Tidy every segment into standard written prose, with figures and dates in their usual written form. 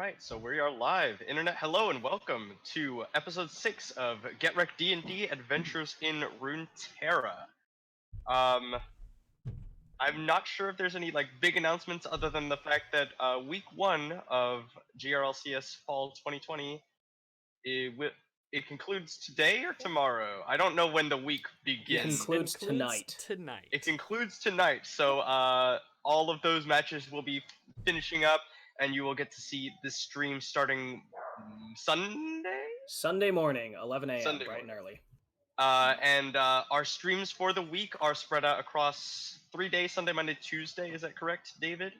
right, so we are live. Internet, hello and welcome to episode 6 of GRDnD Adventures in Runeterra. I'm not sure if there's any big announcements other than the fact that week 1 of GRLCS Fall 2020 it concludes today or tomorrow. I don't know when the week begins. It concludes tonight. It concludes tonight, so all of those matches will be finishing up, and you will get to see this stream starting Sunday morning, 11 a.m. Sunday bright morning. and early. Our streams for the week are spread out across 3 days: Sunday, Monday, Tuesday. Is that correct, David?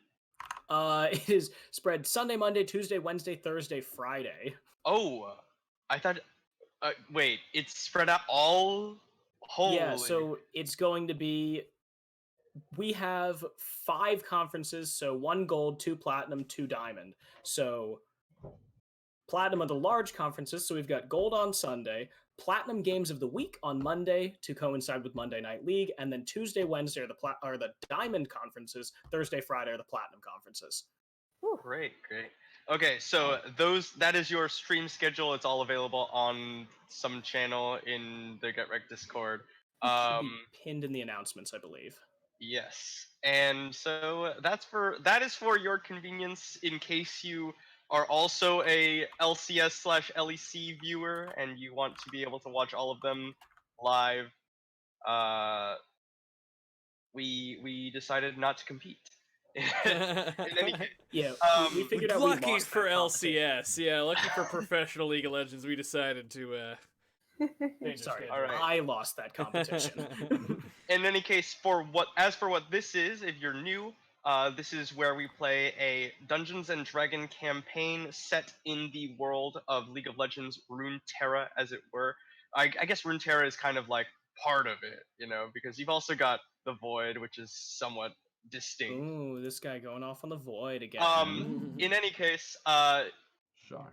It is spread Sunday, Monday, Tuesday, Wednesday, Thursday, Friday. Oh, I thought. Wait, it's spread out all. Holy. Yeah, so it's going to be. We have 5 conferences, so 1 gold, 2 platinum, 2 diamond. So platinum are the large conferences, so we've got gold on Sunday, platinum games of the week on Monday to coincide with Monday Night League, and then Tuesday, Wednesday are the diamond conferences, Thursday, Friday are the platinum conferences. Whew. Great. Okay, so that is your stream schedule. It's all available on some channel in the GetRec Discord. Should be pinned in the announcements, I believe. Yes, and so that is for your convenience in case you are also a LCS/LEC viewer and you want to be able to watch all of them live. We decided not to compete. In any case, yeah, we figured out lucky we lost for that LCS. Yeah, lucky for Professional League of Legends. We decided to. Sorry, all right. I lost that competition. In any case, as for what this is, if you're new, this is where we play a Dungeons and Dragon campaign set in the world of League of Legends Runeterra, as it were. I guess Runeterra is kind of like part of it, because you've also got the Void, which is somewhat distinct. Ooh, this guy going off on the Void again. In any case,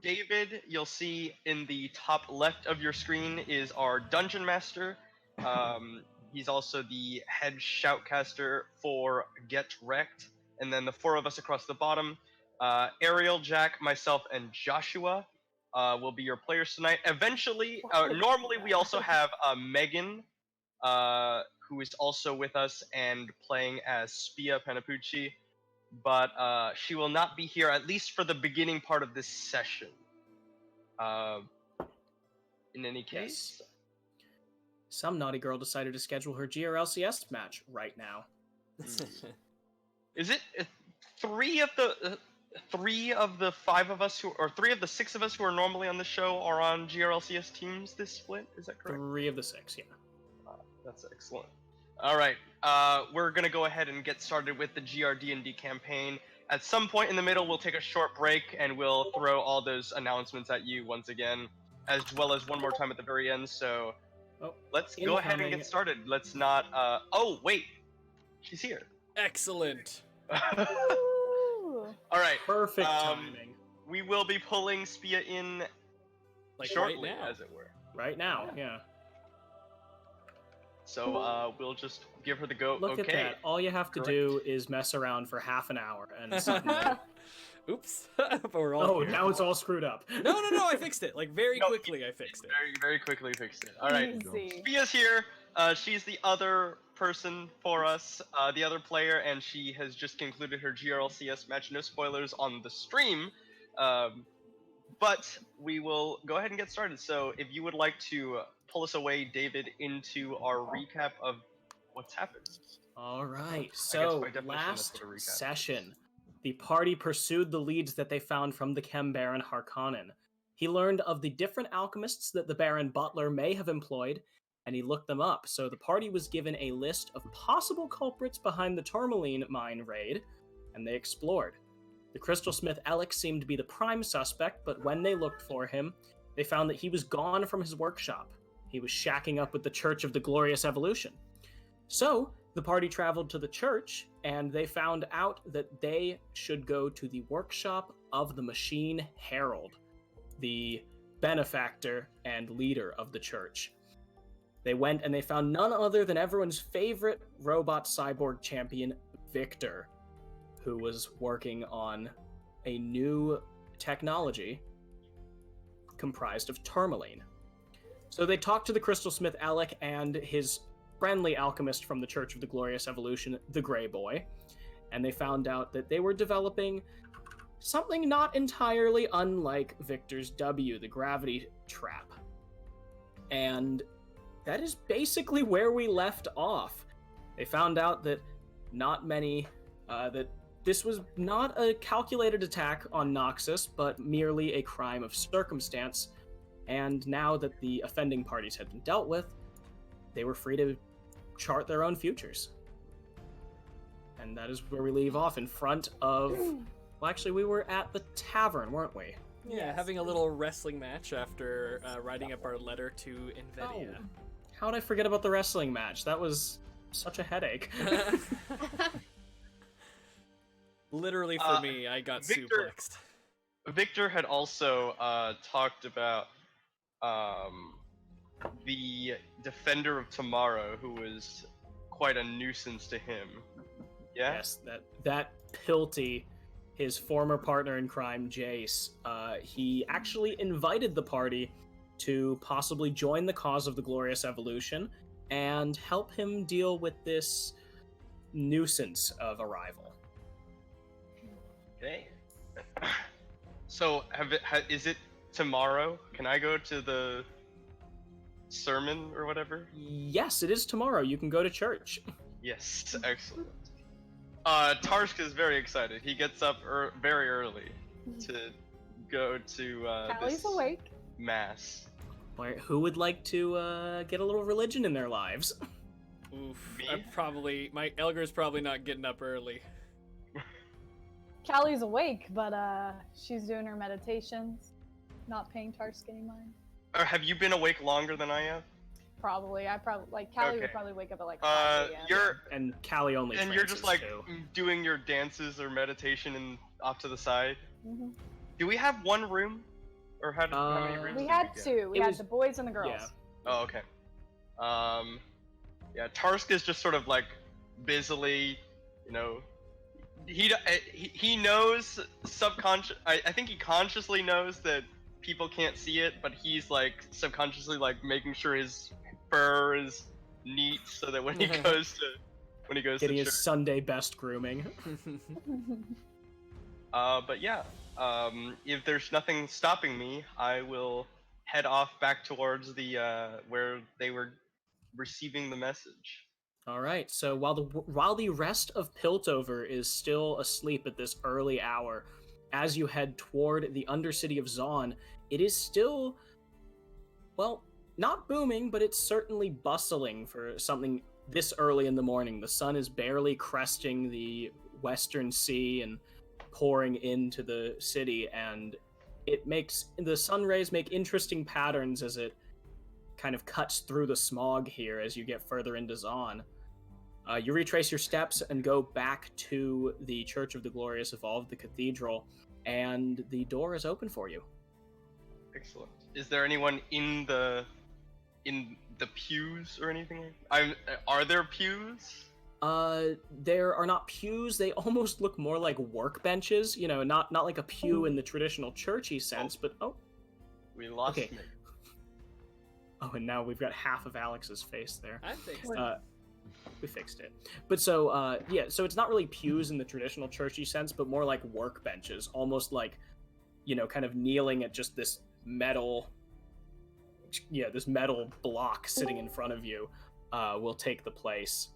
David, you'll see in the top left of your screen is our Dungeon Master. He's also the head shoutcaster for Get Wrecked. And then the 4 of us across the bottom, Ariel, Jack, myself, and Joshua will be your players tonight. Eventually, normally we also have Megan, who is also with us and playing as Spia Panapucci. But she will not be here, at least for the beginning part of this session. In any case... Yes. Some naughty girl decided to schedule her GRLCS match right now. Is it 3 of the 5 of us or 3 of the 6 of us who are normally on the show are on GRLCS teams this split? Is that correct? 3 of the 6, yeah. That's excellent. All right, we're gonna go ahead and get started with the GRDnD campaign. At some point in the middle, we'll take a short break and we'll throw all those announcements at you once again, as well as one more time at the very end. So let's go ahead and get started. Let's not. Oh wait, she's here. Excellent. All right. Perfect timing. We will be pulling Spia in shortly, right now. as it were. Right now, yeah. So we'll just give her the go. Look at that. All you have to do is mess around for half an hour and suddenly... Oops. We're all here. Now it's all screwed up. No, I fixed it. Very quickly I fixed it. Very quickly fixed it. All right. Easy. Spia's here. She's the other person for us, the other player, and she has just concluded her GRLCS match. No spoilers on the stream. But we will go ahead and get started. So if you would like to pull us away, David, into our recap of what's happened. All right. So last session, the party pursued the leads that they found from the Chem Baron Harkonnen. He learned of the different alchemists that the Baron Butler may have employed, and he looked them up. So the party was given a list of possible culprits behind the tourmaline mine raid, and they explored. The crystal smith Alex seemed to be the prime suspect, but when they looked for him, they found that he was gone from his workshop. He was shacking up with the Church of the Glorious Evolution. So the party traveled to the church, and they found out that they should go to the workshop of the Machine Herald, the benefactor and leader of the church. They went and they found none other than everyone's favorite robot cyborg champion, Victor, who was working on a new technology comprised of tourmaline. So they talked to the crystal smith Alec and his friendly alchemist from the Church of the Glorious Evolution, the Grey Boy, and they found out that they were developing something not entirely unlike Victor's W, the gravity trap. And that is basically where we left off. They found out that that this was not a calculated attack on Noxus, but merely a crime of circumstance. And now that the offending parties had been dealt with, they were free to chart their own futures. And that is where we leave off, in front of... Well, actually, we were at the tavern, weren't we? Yeah, having a little wrestling match after writing up our letter to NVIDIA. Oh. How did I forget about the wrestling match? That was such a headache. Literally for me, I got suplexed. Victor had also talked about the Defender of Tomorrow, who was quite a nuisance to him. Yeah? Yes, that Pilty, his former partner in crime, Jace, he actually invited the party to possibly join the cause of the Glorious Evolution and help him deal with this nuisance of arrival. Okay. So, is it tomorrow? Can I go to the sermon or whatever? Yes, it is tomorrow. You can go to church. Yes, excellent. Tarsk is very excited. He gets up very early to go to Callie's awake. Mass. Who would like to get a little religion in their lives? Oof. My Elgar's probably not getting up early. Callie's awake, but she's doing her meditations, not paying Tarsk any mind. Or have you been awake longer than I have? Probably. Callie would probably wake up at 5 a.m. And Callie only. And you're just doing your dances or meditation and off to the side. Mm-hmm. Do we have one room, or how many rooms? We had two. We had the boys and the girls. Yeah. Oh, okay. Yeah, Tarsk is just sort of busily, he knows subconscious. I think he consciously knows that people can't see it, but he's subconsciously making sure his fur is neat so that when he goes to getting his Sunday best grooming. But yeah, if there's nothing stopping me, I will head off back towards the where they were receiving the message. All right. So while the rest of Piltover is still asleep at this early hour, as you head toward the Undercity of Zaun, it is still, well, not booming, but it's certainly bustling for something this early in the morning. The sun is barely cresting the western sea and pouring into the city, and the sun rays make interesting patterns as it kind of cuts through the smog here as you get further into Zaun. You retrace your steps and go back to the Church of the Glorious Evolved, the cathedral, and the door is open for you. Excellent. Is there anyone in the pews or anything? Are there pews? There are not pews. They almost look more like workbenches. Not like a pew in the traditional churchy sense, but we lost me. Oh, and now we've got half of Alex's face there. I fixed it. We fixed it. But so it's not really pews in the traditional churchy sense, but more like workbenches, almost like, kind of kneeling at just this metal block sitting in front of you will take the place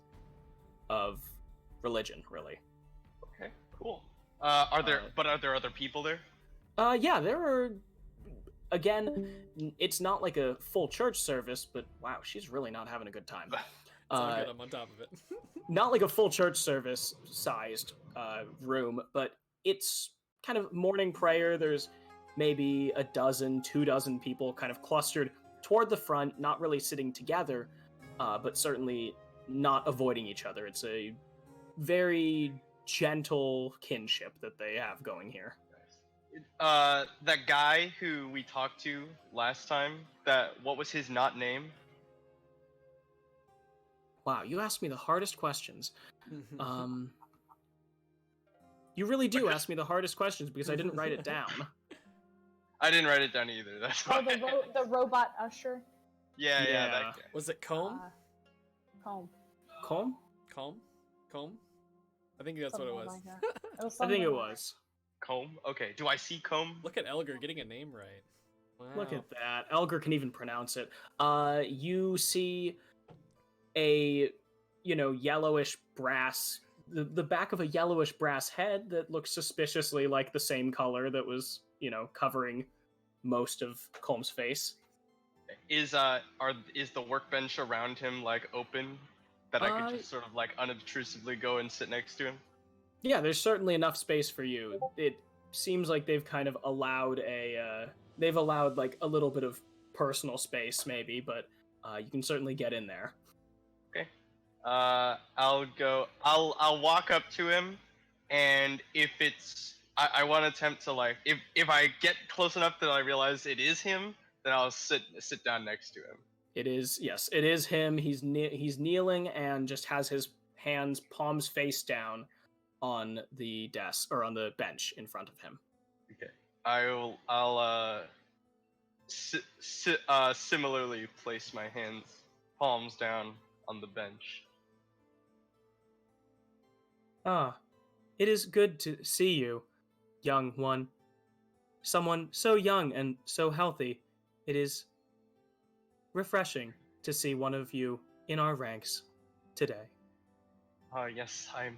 of religion, really. Okay, cool. Are there other people there? Yeah, there are. Again, it's not like a full church service, but wow, she's really not having a good time. Good, I'm on top of it. Not like a full church service sized room, but it's kind of morning prayer. There's maybe 2 dozen people kind of clustered toward the front, not really sitting together, but certainly not avoiding each other. It's a very gentle kinship that they have going here. That guy who we talked to last time, what was his name? Wow, you asked me the hardest questions. You really do ask me the hardest questions because I didn't write it down. I didn't write it down either. That's Oh, why. the robot usher. Yeah, Yeah. that guy. Was it Comb? Comb. Comb? Comb? I think that's what it was. Like that. It was I think it something like was. Comb? Okay, do I see Comb? Look at Elgar getting a name right. Wow. Look at that. Elgar can even pronounce it. You see a, yellowish brass, the back of a yellowish brass head that looks suspiciously like the same color that was, covering most of Colm's face. Is the workbench around him like open that I could just sort of like unobtrusively go and sit next to him? Yeah, there's certainly enough space for you. It seems like they've kind of allowed like a little bit of personal space maybe, but you can certainly get in there. Okay. I'll walk up to him, and if it's I want to attempt to like if I get close enough that I realize it is him, then I'll sit down next to him. It is him. He's kneeling and just has his hands, palms face down on the desk or on the bench in front of him. Okay. I'll similarly place my hands, palms down on the bench. It is good to see you, young one. Someone so young and so healthy. It is refreshing to see one of you in our ranks today. Yes, I'm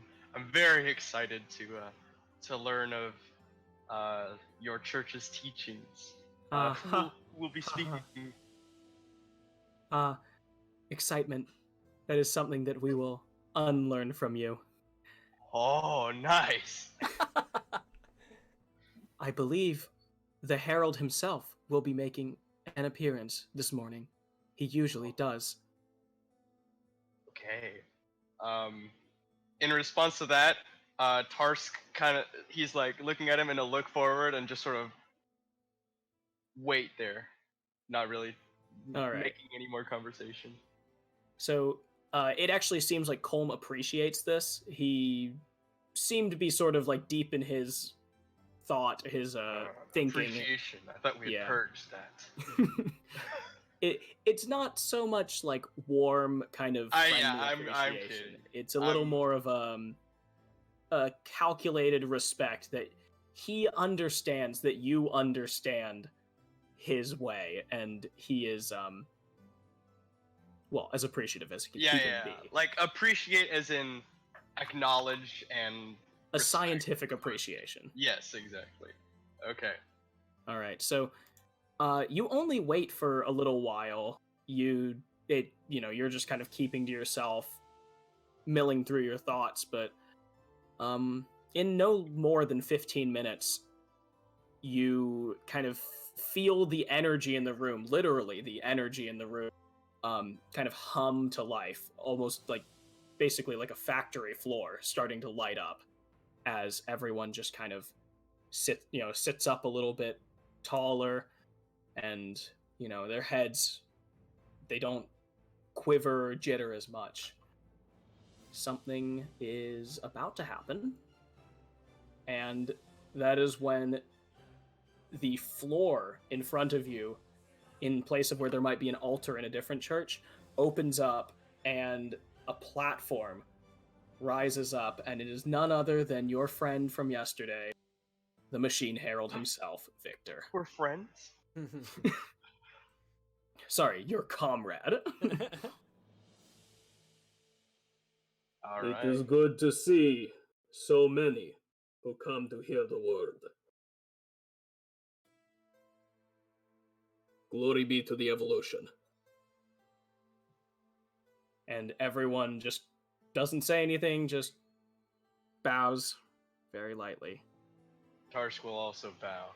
very excited to learn of your church's teachings. Who will be speaking? Excitement. That is something that we will unlearn from you. Oh, nice. I believe the Herald himself will be making an appearance this morning. He usually does. Okay. In response to that, Tarsk he's like looking at him and a look forward and just sort of wait there, not really making any more conversation. So it actually seems like Colm appreciates this. He seemed to be sort of like deep in his thought, his thinking. Appreciation. I thought we had purged that. It's not so much like warm kind of friendly appreciation. I'm kidding. It's a little more of a calculated respect that he understands that you understand his way, and he is as appreciative as he can be. Like appreciate as in acknowledge and a scientific appreciation. Yes, exactly. Okay. All right. So you only wait for a little while. You're just kind of keeping to yourself, milling through your thoughts, but in no more than 15 minutes, you kind of feel the energy in the room, literally the energy in the room, kind of hum to life, almost like basically like a factory floor starting to light up as everyone just kind of sits up a little bit taller, and their heads, they don't quiver or jitter as much. Something is about to happen, and that is when the floor in front of you, in place of where there might be an altar in a different church, opens up and a platform rises up, and it is none other than your friend from yesterday, the Machine Herald himself, Victor. We're friends? Sorry, your comrade. All right. It is good to see so many who come to hear the word. Glory be to the evolution. And everyone just doesn't say anything, just bows very lightly. Tarsk will also bow.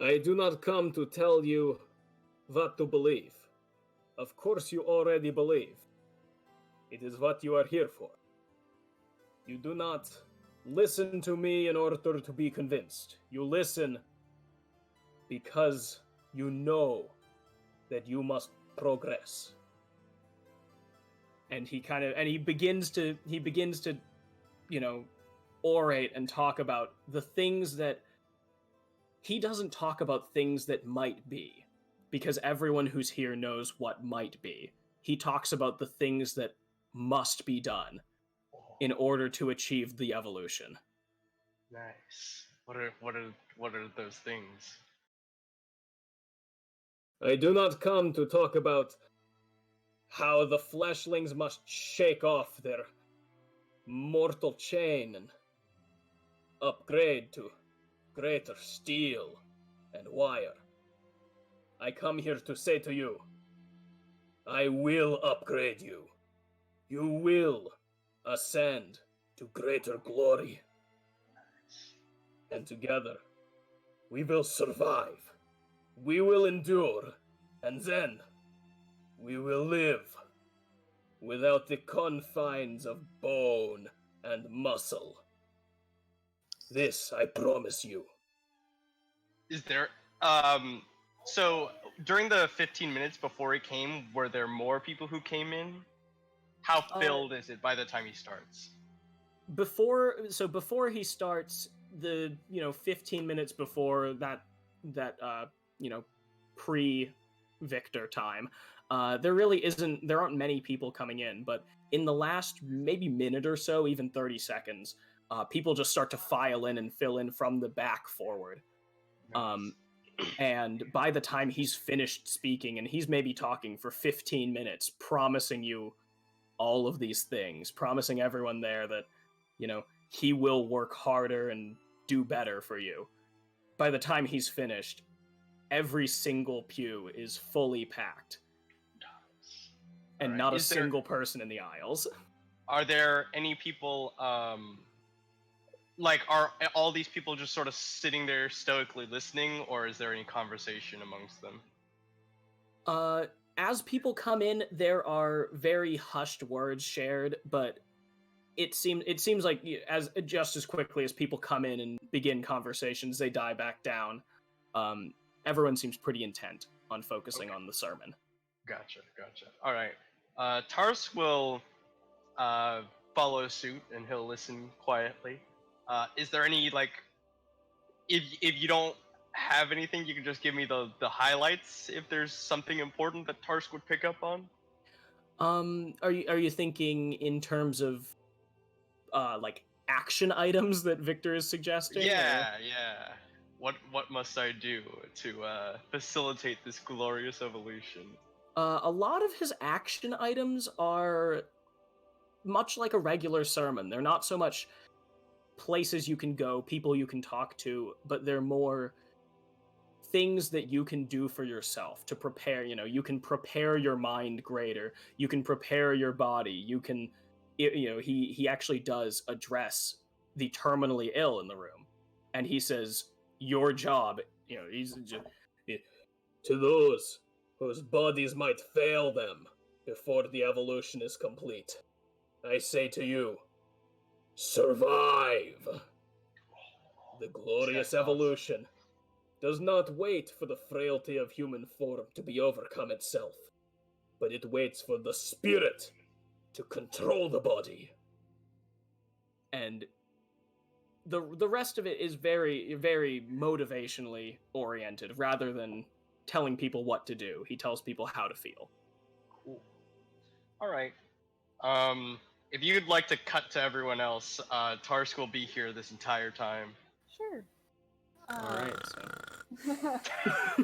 I do not come to tell you what to believe. Of course you already believe. It is what you are here for. You do not listen to me in order to be convinced. You listen because you know that you must progress. And he begins to orate and talk about the things that he doesn't talk about things that might be, because everyone who's here knows what might be. He talks about the things that must be done in order to achieve the evolution. Nice. What are those things? I do not come to talk about how the fleshlings must shake off their mortal chain and upgrade to greater steel and wire. I come here to say to you, I will upgrade you. You will ascend to greater glory. And together, we will survive. We will endure. And then, we will live without the confines of bone and muscle. This I promise you. Is there so during the 15 minutes before he came, were there more people who came in? How filled is it by the time he starts? Before he starts, the 15 minutes before that pre-Victor time, there aren't many people coming in, but in the last maybe minute or so, even 30 seconds, people just start to file in and fill in from the back forward. Nice. And by the time he's finished speaking, and he's maybe talking for 15 minutes, promising you all of these things, promising everyone there that, he will work harder and do better for you. By the time he's finished, every single pew is fully packed. And not a single person in the aisles. Are there any people, are all these people just sort of sitting there stoically listening, or is there any conversation amongst them? As people come in, there are very hushed words shared, but it seems like just as quickly as people come in and begin conversations, they die back down. Everyone seems pretty intent on focusing on the sermon. Gotcha. All right. Tars will follow suit, and he'll listen quietly. Is there any, if you don't have anything, you can just give me the highlights if there's something important that Tars would pick up on? Are you thinking in terms of action items that Victor is suggesting? Yeah. What must I do to facilitate this glorious evolution? A lot of his action items are much like a regular sermon. They're not so much places you can go, people you can talk to, but they're more things that you can do for yourself to prepare. You can prepare your mind greater. You can prepare your body. You can, he actually does address the terminally ill in the room, and he says, your job, he's just, to those whose bodies might fail them before the evolution is complete, I say to you, survive! The glorious evolution does not wait for the frailty of human form to be overcome itself, but it waits for the spirit to control the body. And the rest of it is very, very motivationally oriented, rather than telling people what to do. He tells people how to feel. Cool. All right. If you'd like to cut to everyone else, Tarsk will be here this entire time. Sure. All right. So.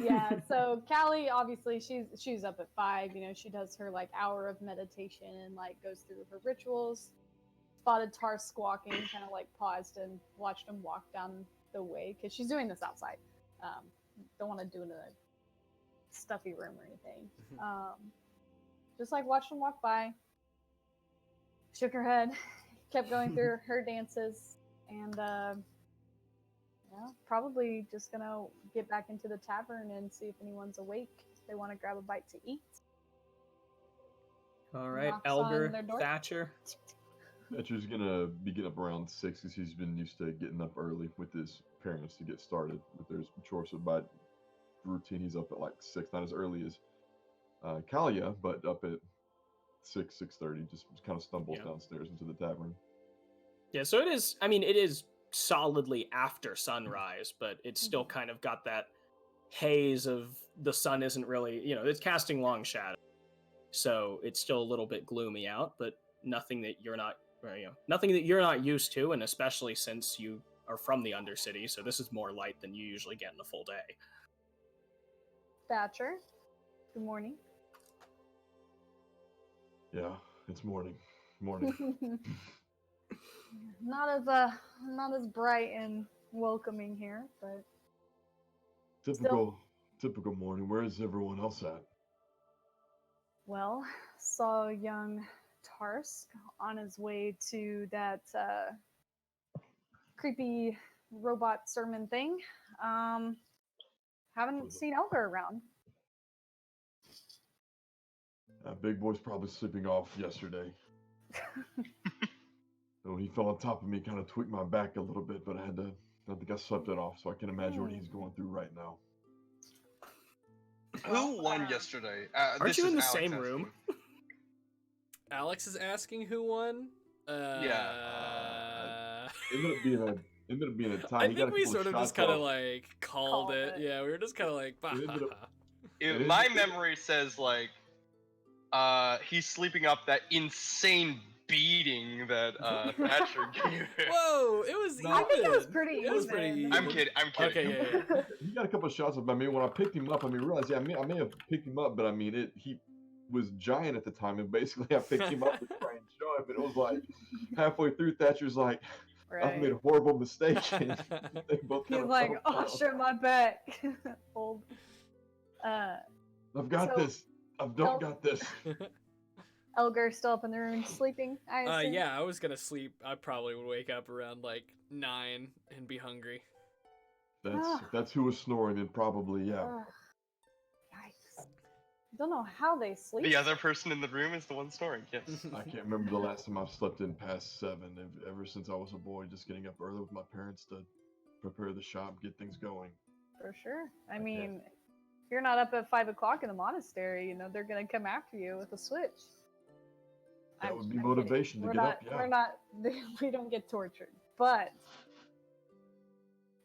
Yeah. So Callie, obviously, she's up at 5. She does her hour of meditation and goes through her rituals. Spotted Tar squawking, kind of paused and watched him walk down the way because she's doing this outside. Don't want to do it in a stuffy room or anything. Just watched him walk by. Shook her head, kept going through her dances, and probably just gonna get back into the tavern and see if anyone's awake. If they want to grab a bite to eat. All right, Elgar, Thatcher. Thatcher's gonna be getting up around 6 because he's been used to getting up early with his parents to get started with their chores. So by routine, he's up at 6, not as early as Kalia, but up at 6:30. Just kind of stumbles downstairs into the tavern. Yeah, so it is. I mean, it is solidly after sunrise, but it's still kind of got that haze of the sun isn't really, it's casting long shadow, so it's still a little bit gloomy out, but nothing that you're not, nothing that you're not used to, and especially since you are from the Undercity, so this is more light than you usually get in a full day. Thatcher, good morning. Yeah, it's morning. Morning. Not as bright and welcoming here, but typical morning. Where is everyone else at? Well, saw young Tarsk on his way to that creepy robot sermon thing. Haven't seen Elgar around. Big boy's probably sleeping off yesterday. So he fell on top of me, kind of tweaked my back a little bit, but I think I slept it off, so I can imagine what he's going through right now. Who won yesterday? Aren't you in the same room? Alex is asking who won? Yeah. Ended up being a tie. I think we sort of just kind of like called it. Yeah, we were just kind of like, bah. My memory says like, he's sleeping up that insane beating that Thatcher gave him. Whoa, it was even. I think it was pretty It was pretty even. I'm kidding. Okay, yeah. He got a couple of shots up. I mean, when I picked him up, I realized, I may have picked him up, but I mean, he was giant at the time, and basically I picked him up to try and show him, and it was like halfway through, Thatcher's like, I've made a horrible mistake. And they both He's like, oh shit, my back. Old. I've got this. I've got this. Elgar still up in the room sleeping, I assume? Yeah, I was gonna sleep. I probably would wake up around like 9 and be hungry. That's who was snoring, and probably, yeah. Yikes. I don't know how they sleep. The other person in the room is the one snoring, yes. I can't remember the last time I've slept in past 7. Ever since I was a boy, just getting up early with my parents to prepare the shop, get things going. For sure. I mean, if you're not up at 5 o'clock in the monastery, they're gonna come after you with a switch. That would be motivation to get up, yeah. We don't get tortured, but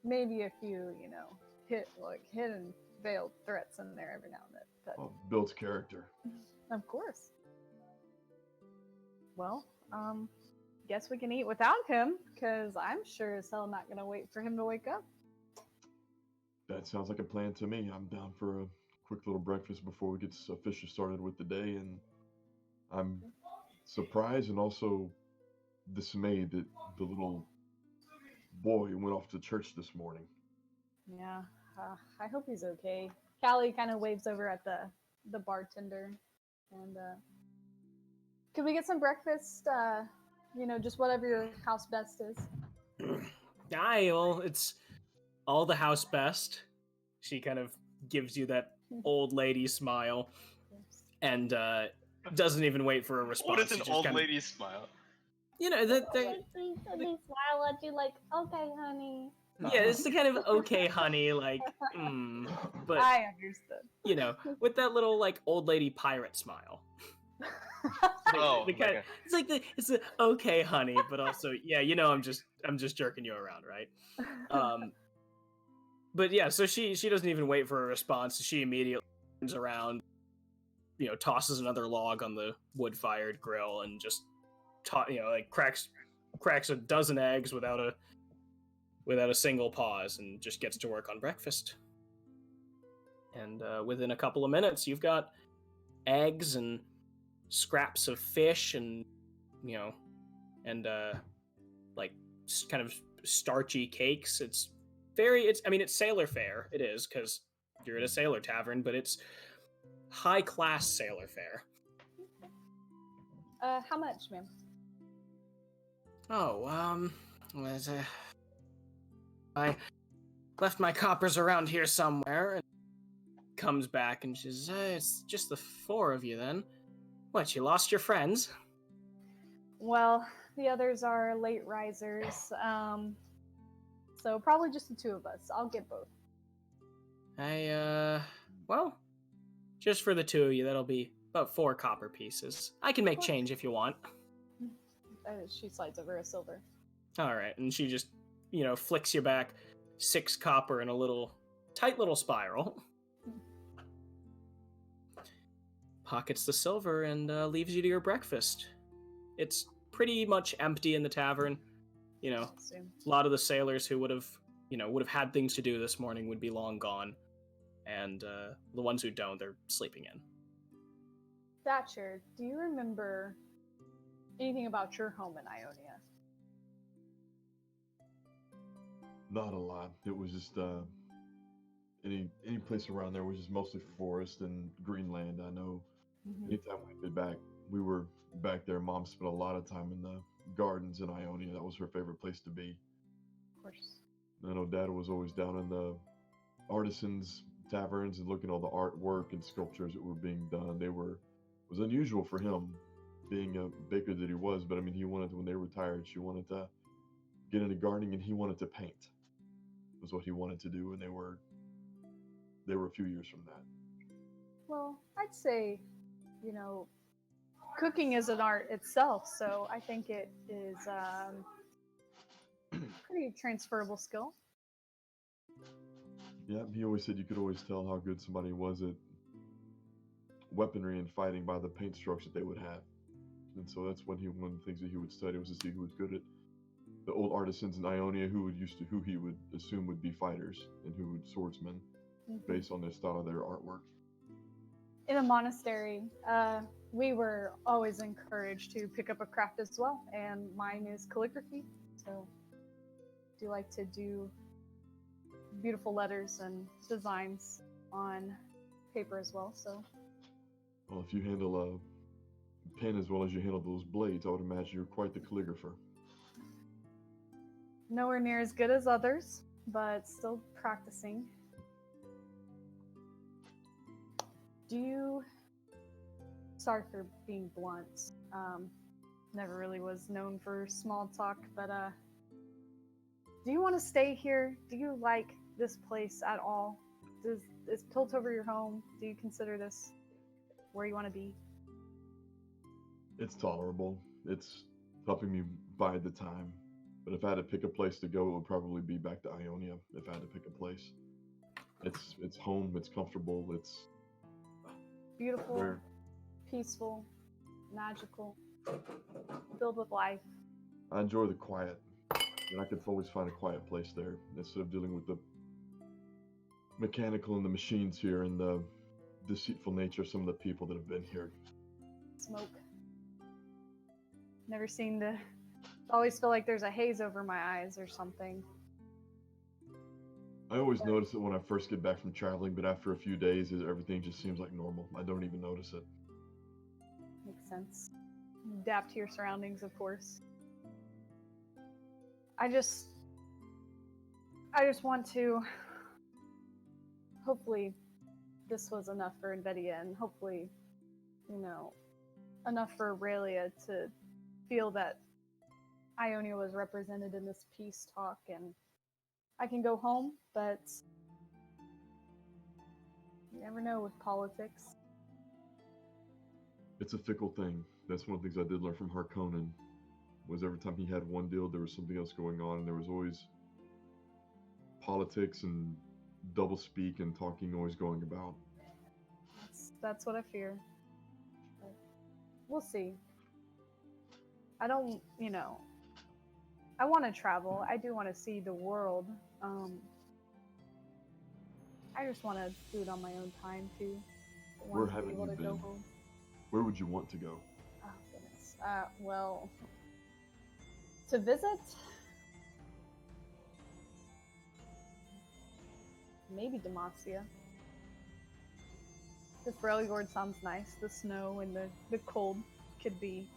maybe a few, hidden veiled threats in there every now and then. But builds character. Of course. Well, guess we can eat without him, because I'm sure as hell not gonna wait for him to wake up. That sounds like a plan to me. I'm down for a quick little breakfast before we get officially started with the day, and I'm surprised and also dismayed that the little boy went off to church this morning. Yeah, I hope he's okay. Callie kind of waves over at the bartender, and could we get some breakfast? Just whatever your house best is. Well, it's all the house best. She kind of gives you that old lady smile, and doesn't even wait for a response. What is an old lady smile? They smile at you like, okay, honey. Yeah, it's the kind of okay, honey, like, but I understood. With that little like old lady pirate smile. It's like it's the okay, honey, but also I'm just jerking you around, right? But yeah, so she doesn't even wait for a response. She immediately turns around, tosses another log on the wood-fired grill and just cracks a dozen eggs without a single pause, and just gets to work on breakfast. And within a couple of minutes, you've got eggs and scraps of fish and like kind of starchy cakes. It's sailor fare. It is, because you're at a sailor tavern, but it's high class sailor fare. How much, ma'am? I left my coppers around here somewhere, and comes back and she says, it's just the 4 of you then. What, you lost your friends? Well, the others are late risers, so probably just the 2 of us. I'll get both. Just for the 2 of you, that'll be about 4 copper pieces. I can make change if you want. She slides over a silver. All right, and she just, flicks you back 6 copper in a tight little spiral. Pockets the silver and leaves you to your breakfast. It's pretty much empty in the tavern. A lot of the sailors who would have had things to do this morning would be long gone, and the ones who don't, they're sleeping in. Thatcher, do you remember anything about your home in Ionia? Not a lot. It was just any place around there was just mostly forest and greenland. I know anytime we've been back, we were back there. Mom spent a lot of time in the gardens in Ionia. That was her favorite place to be. Of course. I know Dad was always down in the artisans' taverns and looking at all the artwork and sculptures that were being done. It was unusual for him, being a baker that he was, but I mean, he wanted to, when they retired, she wanted to get into gardening, and he wanted to paint. Was what he wanted to do, and they were a few years from that. Well, I'd say, cooking is an art itself, so I think it is pretty transferable skill. Yeah, he always said you could always tell how good somebody was at weaponry and fighting by the paint strokes that they would have. And so that's one of the things that he would study, was to see who was good at the old artisans in Ionia, who he would assume would be fighters and who would swordsmen, based on the style of their artwork. In a monastery, we were always encouraged to pick up a craft as well, and mine is calligraphy. So I do like to do beautiful letters and designs on paper as well. So, well, if you handle a pen as well as you handle those blades, I would imagine you're quite the calligrapher. Nowhere near as good as others, but still practicing. Sorry for being blunt, never really was known for small talk, but do you want to stay here? Do you like this place at all? Is Piltover your home? Do you consider this where you want to be? It's tolerable. It's helping me bide the time. But if I had to pick a place to go, it would probably be back to Ionia. If I had to pick a place, it's home. It's comfortable. It's beautiful, peaceful, magical, filled with life. I enjoy the quiet, and I could always find a quiet place there instead of dealing with the mechanical and the machines here and the deceitful nature of some of the people that have been here. Smoke. Never seen the... Always feel like there's a haze over my eyes or something. I always notice it when I first get back from traveling, but after a few days, everything just seems like normal. I don't even notice it. Makes sense. Adapt to your surroundings, of course. I just want to... Hopefully, this was enough for Invedia, and hopefully, enough for Aurelia to feel that Ionia was represented in this peace talk, and I can go home, but you never know with politics. It's a fickle thing. That's one of the things I did learn from Harkonnen, was every time he had one deal, there was something else going on, and there was always politics and double speak and talking always going about. That's what I fear. But we'll see. I don't, I want to travel. I do want to see the world. I just want to do it on my own time too. Where haven't you been? Where would you want to go? Oh goodness. Well, to visit, maybe Demacia. The Freljord sounds nice. The snow and the cold could be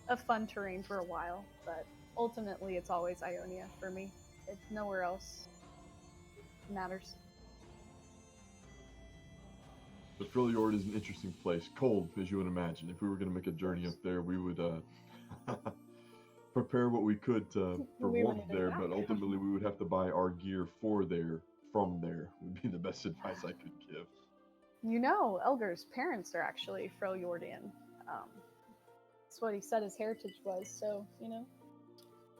a fun terrain for a while, but ultimately it's always Ionia for me. It's nowhere else matters. The Freljord is an interesting place. Cold, as you would imagine. If we were going to make a journey up there, we would prepare what we could for warmth there, but ultimately we would have to buy our gear from there, would be the best advice I could give. Elgar's parents are actually Freljordian. That's what he said his heritage was, so,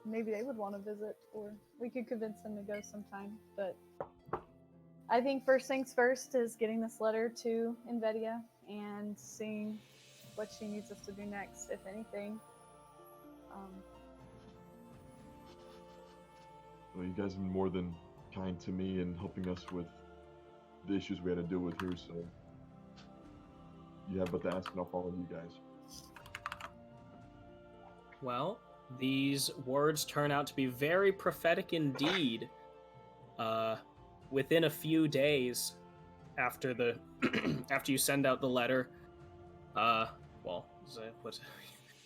maybe they would want to visit, or we could convince them to go sometime. But I think first things first is getting this letter to Invedia and seeing what she needs us to do next, if anything. Well, you guys have been more than kind to me and helping us with the issues we had to deal with here, so you have but to ask and I'll follow you guys. Well, these words turn out to be very prophetic indeed. Within a few days after the after you send out the letter,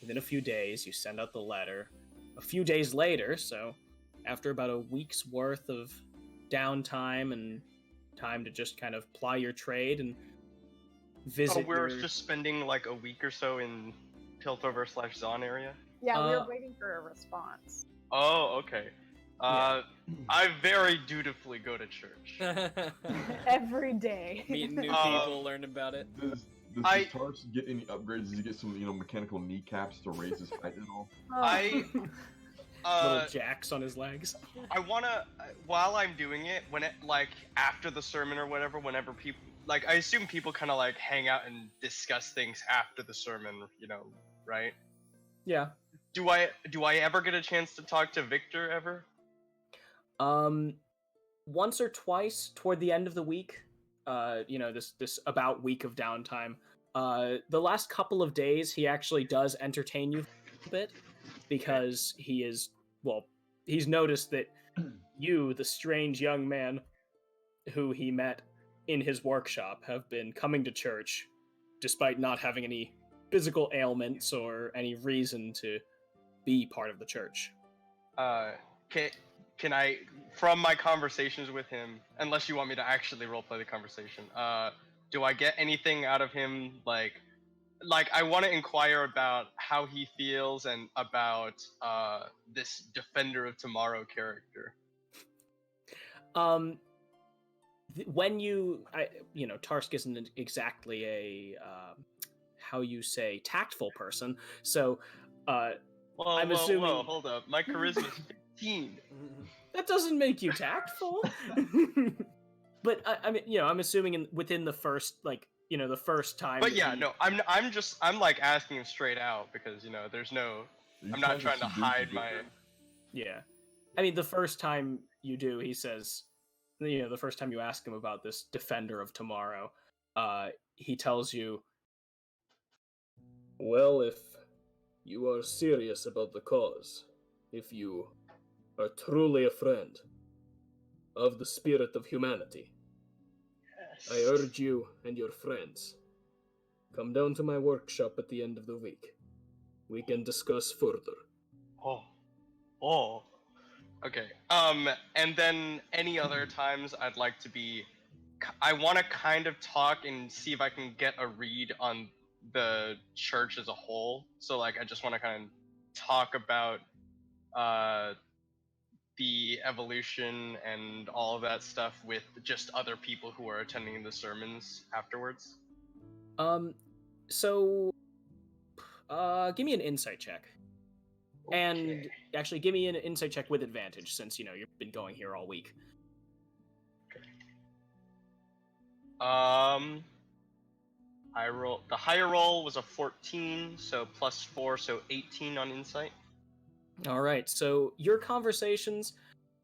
within a few days you send out the letter. A few days later, so after about a week's worth of downtime and time to just kind of ply your trade and visit. Oh, we're just spending like a week or so in Piltover/Zaun area? Yeah, we were waiting for a response. Oh, okay. I very dutifully go to church. Every day. Meet new people, learn about it. Does Tars get any upgrades? Does he get some, mechanical kneecaps to raise his height at all? Little jacks on his legs. I wanna, while I'm doing it, after the sermon or whatever, whenever people, I assume people kind of hang out and discuss things after the sermon, right? Yeah. Do I ever get a chance to talk to Victor ever? Once or twice toward the end of the week, this about week of downtime. The last couple of days, he actually does entertain you a bit, because he's noticed that you, the strange young man who he met in his workshop, have been coming to church despite not having any physical ailments or any reason to be part of the church. Can I, from my conversations with him, unless you want me to actually roleplay the conversation, do I get anything out of him, I want to inquire about how he feels and about this Defender of Tomorrow character. When Tarsk isn't exactly a tactful person, so I'm assuming. Whoa, hold up, my charisma's 15. That doesn't make you tactful. But I'm assuming within the first the first time. But yeah, no, I'm asking him straight out because there's no. I'm not trying to hide my. Yeah, I mean the first time you do, he says, the first time you ask him about this Defender of Tomorrow, he tells you, well, if you are serious about the cause, if you are truly a friend of the spirit of humanity, yes, I urge you and your friends, come down to my workshop at the end of the week. We can discuss further. Oh. Okay. And then any other times I want to kind of talk and see if I can get a read on the church as a whole. So I just want to kind of talk about the evolution and all of that stuff with just other people who are attending the sermons afterwards. So give me an insight check. Okay. And actually give me an insight check with advantage, since you've been going here all week. Okay. The higher roll was a 14, so plus 4, so 18 on insight. All right, so your conversations,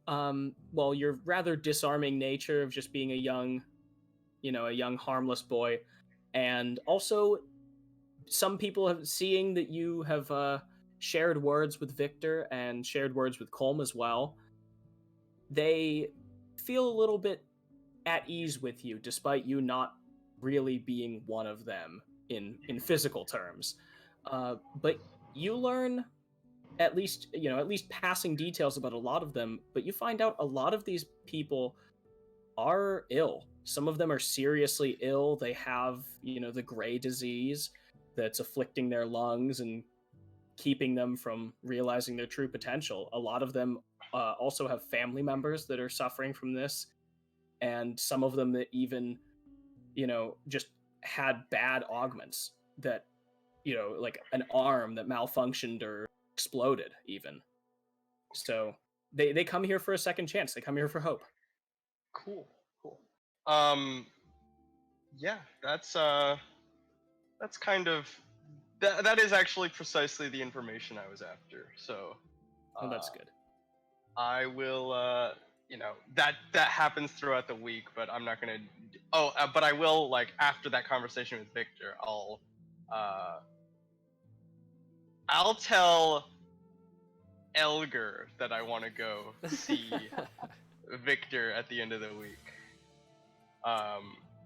your rather disarming nature of just being a young harmless boy, and also some people seeing that you have shared words with Victor and shared words with Colm as well, they feel a little bit at ease with you, despite you not really being one of them in physical terms. But you learn at least passing details about a lot of them, but you find out a lot of these people are ill. Some of them are seriously ill. They have, the gray disease that's afflicting their lungs and keeping them from realizing their true potential. A lot of them also have family members that are suffering from this, and some of them that even, just had bad augments that, like an arm that malfunctioned or exploded even. So they come here for a second chance. They come here for hope. Cool. Yeah, that's kind of that is actually precisely the information I was after. So, Oh, that's good. I will, that happens throughout the week, but I'm not gonna. But I will, like, after that conversation with Victor, I'll tell Elgar that I want to go see Victor at the end of the week.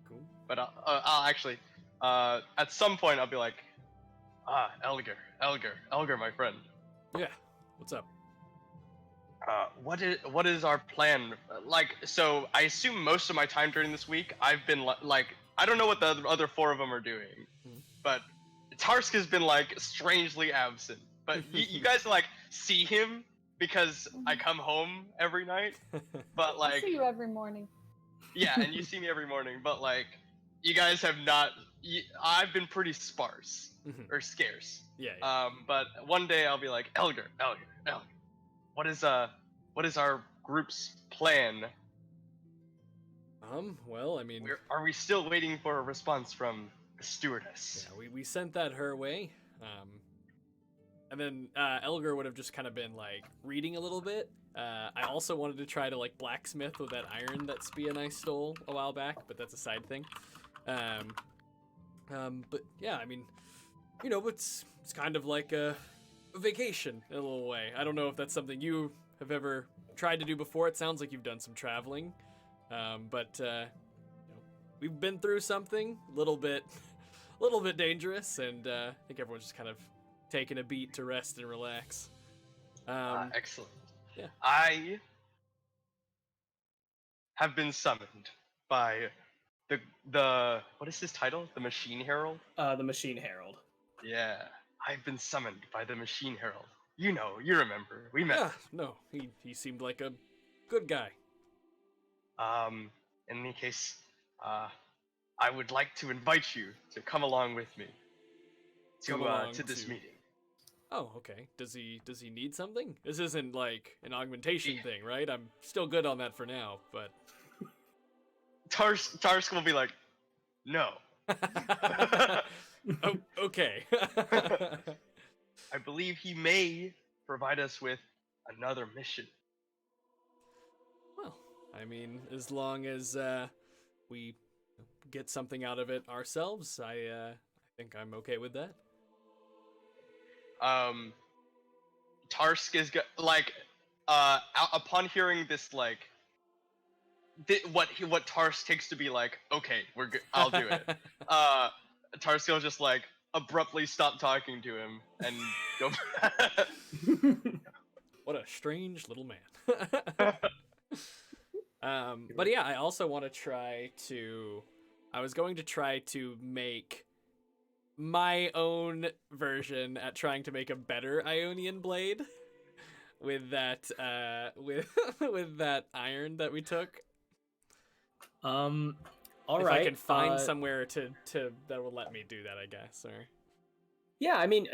Cool. But I'll actually, at some point, I'll be like, Elgar, my friend. Yeah. What's up? What is our plan? Like, so I assume most of my time during this week, I've been like, I don't know what the other four of them are doing, but Tarsk has been like strangely absent. But you guys like see him because I come home every night. But like, I see you every morning. Yeah, and you see me every morning. But like, you guys have not. I've been pretty sparse or scarce. Yeah. But one day I'll be like, Elgar. What is our group's plan? Well, I mean, are we still waiting for a response from the stewardess? Yeah, we sent that her way. And then Elgar would have just kind of been like reading a little bit. I also wanted to try to like blacksmith with that iron that Spia and I stole a while back, but that's a side thing. But yeah, I mean, it's kind of like a vacation in a little way. I don't know if that's something you have ever tried to do before. It sounds like you've done some traveling, but we've been through something a little bit dangerous, and I think everyone's just kind of taking a beat to rest and relax. Excellent. Yeah. I have been summoned by the what is his title? The Machine Herald? The Machine Herald. Yeah. I've been summoned by the Machine Herald. You remember. We met. Yeah, no, he seemed like a good guy. In any case, I would like to invite you to come along with me to this meeting. Oh, okay. Does he need something? This isn't like an augmentation thing, right? I'm still good on that for now, but Tarsk will be like, no. Oh, okay. I believe he may provide us with another mission. Well, I mean, as long as we get something out of it ourselves, I think I'm okay with that. Tarsk is upon hearing this, like, what Tarsk takes to be like, okay, we're good, I'll do it. Tarsk will just like abruptly stop talking to him and go. What a strange little man. But yeah, I also want to try to. I was going to try to make my own version at trying to make a better Ionian blade with that with that iron that we took. All if right. I can find somewhere to that will let me do that, I guess. Or yeah, I mean,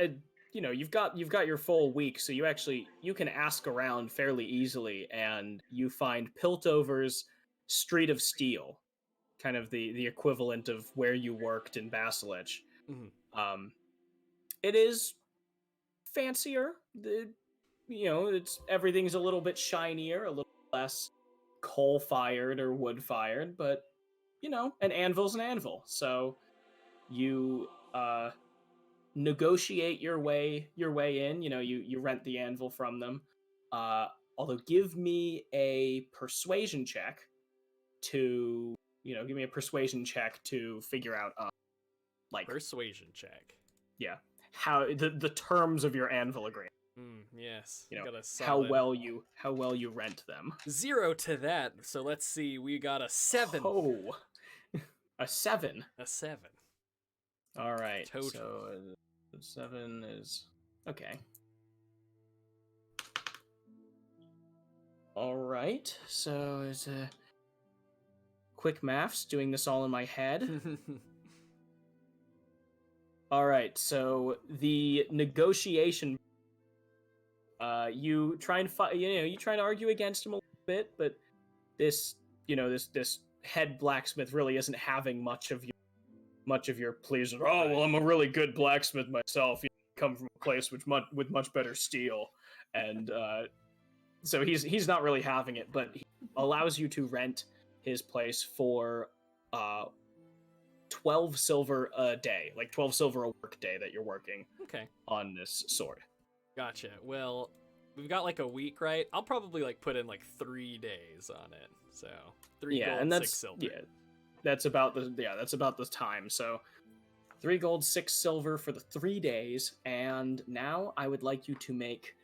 you've got your full week, so you can ask around fairly easily, and you find Piltover's Street of Steel, kind of the equivalent of where you worked in Basilich. Mm-hmm. It is fancier. Everything's a little bit shinier, a little less coal-fired or wood-fired, but an anvil's an anvil. So you negotiate your way in. You rent the anvil from them. Although give me a persuasion check to figure out persuasion check. Yeah, how the terms of your anvil agreement. Yes. How well you rent them. 0 to that. So let's see. We got a 7. Oh, a 7. A 7. All right. Total. So 7 is okay. All right. So it's a quick maths. Doing this all in my head. All right. So the negotiation You try and you try and argue against him a little bit, but this head blacksmith really isn't having much of your pleas. Oh well, I'm a really good blacksmith myself. You come from a place with much better steel, and so he's not really having it. But he allows you to rent his place for 12 silver a day, like 12 silver a work day that you're working. Okay. On this sword. Gotcha. Well, we've got like a week, right? I'll probably like put in like 3 days on it. So 3 gold, and that's 6 silver. Yeah, that's about the time. So 3 gold, 6 silver for the 3 days, and now I would like you to make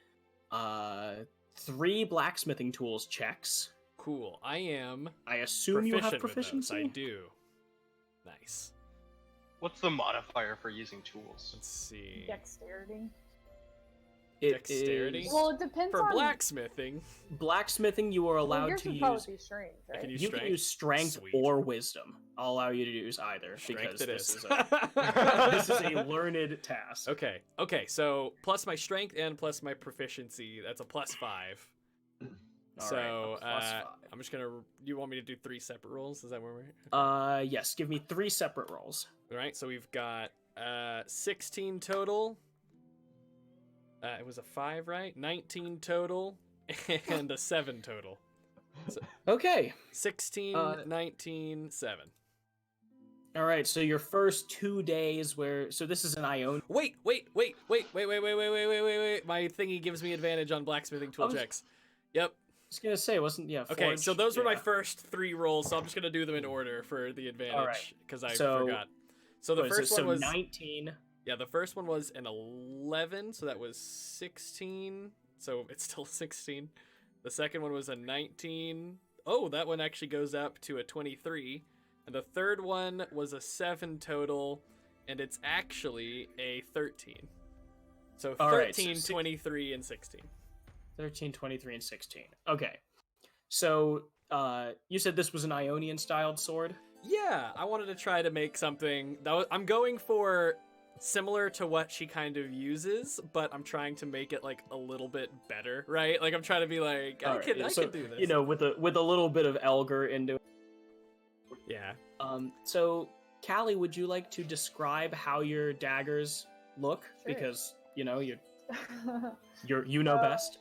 3 blacksmithing tools checks. Cool. I assume you have proficiency. I do. Nice. What's the modifier for using tools? Let's see. Dexterity. Dexterity? Well, it depends for on... blacksmithing. Blacksmithing, you are allowed to use... Be strength, right? I can use you strength? can use strength Sweet. or wisdom. I'll allow you to use either, Strength because it this is. is this is a learned task. Okay, so plus my strength and plus my proficiency, that's a +5. So, +5. I'm just gonna... You want me to do 3 separate rolls? Is that where we're... Yes, give me 3 separate rolls. Alright, so we've got 16 total. It was a 5, right? 19 total, and a 7 total. So, okay. 16, 19, 7. All right, so your first 2 days so this is an Ione. Wait. My thingy gives me advantage on blacksmithing tool checks. Yep. I was gonna say, Okay, forge, so those were my first 3 rolls, so I'm just gonna do them in order for the advantage, because I forgot. So the first one was 19. Yeah, the first one was an 11, so that was 16. So it's still 16. The second one was a 19. Oh, that one actually goes up to a 23. And the third one was a 7 total, and it's actually a 13. So 13, 23, and 16. 13, 23, and 16. Okay. So, you said this was an Ionian-styled sword? Yeah, I wanted to try to make something... I'm going for... similar to what she kind of uses, but I'm trying to make it like a little bit better, right? Like I'm trying to be like, I can do this. With a little bit of Elgar into it. Yeah. So Callie, would you like to describe how your daggers look? Sure. Because you know best.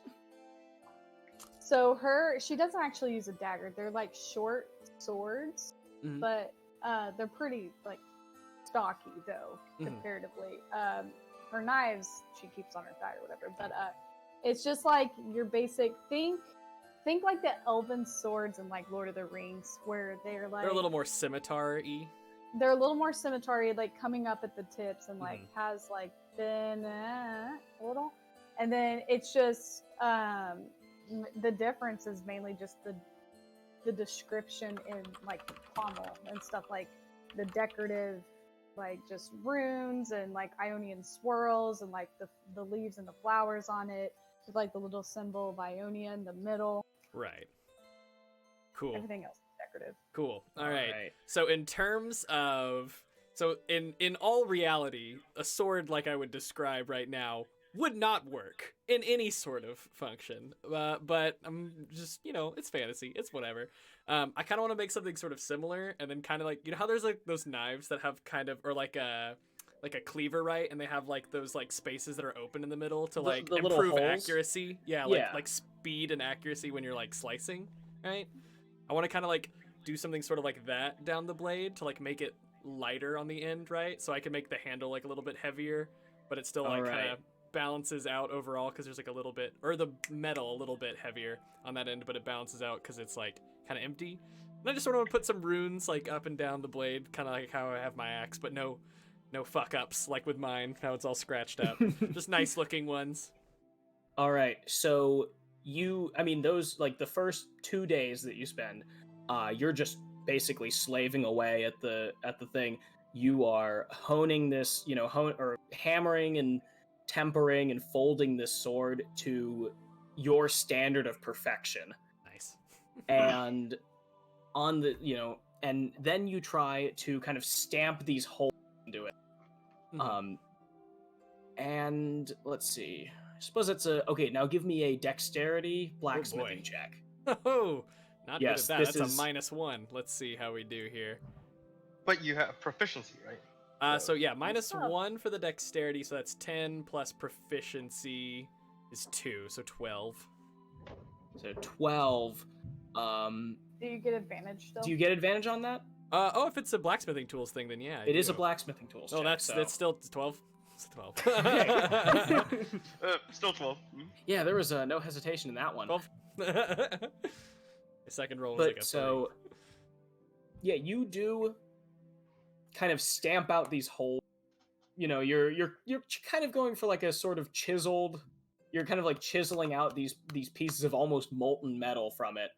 So she doesn't actually use a dagger. They're like short swords, but they're pretty like stocky though comparatively. Her knives she keeps on her thigh or whatever, but it's just like your basic think like the elven swords in like Lord of the Rings, where they're a little more scimitar-y. They're a little more scimitar-y, like coming up at the tips and like has like thin a little, and then it's just the difference is mainly just the description in like the pommel and stuff, like the decorative like just runes and like Ionian swirls and like the leaves and the flowers on it with like the little symbol of Ionia in the middle. Right. Cool. Everything else is decorative. Cool. All right. So in terms of in all reality, a sword like I would describe right now would not work in any sort of function. But I'm just, it's fantasy. It's whatever. I kind of want to make something sort of similar, and then kind of like, how there's like those knives that have kind of, or like a cleaver, right? And they have like those like spaces that are open in the middle to like the improve accuracy. Yeah, like speed and accuracy when you're like slicing, right? I want to kind of like do something sort of like that down the blade to like make it lighter on the end, right? So I can make the handle like a little bit heavier, but it still like kind of balances out overall because there's like a little bit, or the metal a little bit heavier on that end, but it balances out because it's like kind of empty. And I just sort of want to put some runes like up and down the blade, kind of like how I have my axe, but no fuck ups like with mine. Now it's all scratched up. Just nice looking ones. All right, so those like the first 2 days that you spend, you're just basically slaving away at the thing. You are honing this, or hammering and tempering and folding this sword to your standard of perfection. Nice. And on the, and then you try to kind of stamp these holes into it. And let's see. suppose it's a... Okay, now give me a dexterity blacksmithing check. Oh, not Yes, good at that. this That's is- a -1. Let's see how we do here. But you have proficiency, right? So yeah, What's up? -1 for the dexterity, so that's 10 plus proficiency is 2, so 12. So 12. Do you get advantage still? Do you get advantage on that? Oh, if it's a blacksmithing tools thing, then yeah. It is a do. blacksmithing tools Oh, check, that's so... still 12. It's 12. Still 12. Yeah, there was no hesitation in that one. 12. The second roll was But like a so... Yeah, you do kind of stamp out these holes. You know, you're kind of going for like a sort of chiseled... You're kind of like chiseling out these pieces of almost molten metal from it.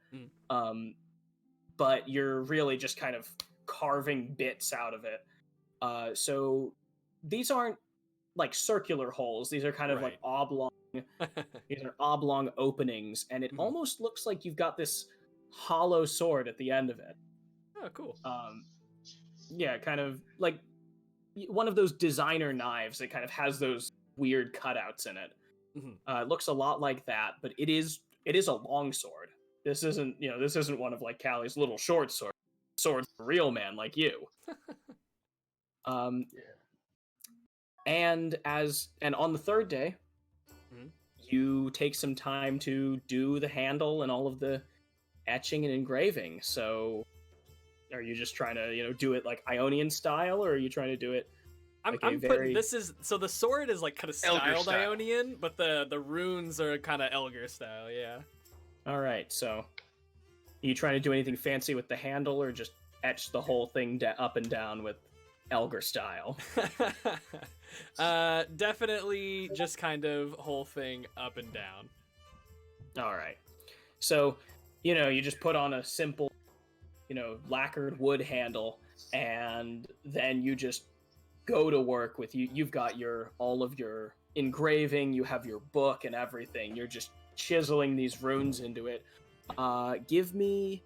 But you're really just kind of carving bits out of it. So these aren't like circular holes. These are kind of like oblong. These are oblong openings, and it almost looks like you've got this hollow sword at the end of it. Oh, cool. Yeah, kind of like one of those designer knives that kind of has those weird cutouts in it. It looks a lot like that, but it is a long sword. This isn't one of like Callie's little short sword for a real man like you. And on the third day, you take some time to do the handle and all of the etching and engraving. So, are you just trying to do it like Ionian style, or are you trying to do it? I'm putting so the sword is like kind of styled Ionian, but the runes are kind of Elgar style, yeah. All right, so are you trying to do anything fancy with the handle, or just etch the whole thing up and down with Elgar style? Definitely just kind of whole thing up and down. All right, so you just put on a simple lacquered wood handle, and then you just go to work with you've got all of your engraving, you have your book and everything. You're just chiseling these runes into it. Give me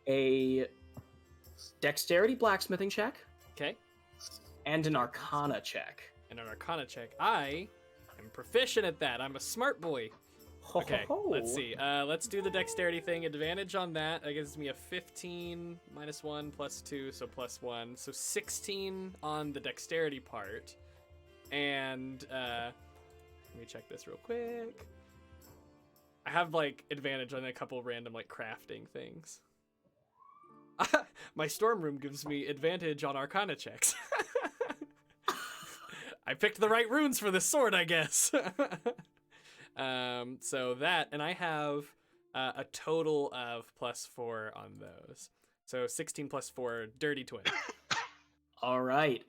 a dexterity blacksmithing check. Okay. And an arcana check. And an arcana check. I am proficient at that. I'm a smart boy. Okay, let's see. Let's do the dexterity thing. Advantage on that. That gives me a 15 -1 +2, so +1. So 16 on the dexterity part. And let me check this real quick. I have like advantage on a couple random like crafting things. My storm room gives me advantage on arcana checks. I picked the right runes for this sword, I guess. So that, and I have a total of +4 on those. So 16 +4, dirty 20. All right.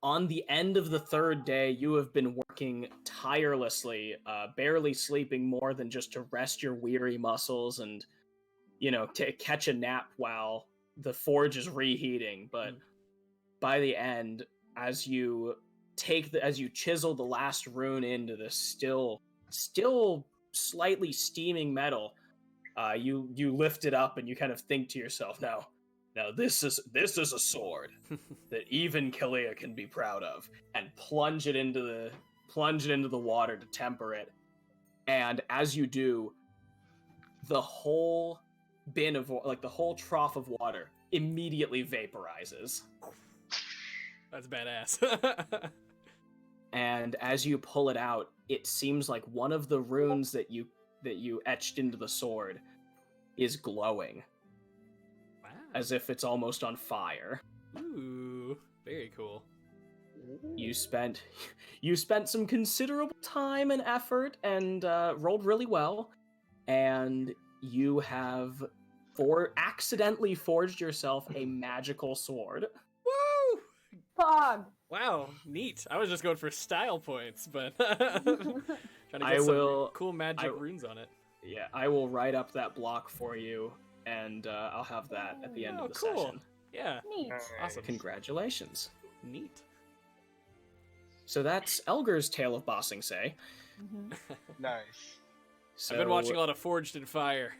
On the end of the third day, you have been working tirelessly, barely sleeping more than just to rest your weary muscles and, to catch a nap while the forge is reheating. But by the end, as you chisel the last rune into the still slightly steaming metal, you lift it up and you kind of think to yourself, now this is a sword that even Kalia can be proud of, and plunge it into the water to temper it. And as you do, the whole the whole trough of water immediately vaporizes. That's badass. And as you pull it out, it seems like one of the runes that you etched into the sword is glowing. Wow. As if it's almost on fire. Ooh, very cool. You spent some considerable time and effort and rolled really well, and you have accidentally forged yourself a magical sword. Woo! Pog! Wow, neat. I was just going for style points, but trying to get some cool magic runes on it. Yeah, I will write up that block for you, and I'll have that at the end of the session. Yeah. Neat. Awesome. Congratulations. Neat. So that's Elgar's Tale of Bossing Say. Nice. So, I've been watching a lot of Forged in Fire.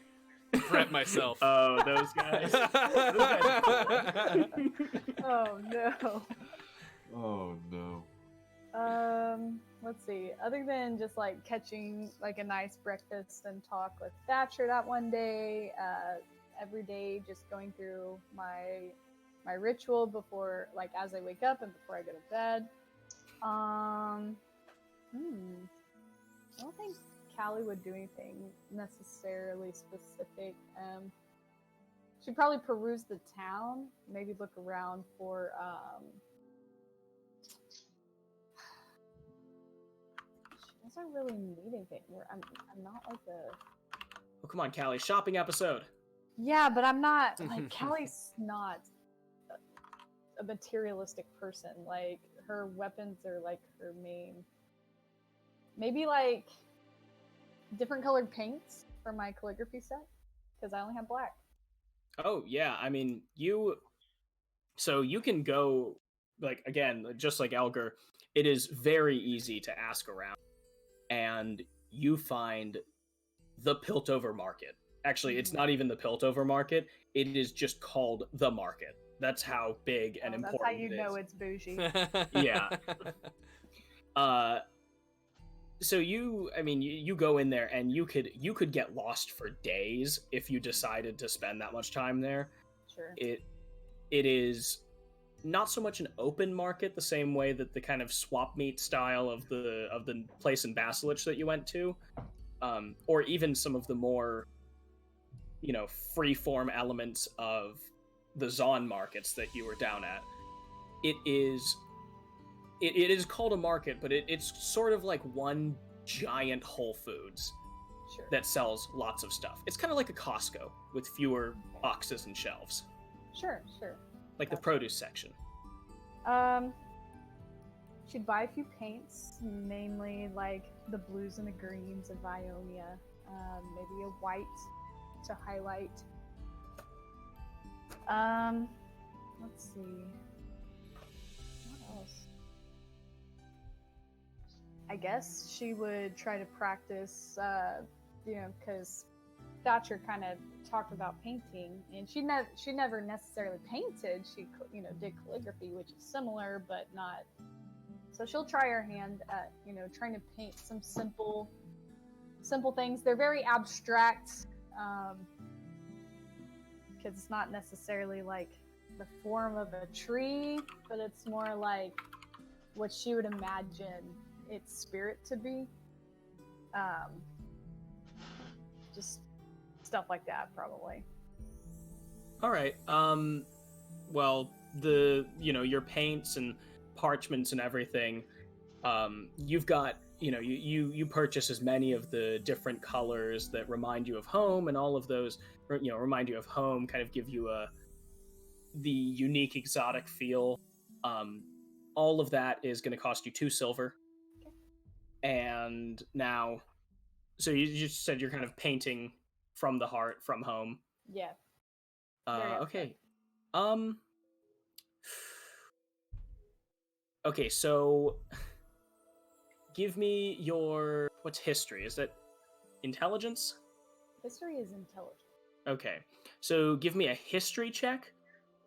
Prep myself. Oh, those guys. Oh no. Oh no. Let's see. Other than just like catching like a nice breakfast and talk with Thatcher that one day, every day just going through my ritual before, like, as I wake up and before I go to bed. I don't think Callie would do anything necessarily specific. She'd probably peruse the town, maybe look around for she doesn't really need anything. I'm not like a. Oh, come on, Callie. Shopping episode. Yeah, but I'm not like Callie's not a materialistic person. Like, her weapons are like her main. Maybe like different colored paints for my calligraphy set, because I only have black. Oh yeah, I mean so you can go, like, again, just like Elgar, it is very easy to ask around, and you find the Piltover Market. Actually, it's not even the Piltover Market, it is just called the Market. That's how big and important That's how you it know is. it's bougie. Yeah. So you go in there and you could get lost for days if you decided to spend that much time there. Sure. It is not so much an open market the same way that the kind of swap meet style of the place in Basilich that you went to, or even some of the more, free form elements of the Zaun markets that you were down at. It is called a market, but it's sort of like one giant Whole Foods that sells lots of stuff. It's kind of like a Costco with fewer boxes and shelves. Sure. Like the produce section. She'd buy a few paints, mainly like the blues and the greens of Ionia. Maybe a white to highlight. Let's see. What else? I guess she would try to practice, because Thatcher kind of talked about painting, and she never necessarily painted. She, did calligraphy, which is similar, but not. So she'll try her hand at, trying to paint some simple things. They're very abstract, because it's not necessarily like the form of a tree, but it's more like what she would imagine its spirit to be. Just stuff like that, probably. All right. Well, your paints and parchments and everything, you've got, you purchase as many of the different colors that remind you of home, and all of those, remind you of home, kind of give you the unique exotic feel. All of that is going to cost you 2 silver. Okay. And now, so you just said you're kind of painting from the heart, from home. Yeah. Okay. Okay, so give me your, what's history? Is that intelligence? History is intelligence. Okay, so give me a history check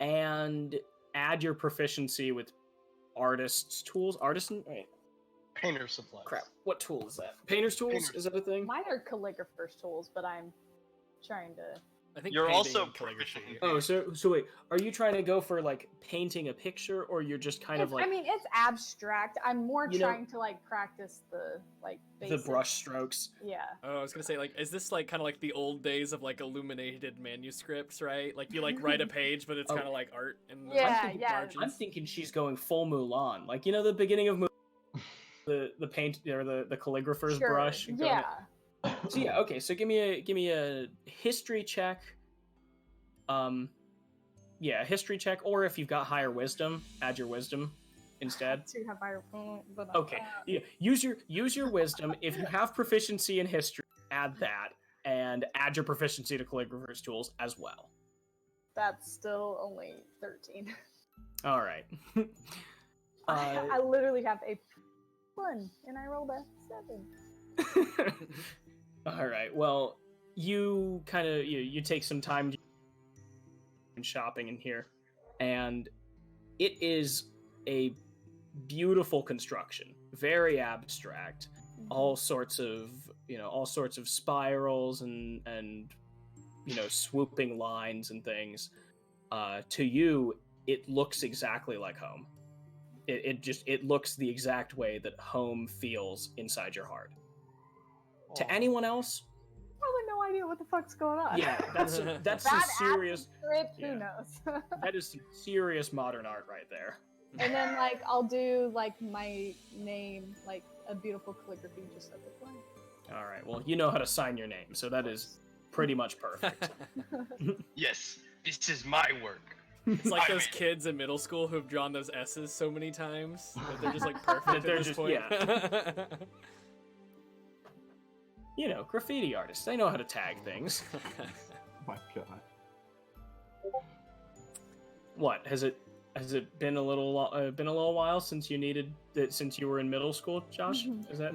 and add your proficiency with artist's tools. Artisan? Right. Painter's supplies. Crap, what tool is that? Painter's tools? Is that a thing? Mine are calligrapher's tools, but I'm trying to... I think you're also calligraphy. Oh, so wait, are you trying to go for like painting a picture, or you're just kind of like? I mean, it's abstract. I'm more trying to like practice the like basics. The brush strokes. Yeah. Oh, I was gonna say, like, is this like kind of like the old days of like illuminated manuscripts, right? Like you like write a page, but it's kind of like art. And I'm thinking she's going full Mulan, like the beginning of Mulan, the paint or the calligrapher's brush. Yeah. So yeah, okay. So give me a history check. A history check, or if you've got higher wisdom, add your wisdom instead. To have higher, but okay. Yeah, use your wisdom. If you have proficiency in history, add that, and add your proficiency to calligrapher's tools as well. That's still only 13. All right. I literally have a 1, and I rolled a 7. All right. Well, you kind of you take some time shopping in here, and it is a beautiful construction, very abstract, all sorts of spirals and swooping lines and things. To you, it looks exactly like home. It looks the exact way that home feels inside your heart. Aww. To anyone else, probably no idea what the fuck's going on. Yeah, that's some serious. Script, who knows? That is some serious modern art right there. And then I'll do my name, a beautiful calligraphy just at the front. All right. Well, you know how to sign your name, so that is pretty much perfect. Yes, this is my work. It's like those kids in middle school who've drawn those S's so many times that they're just perfect at this point. Yeah. Graffiti artists, they know how to tag things. My God. What has it been a little while since since you were in middle school, Josh? Is that?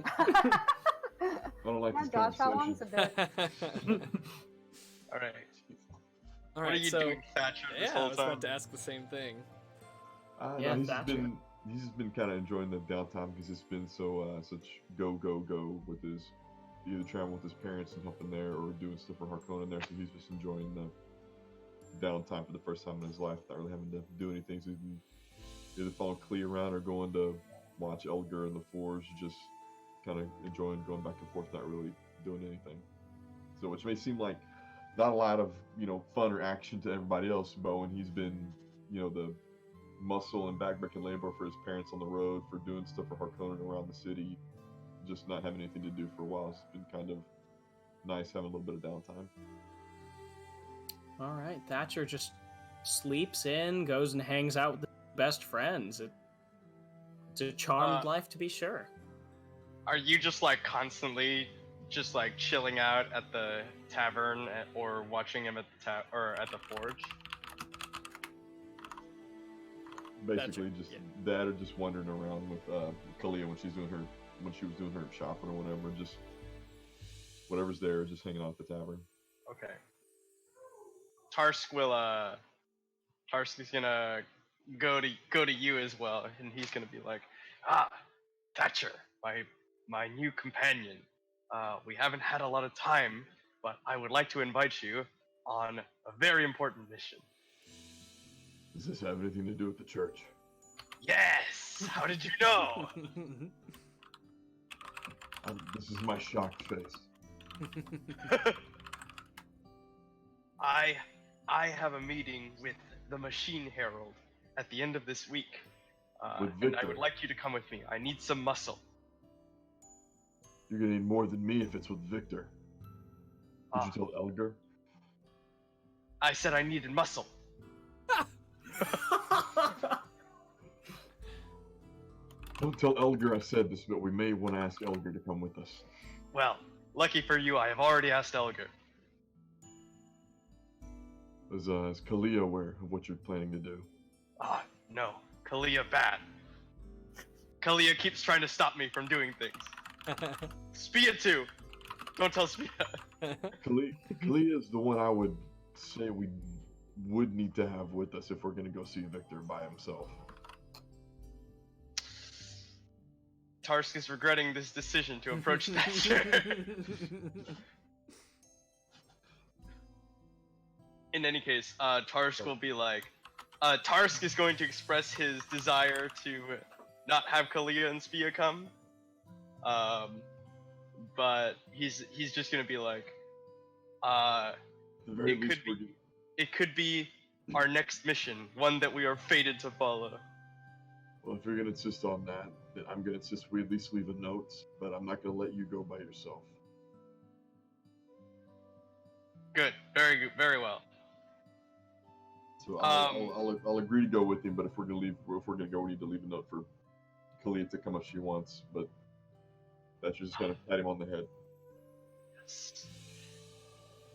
I don't like this Josh, how long's it been? All right. All right. What are you doing, Thatcher? This whole I was time? about to ask the same thing. He's just been kind of enjoying the downtime because it's been such go with his either traveling with his parents and helping there or doing stuff for Harkonnen there. So he's just enjoying the downtime for the first time in his life, not really having to do anything. So he's been either following Klee around or going to watch Elgar in the Forge, just kind of enjoying going back and forth, not really doing anything. So which may seem like not a lot of fun or action to everybody else, but when he's been the muscle and backbreaking labor for his parents on the road, for doing stuff for Harkonnen around the city, just not having anything to do for a while, it's been kind of nice having a little bit of downtime. All right, Thatcher just sleeps in, goes and hangs out with the best friends. It's a charmed life, to be sure. Are you just constantly just chilling out at the tavern or watching him at the at the forge? Basically, just that, or just wandering around with Kalia when she was doing her shopping or whatever. Just whatever's there, just hanging out at the tavern. Okay. Tarsk is gonna go to you as well, and he's gonna be like, Thatcher, my new companion. We haven't had a lot of time, but I would like to invite you on a very important mission. Does this have anything to do with the church? Yes! How did you know? This is my shocked face. I have a meeting with the Machine Herald at the end of this week. And I would like you to come with me. I need some muscle. You're gonna need more than me if it's with Victor. Did you tell Elgar? I said I needed muscle. Don't tell Elgar I said this, but we may want to ask Elgar to come with us. Well, lucky for you, I have already asked Elgar. Is Kalia aware of what you're planning to do? No. Kalia bad. Kalia keeps trying to stop me from doing things. Spia too. Don't tell Spia. Kalia is the one I would say we would need to have with us if we're going to go see Victor by himself. Tarsk is regretting this decision to approach Thatcher. In any case, Tarsk will be like, Tarsk is going to express his desire to not have Kalia and Spia come. But he's just gonna be like, it could be our next mission, one that we are fated to follow. Well, if you're gonna insist on that, then I'm gonna insist we at least leave a note, but I'm not gonna let you go by yourself. Good, very good, very well. So I'll agree to go with him, but if we're gonna go, we need to leave a note for Kalia to come if she wants. But that's just gonna pat him on the head.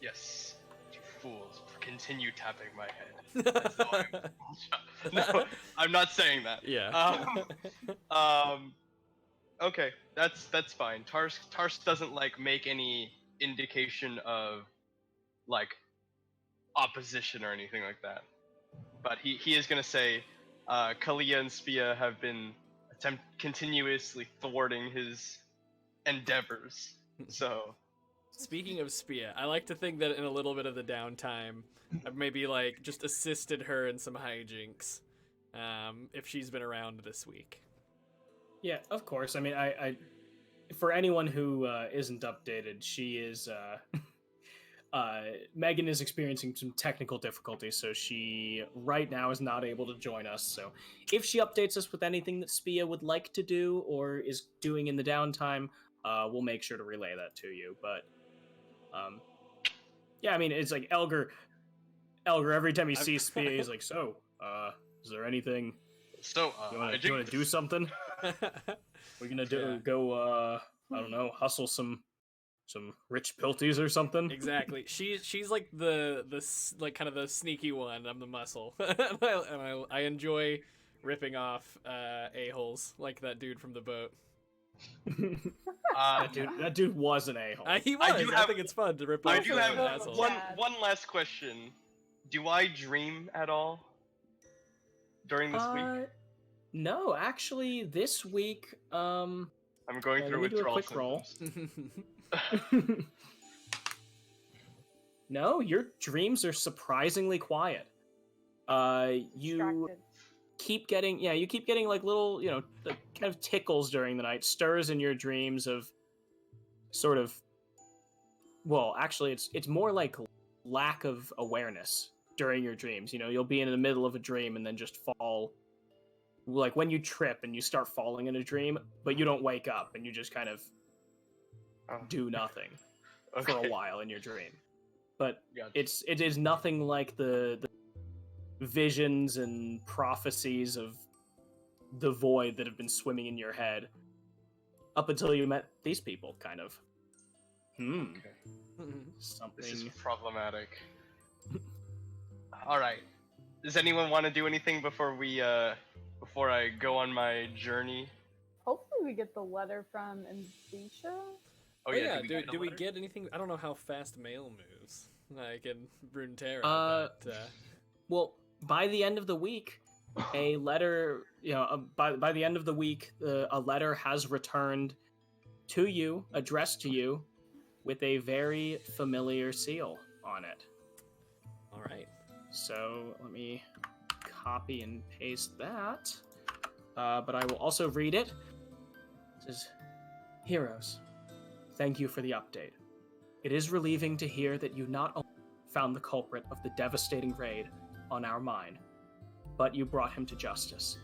Yes, you fools! Continue tapping my head. No, I'm not saying that. Yeah. Okay, that's fine. Tarsk doesn't make any indication of opposition or anything like that. But he is gonna say, Kalia and Spia have been continuously thwarting his endeavors. So, speaking of Spia, I like to think that in a little bit of the downtime, I've maybe like just assisted her in some hijinks, if she's been around this week. Yeah, of course. I mean, I for anyone who isn't updated, she is Megan is experiencing some technical difficulties, so she right now is not able to join us. So if she updates us with anything that Spia would like to do or is doing in the downtime, we'll make sure to relay that to you. But yeah, I mean, it's like Elgar, every time he sees Spia, he's like, so, is there anything? So, you want to do something? We're gonna go, I don't know, hustle some rich pilties or something. Exactly. She's like the like kind of the sneaky one. I'm the muscle, and I enjoy ripping off a-holes like that dude from the boat. That dude was an a-hole. He was. I think it's fun to rip off. I do have assholes. one last question. Do I dream at all during this week? No, actually, this week, I'm going through withdrawal quick roll. No, your dreams are surprisingly quiet. You keep getting like little, like kind of tickles during the night, stirs in your dreams of sort of, well, actually it's more like lack of awareness during your dreams. You'll be in the middle of a dream and then just fall, like when you trip and you start falling in a dream, but you don't wake up and you just kind of do nothing for a while in your dream. But it is nothing like the visions and prophecies of the void that have been swimming in your head up until you met these people, kind of. Something. This is problematic. All right. Does anyone want to do anything before I go on my journey? Hopefully we get the letter from Enzisha. Oh yeah, do we get anything? I don't know how fast mail moves, like in Runeterra. Well, by the end of the week, a letter, by the end of the week, a letter has returned to you, addressed to you, with a very familiar seal on it. All right. So let me copy and paste that. But I will also read it. It says, "Heroes, thank you for the update. It is relieving to hear that you not only found the culprit of the devastating raid on our mine, but you brought him to justice.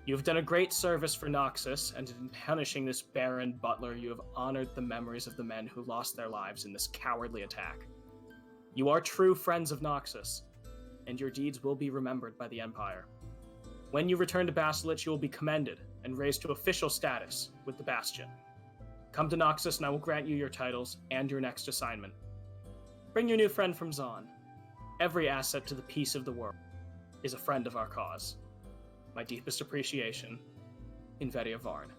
You have done a great service for Noxus, and in punishing this Baron Butler, you have honored the memories of the men who lost their lives in this cowardly attack. You are true friends of Noxus, and your deeds will be remembered by the Empire. When you return to Basilich, you will be commended and raised to official status with the Bastion. Come to Noxus and I will grant you your titles and your next assignment. Bring your new friend from Zaun. Every asset to the peace of the world is a friend of our cause. My deepest appreciation, Inveria Varn."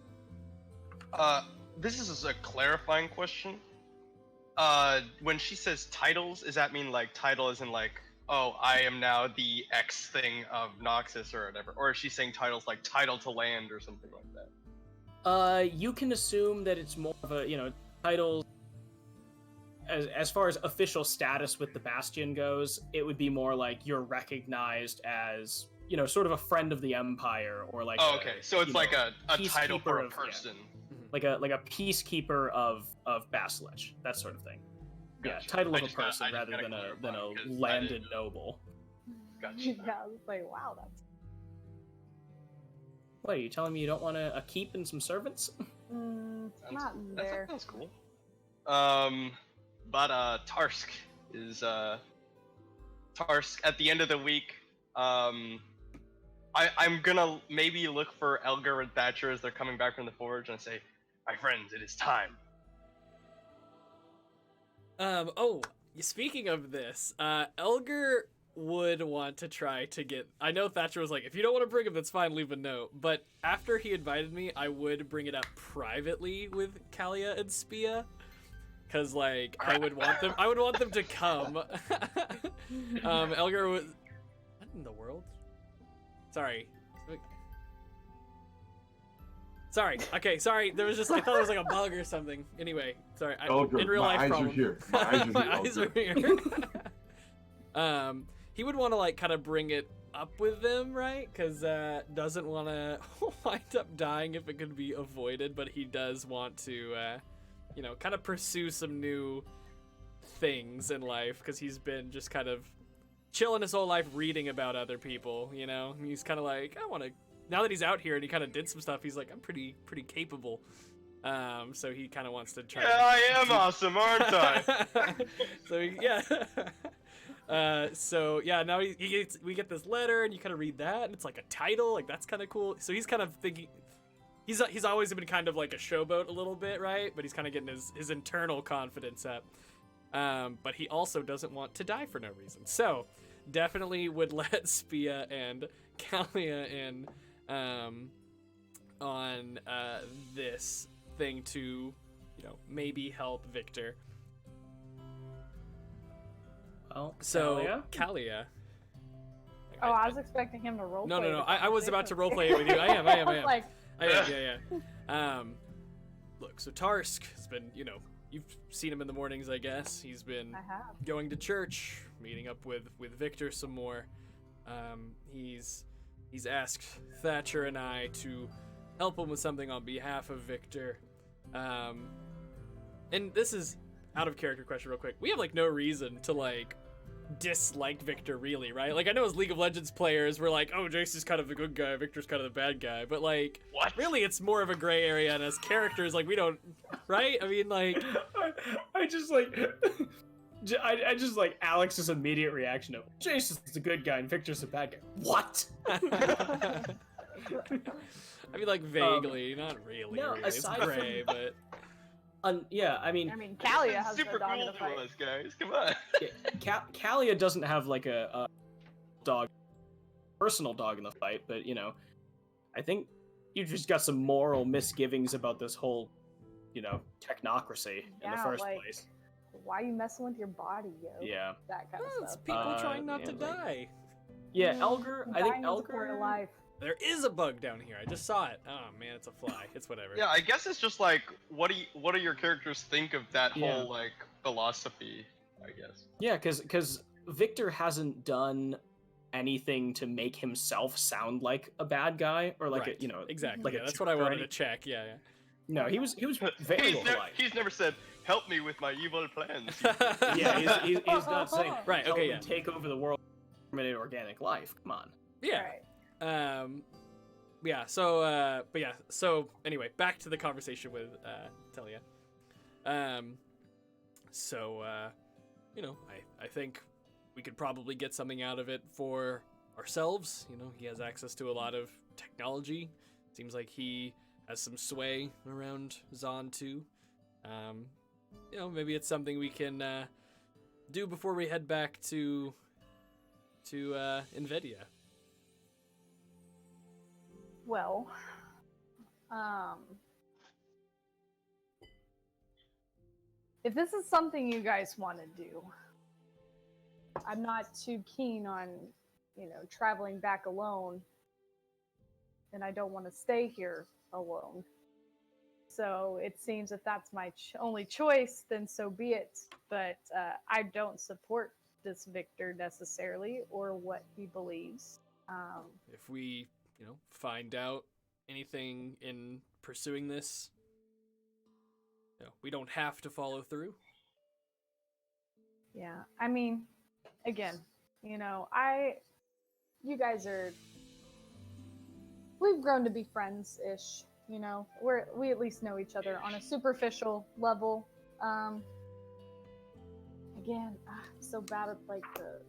This is a clarifying question. When she says titles, does that mean like title as in like, oh, I am now the X thing of Noxus or whatever? Or is she saying titles like title to land or something like that? You can assume that it's more of a, title. As far as official status with the Bastion goes, it would be more like you're recognized as, sort of a friend of the Empire, or like. Oh, okay. So it's like a title for a person. Yeah. Like a peacekeeper of Basilich, that sort of thing. Gotcha. Yeah, title of a person rather than a landed noble. Gotcha. Yeah, I was like, wow, that's. What, are you telling me you don't want a keep and some servants? Not in there. That sounds cool. But Tarsk is Tarsk at the end of the week. I'm gonna maybe look for Elgar and Thatcher as they're coming back from the forge and say, "My friends, it is time." Speaking of this, Elgar would want to try to get. I know Thatcher was like, if you don't want to bring him, that's fine, leave a note. But after he invited me, I would bring it up privately with Kalia and Spia. Cause like I would want them to come. Elgar was. What in the world? Sorry. Sorry. Okay, sorry. There was just I thought it was like a bug or something. Anyway, sorry. Elgar, in real my life eyes problem. are here. My eyes are My here, eyes are here. He would want to like kind of bring it up with them, right? Because doesn't want to wind up dying if it could be avoided, but he does want to, you know, kind of pursue some new things in life because he's been just kind of chilling his whole life reading about other people, you know? He's kind of like, I want to, now that he's out here and he kind of did some stuff, he's like, I'm pretty capable. So he kind of wants to try. Yeah, I am awesome, aren't I? So yeah. So yeah, now we get this letter and you kind of read that and it's like a title, like that's kind of cool. So he's kind of thinking, he's always been kind of like a showboat a little bit, right? But he's kind of getting his internal confidence up. But he also doesn't want to die for no reason. So definitely would let Spia and Kalia in on this thing to, you know, maybe help Victor. Oh, So Kalia. Oh, I was expecting him to roleplay. No. I was about to roleplay it with you. I am. Like, Yeah. Look, so Tarsk has been, you know, you've seen him in the mornings, I guess. He's been I have. going to church, meeting up with Victor some more. He's asked Thatcher and I to help him with something on behalf of Victor. And this is out of character question real quick. We have like no reason to like dislike Victor really, right? Like I know as League of Legends players we're like, oh, Jace is kind of the good guy, Victor's kind of the bad guy, but like What? really it's more of a gray area, and as characters like we don't, right? I mean like I just like I just like Alex's immediate reaction of Jace is the good guy and Victor's the bad guy. What? I mean like vaguely, not really. no, really. It's aside gray, but yeah, I mean Kalia has super no dog in cool the to fight. us, guys. Come on. Kalia doesn't have like a dog, personal dog in the fight, but you know, I think you just got some moral misgivings about this whole, you know, technocracy in the Yeah, first like, place. Why are you messing with your body, yo? Yeah. That kind well, of it's stuff. people trying not to like- die. Yeah, Elgar. I think Dying is a part of Elgar. life. There is a bug down here. I just saw it. Oh man, it's a fly. It's whatever. Yeah, I guess it's just like, what do your characters think of that Yeah. whole like philosophy? I guess. Yeah, because Victor hasn't done anything to make himself sound like a bad guy or like right. a, you know, exactly. like yeah, a that's what I jerk or wanted to anything. check. Yeah. No, he was very polite. He's never said, "Help me with my evil plans." Yeah, he's not saying Right, "Help okay, me yeah. take over the world, terminate organic life." Come on. Yeah. Right. Yeah. So, but yeah. So anyway, back to the conversation with Telia. So, you know, I think we could probably get something out of it for ourselves. You know, he has access to a lot of technology. Seems like he has some sway around Zaun too. You know, maybe it's something we can do before we head back to Nvidia. Well, if this is something you guys want to do, I'm not too keen on, you know, traveling back alone, and I don't want to stay here alone. So it seems if that's my only choice, then so be it. But I don't support this Victor necessarily or what he believes. If we, you know, find out anything in pursuing this, you know, we don't have to follow through. Yeah, I mean, again, you know, you guys we've grown to be friends-ish, you know. We at least know each other on a superficial level. Again, I'm so bad at like the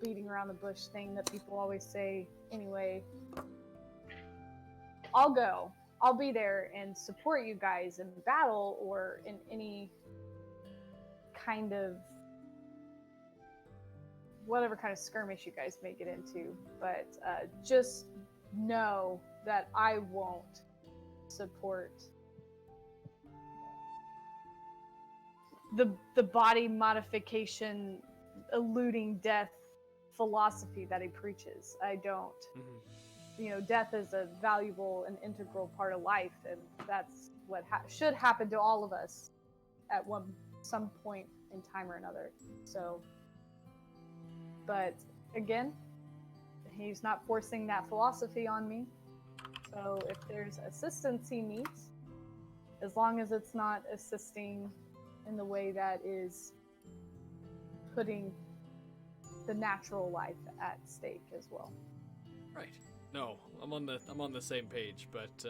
beating around the bush thing that people always say. Anyway, I'll go. I'll be there and support you guys in battle or in any kind of whatever kind of skirmish you guys may get into. But just know that I won't support the body modification, eluding death philosophy that he preaches. I don't. Mm-hmm. death is a valuable and integral part of life, and that's what should happen to all of us at some point in time or another. So, but again, he's not forcing that philosophy on me. So if there's assistance he needs, as long as it's not assisting in the way that is putting the natural life at stake as well. Right. No, I'm on the same page, but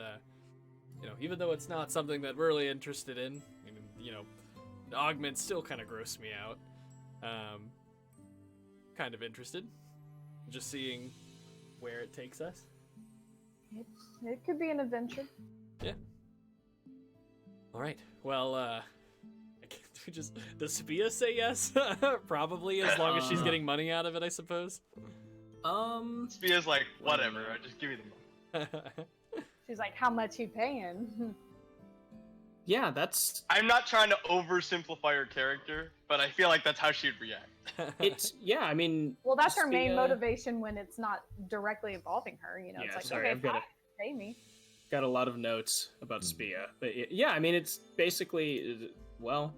even though it's not something that we're really interested in, augments still kind of gross me out. Kind of interested, just seeing where it takes us. It could be an adventure. Yeah. All right. Well, does Spia say yes? Probably, as long as she's getting money out of it, I suppose. Spia's like, whatever, just give me the money. She's like, how much you paying? Yeah, that's... I'm not trying to oversimplify her character, but I feel like that's how she'd react. I mean... Well, that's her main motivation when it's not directly involving her, Yeah, it's like, sorry, okay, fine, pay me. Got a lot of notes about Spia. But yeah, I mean, it's basically, well,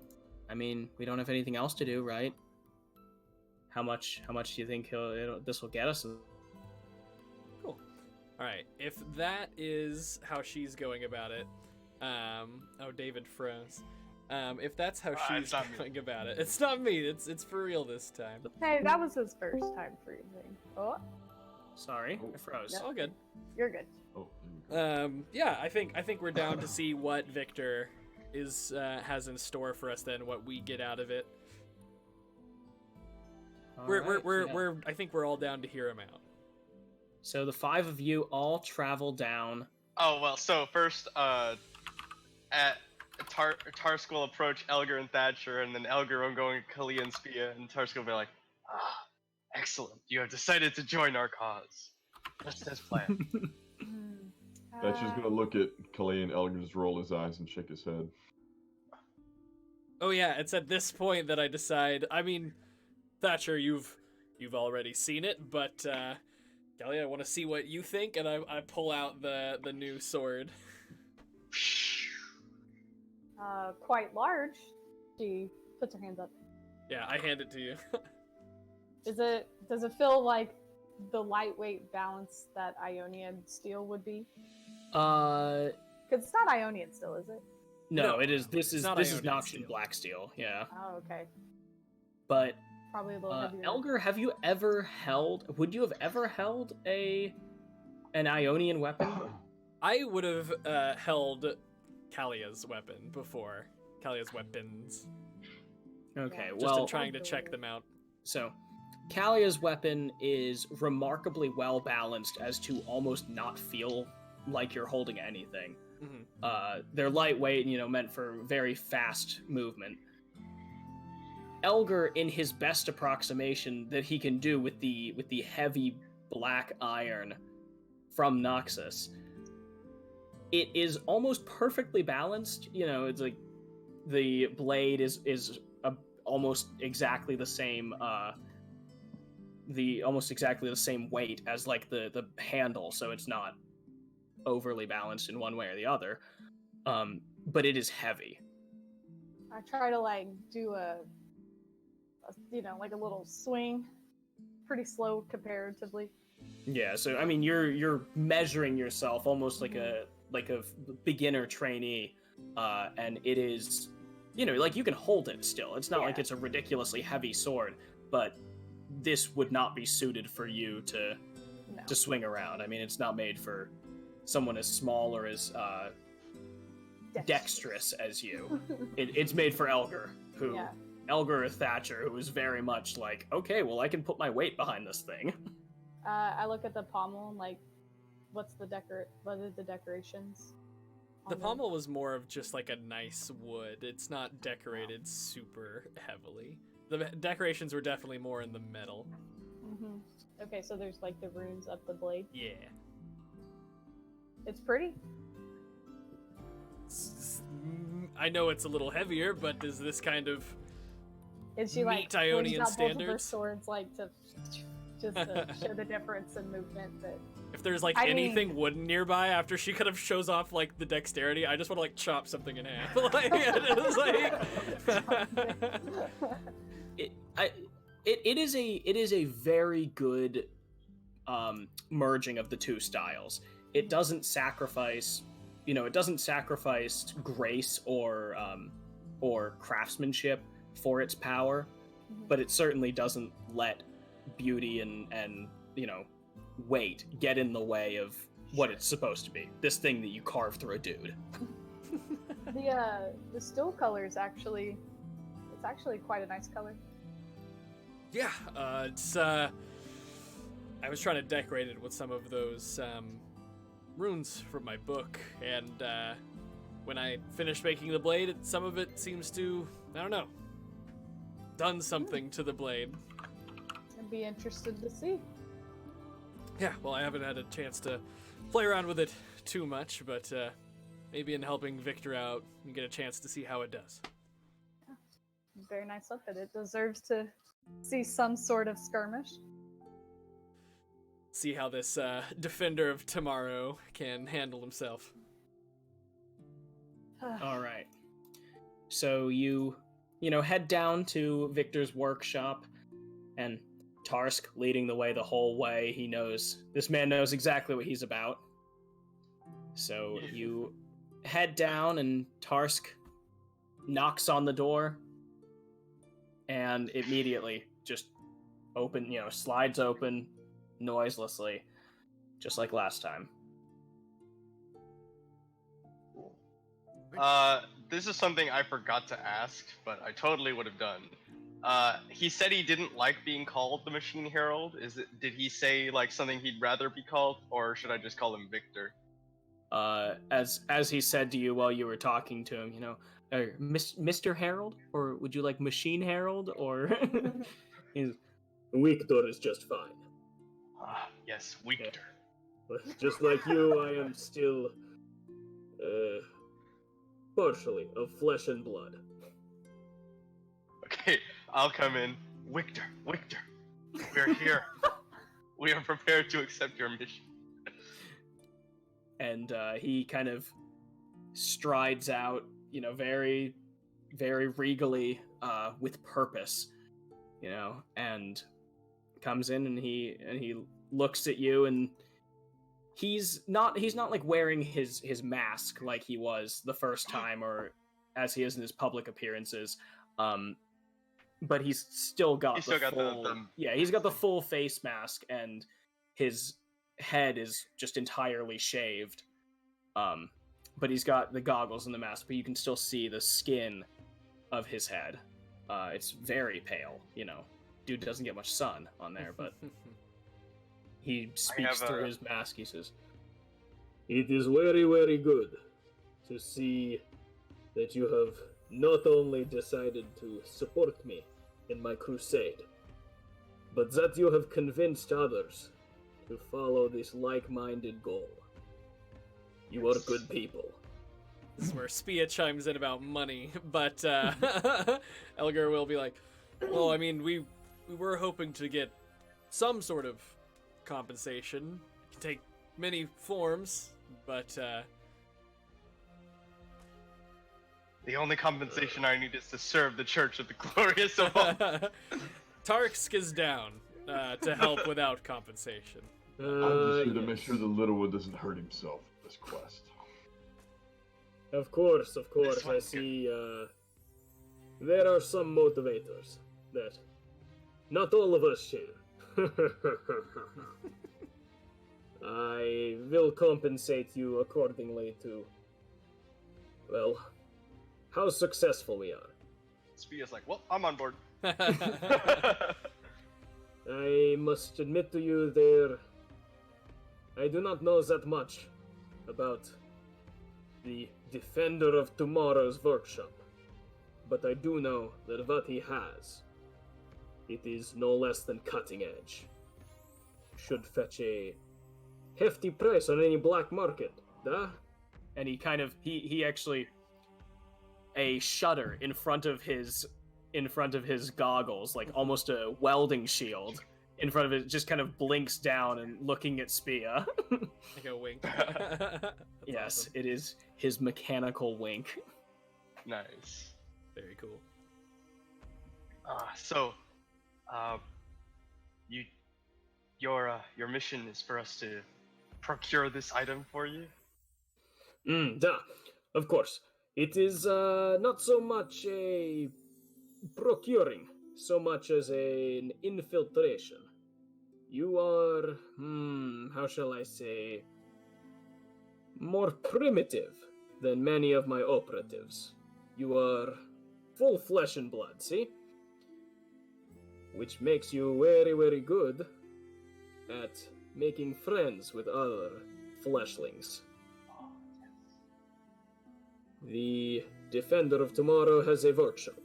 I mean, we don't have anything else to do, right? How much do you think this will get us? Cool. All right. If that is how she's going about it, David froze. If that's how she's going about it, it's not me. It's for real this time. Hey, that was his first time freezing. Oh. Sorry, I froze. All good. You're good. Yeah, I think we're down to see what Victor has in store for us. Then what we get out of it. I think we're all down to hear him out. So the 5 of you all travel down. Oh well, so first, at Tarsk will approach Elgar and Thatcher, and then Elgar will go to Kalia and Spia, and Tarsk will be like, excellent, you have decided to join our cause. Just as planned. Thatcher's gonna look at Kalia and Elgar, just roll his eyes and shake his head. Oh yeah, it's at this point that I decide. I mean, Thatcher, you've already seen it, but Kelly, I want to see what you think, and I pull out the new sword. Quite large. She puts her hands up. Yeah, I hand it to you. Does it feel like the lightweight balance that Ionian steel would be? Because it's not Ionian steel, is it? No, it is. This is Noxian black steel. Yeah. Oh, okay. But probably a little heavier. Elgar, have you ever held? Would you have ever held an Ionian weapon? I would have held Kalia's weapon before. Kalia's weapons. Okay, yeah, just in trying to check them out. So, Kalia's weapon is remarkably well balanced as to almost not feel like you're holding anything. Mm-hmm. They're lightweight and meant for very fast movement. Elgar, in his best approximation that he can do with the heavy black iron from Noxus, it is almost perfectly balanced. It's like the blade is almost exactly the same. Almost exactly the same weight as like the handle, so it's not overly balanced in one way or the other. But it is heavy. I try to do a like a little swing, pretty slow comparatively. Yeah, so I mean you're measuring yourself almost like a beginner trainee, and it is you can hold it still. It's not like it's a ridiculously heavy sword, but this would not be suited for you to swing around. I mean, it's not made for someone as small or as dexterous as you. It's made for Elgar, who Elgar or Thatcher, who is very much like, okay, well, I can put my weight behind this thing. I look at the pommel and what are the decorations? The pommel was more of just like a nice wood. It's not decorated super heavily. The decorations were definitely more in the metal. Mm-hmm. Okay, so there's the runes up the blade. Yeah. It's pretty. I know it's a little heavier, but is this kind of is she meet Ionian standards? Both of her swords to just to show the difference in movement, but if there's like anything wooden nearby after she kind of shows off like the dexterity, I just want to like chop something in half. Like, it's like... It is a very good merging of the two styles. It doesn't sacrifice, grace or craftsmanship for its power, but it certainly doesn't let beauty and weight get in the way of what it's supposed to be. This thing that you carve through a dude. The still color is actually quite a nice color. Yeah, it's I was trying to decorate it with some of those runes from my book, and when I finished making the blade, some of it seems to, I don't know, done something to the blade. I'd be interested to see. Yeah, well, I haven't had a chance to play around with it too much, but maybe in helping Victor out, you get a chance to see how it does. Yeah. Very nice outfit. It deserves to see some sort of skirmish. See how this defender of tomorrow can handle himself. All right. So you head down to Victor's workshop, and Tarsk leading the way the whole way. This man knows exactly what he's about. So you head down, and Tarsk knocks on the door, and immediately just slides open noiselessly, just like last time. This is something I forgot to ask, but I totally would have done. He said he didn't like being called the Machine Herald. Did he say like something he'd rather be called, or should I just call him Victor? As he said to you while you were talking to him, Mr. Herald, or would you like Machine Herald, or Victor is just fine. Yes, Victor. Just like you, I am still partially of flesh and blood. Okay, I'll come in. Victor, we're here. We are prepared to accept your mission. And he kind of strides out, very, very regally, with purpose, and comes in, and he looks at you, and he's not like wearing his mask like he was the first time, or as he is in his public appearances. But he's still got he's got the full face mask, and his head is just entirely shaved. But he's got the goggles and the mask, but you can still see the skin of his head. It's very pale, Dude doesn't get much sun on there, but he speaks through his mask. He says, "It is very, very good to see that you have not only decided to support me in my crusade, but that you have convinced others to follow this like-minded goal. You are good people." This is where Spia chimes in about money, but Elgar will be like, well, I mean, we were hoping to get some sort of compensation. It can take many forms, but the only compensation I need is to serve the Church of the Glorious of all. Tarsk is down to help without compensation. I'm just here to make sure the little one doesn't hurt himself in this quest. Of course, I see there are some motivators that not all of us share. I will compensate you accordingly to, well, how successful we are. Spia's like, well, I'm on board. I must admit to you I do not know that much about the Defender of Tomorrow's workshop, but I do know that what he has, it is no less than cutting edge. Should fetch a hefty price on any black market, huh? And he actually, a shutter in front of his goggles, like almost a welding shield, in front of it, just kind of blinks down and looking at Spia. Like a wink. Yes, awesome. it is his mechanical wink. Nice. Very cool. Your mission is for us to procure this item for you. Of course. It is not so much a procuring, so much as an infiltration. You are, how shall I say, more primitive than many of my operatives. You are full flesh and blood, see? Which makes you very, very good at making friends with other fleshlings. The Defender of Tomorrow has a workshop.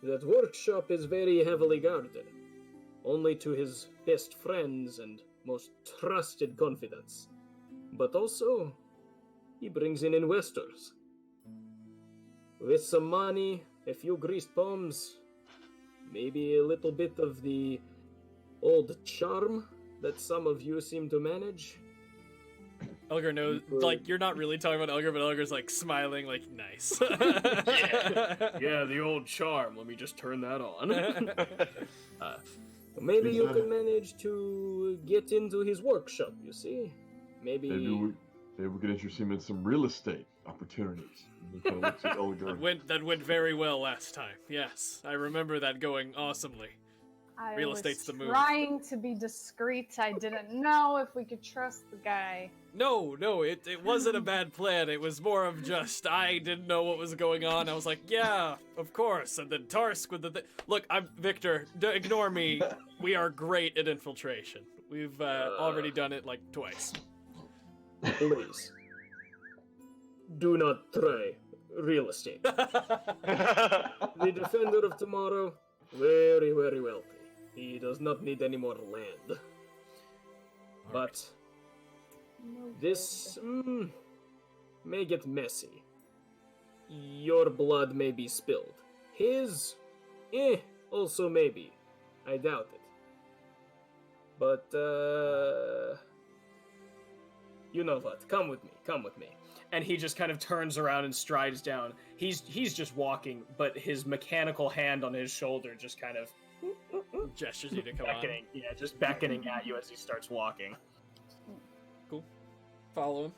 That workshop is very heavily guarded, only to his best friends and most trusted confidants. But also, he brings in investors. With some money, a few greased palms, maybe a little bit of the old charm that some of you seem to manage. Elgar knows, like, you're not really talking about Elgar, but Elgar's, like, smiling, like, nice. Yeah, the old charm. Let me just turn that on. Maybe you can manage to get into his workshop, you see? Maybe we could interest him in some real estate opportunities. He kind of looks at Elgar. That went very well last time. Yes, I remember that going awesomely. Real estate's the move. Trying to be discreet. I didn't know if we could trust the guy. No, it wasn't a bad plan. It was more of just, I didn't know what was going on. I was like, yeah, of course. And then Tarsk with the look, I'm Victor. Ignore me. We are great at infiltration. We've already done it like twice. Please. Do not try real estate. The Defender of Tomorrow, very, very wealthy. He does not need any more land. But this may get messy. Your blood may be spilled. His, also maybe. I doubt it. But, you know what? Come with me. And he just kind of turns around and strides down. He's just walking, but his mechanical hand on his shoulder just kind of gestures you to come beckoning. on. Yeah, just beckoning at you as he starts walking. Cool. Follow him.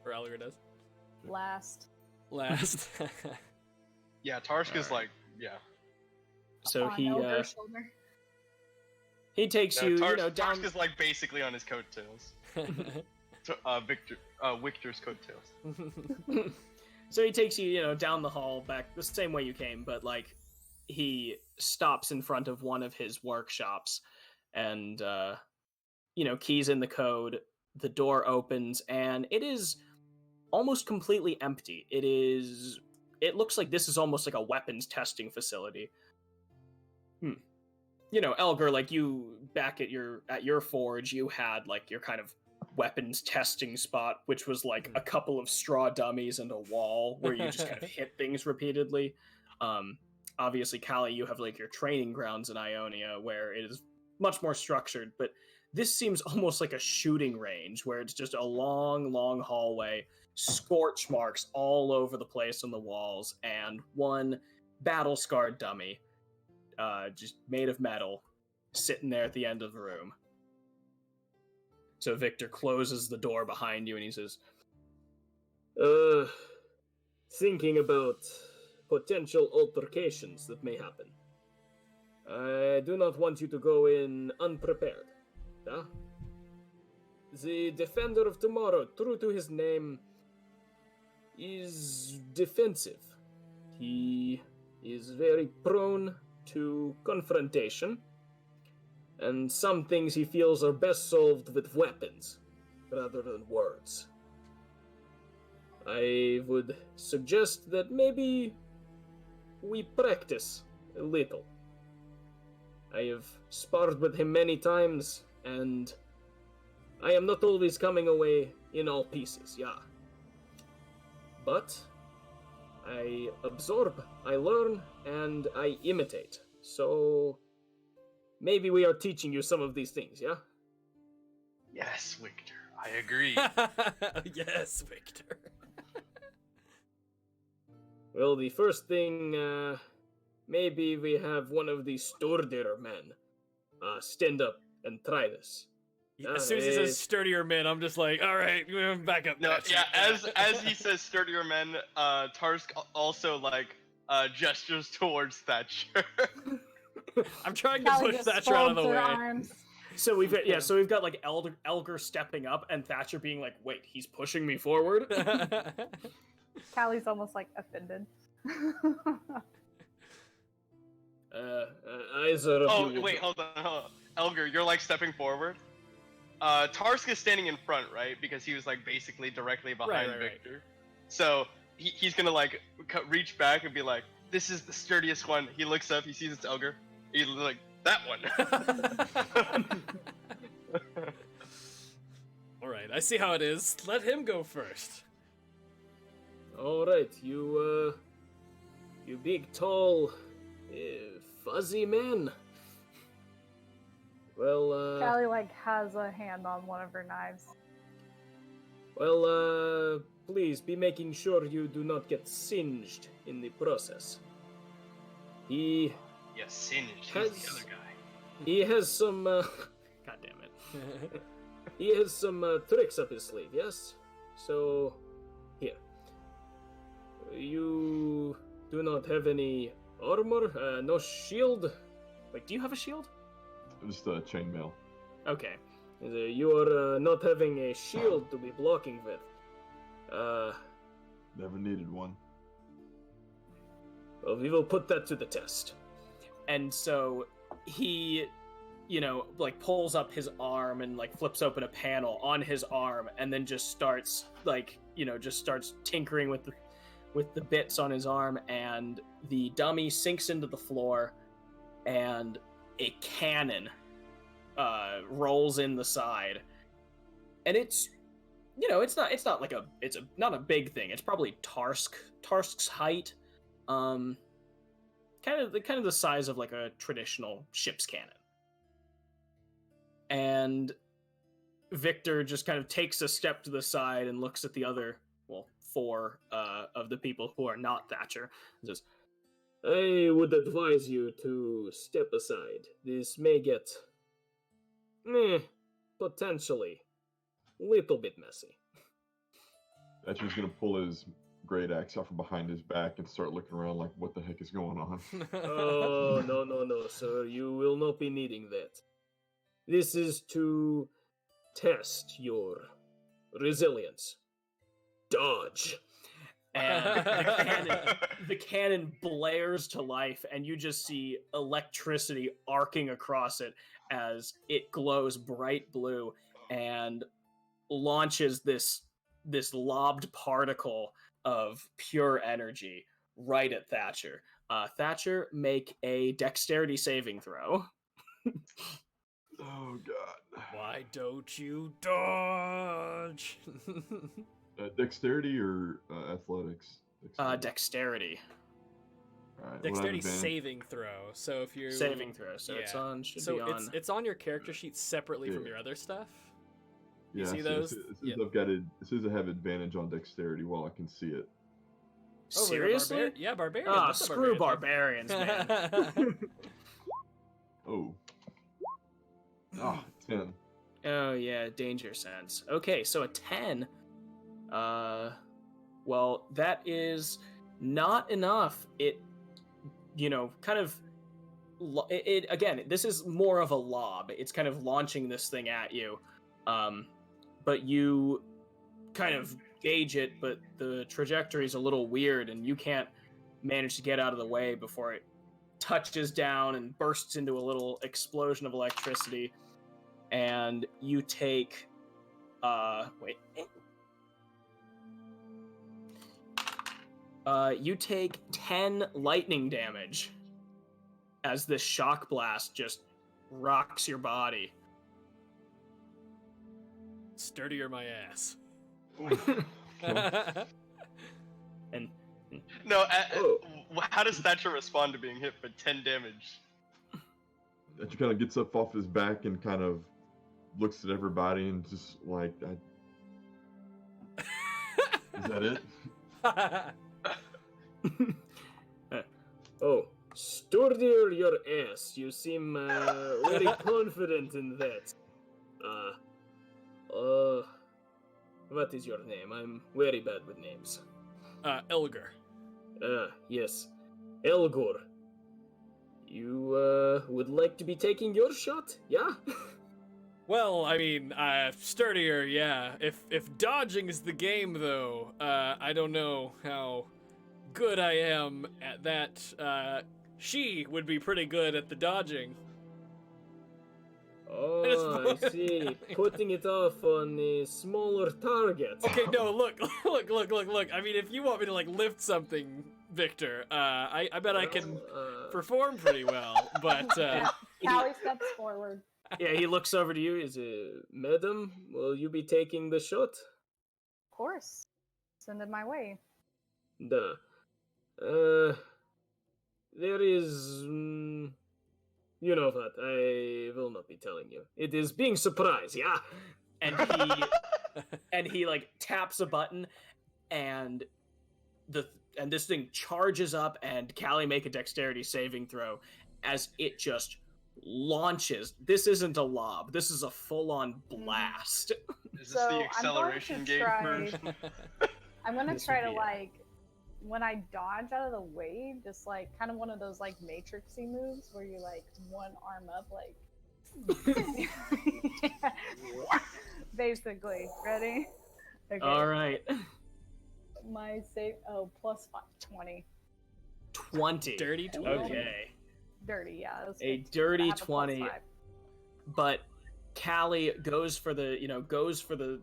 Or Elgar does. Last. Yeah, Tarsk is like, yeah. So On Elgar's shoulder. he takes you, down. Tarsk is like basically on his coattails. Victor's coattails. So he takes you, down the hall back the same way you came, but like he stops in front of one of his workshops and keys in the code. The door opens and it is almost completely empty. It looks like this is almost like a weapons testing facility. Elgar, like you back at your forge, you had like your kind of weapons testing spot, which was like a couple of straw dummies and a wall where you just kind of hit things repeatedly. Obviously, Callie, you have like your training grounds in Ionia where it is much more structured, but this seems almost like a shooting range where it's just a long, long hallway, scorch marks all over the place on the walls, and one battle-scarred dummy, just made of metal, sitting there at the end of the room. So Victor closes the door behind you and he says, Thinking about potential altercations that may happen. I do not want you to go in unprepared. Huh? The Defender of Tomorrow, true to his name, is defensive. He is very prone to confrontation, and some things he feels are best solved with weapons rather than words. I would suggest that maybe we practice a little. I have sparred with him many times, and I am not always coming away in all pieces, yeah. But I absorb, I learn, and I imitate. So maybe we are teaching you some of these things, yeah? Yes, Victor, I agree. Yes, Victor. Well, the first thing, maybe we have one of the sturdier men stand up and try this. As soon as he says sturdier men, I'm just like, all right, back up. No, yeah, as he says sturdier men, Tarsk also like gestures towards Thatcher. I'm trying to Callie push just Thatcher out of the folds her way. arms. So we've got like Elgar stepping up and Thatcher being like, wait, he's pushing me forward. Callie's almost like offended. Either of Oh, you wait, hold on. Elgar, you're like stepping forward. Tarsk is standing in front, right? Because he was like basically directly behind Right. Victor. So he's gonna like reach back and be like, "This is the sturdiest one." He looks up, he sees it's Elgar. He's like, "That one." All right, I see how it is. Let him go first. All right, you big, tall, fuzzy man. Well, Callie like has a hand on one of her knives. well, please be making sure you do not get singed in the process. He Yeah, Singed. He's Has- the other guy. he has some God damn it. he has some tricks up his sleeve. Yes. So here, you do not have any armor, no shield. Wait, do you have a shield? Just chainmail. Okay. You are not having a shield to be blocking with. Never needed one. Well, we will put that to the test. And so he, like pulls up his arm and like flips open a panel on his arm and then just starts starts tinkering with the bits on his arm, and the dummy sinks into the floor and a cannon rolls in the side. And it's not a big thing. It's probably Tarsk's height. Kind of the size of like a traditional ship's cannon. And Victor just kind of takes a step to the side and looks at the other, four of the people who are not Thatcher, and says, I would advise you to step aside. This may get, potentially, little bit messy. Thatcher's gonna pull his great axe out from behind his back and start looking around like, what the heck is going on? Oh, no, sir. You will not be needing that. This is to test your resilience. Dodge. And the cannon blares to life, and you just see electricity arcing across it as it glows bright blue and launches this lobbed particle of pure energy right at Thatcher. Thatcher, make a dexterity saving throw. Oh god. Why don't you dodge? Dexterity or athletics? Dexterity. Alright, Dexterity saving throw. So if you're Saving throw. So it's Yeah. on. Should so be on. it's on your character sheet separately from Yeah. your other stuff. Yeah, see so those? It says Yeah. it says I have advantage on dexterity while I can see it. Oh, wait, Seriously? yeah, barbarian. Ah, That's a screw barbarian barbarians, man. Oh. Ah, 10. Oh yeah, danger sense. Okay, so a 10. Well, that is not enough. It, kind of. It again. This is more of a lob. It's kind of launching this thing at you, but you kind of gauge it. But the trajectory is a little weird, and you can't manage to get out of the way before it touches down and bursts into a little explosion of electricity. And you take you take 10 lightning damage as this shock blast just rocks your body. Sturdier my ass. And No, how does Thatcher respond to being hit for 10 damage? Etcher kind of gets up off his back and kind of looks at everybody and just like, is that it? Oh, sturdier your ass. You seem very confident in that. What is your name? I'm very bad with names. Elgar. Yes. Elgar. You, would like to be taking your shot, yeah? Well, I mean, sturdier, yeah. If dodging is the game, though, I don't know how good I am at that. She would be pretty good at the dodging. Oh, I see. Putting it off on a smaller target. Okay, no, look. I mean, if you want me to, like, lift something, Victor, I bet I can perform pretty well, but, Callie steps forward. Yeah, he looks over to you. Is it, Madam, will you be taking the shot? Of course. Send it my way. Duh. There is... you know what, I will not be telling you. It is being surprised, yeah? And he like taps a button, and this thing charges up, and Callie make a dexterity saving throw as it just launches. This isn't a lob. This is a full-on blast. Is this the acceleration game version? I'm gonna try to like, when I dodge out of the way, just like kind of one of those like matrixy moves where you like one arm up, like basically. Ready? Okay. All right. My save. Oh, plus 5, 20. 20. Dirty 20. Okay. Dirty, yeah. A dirty 20. But Callie goes for the,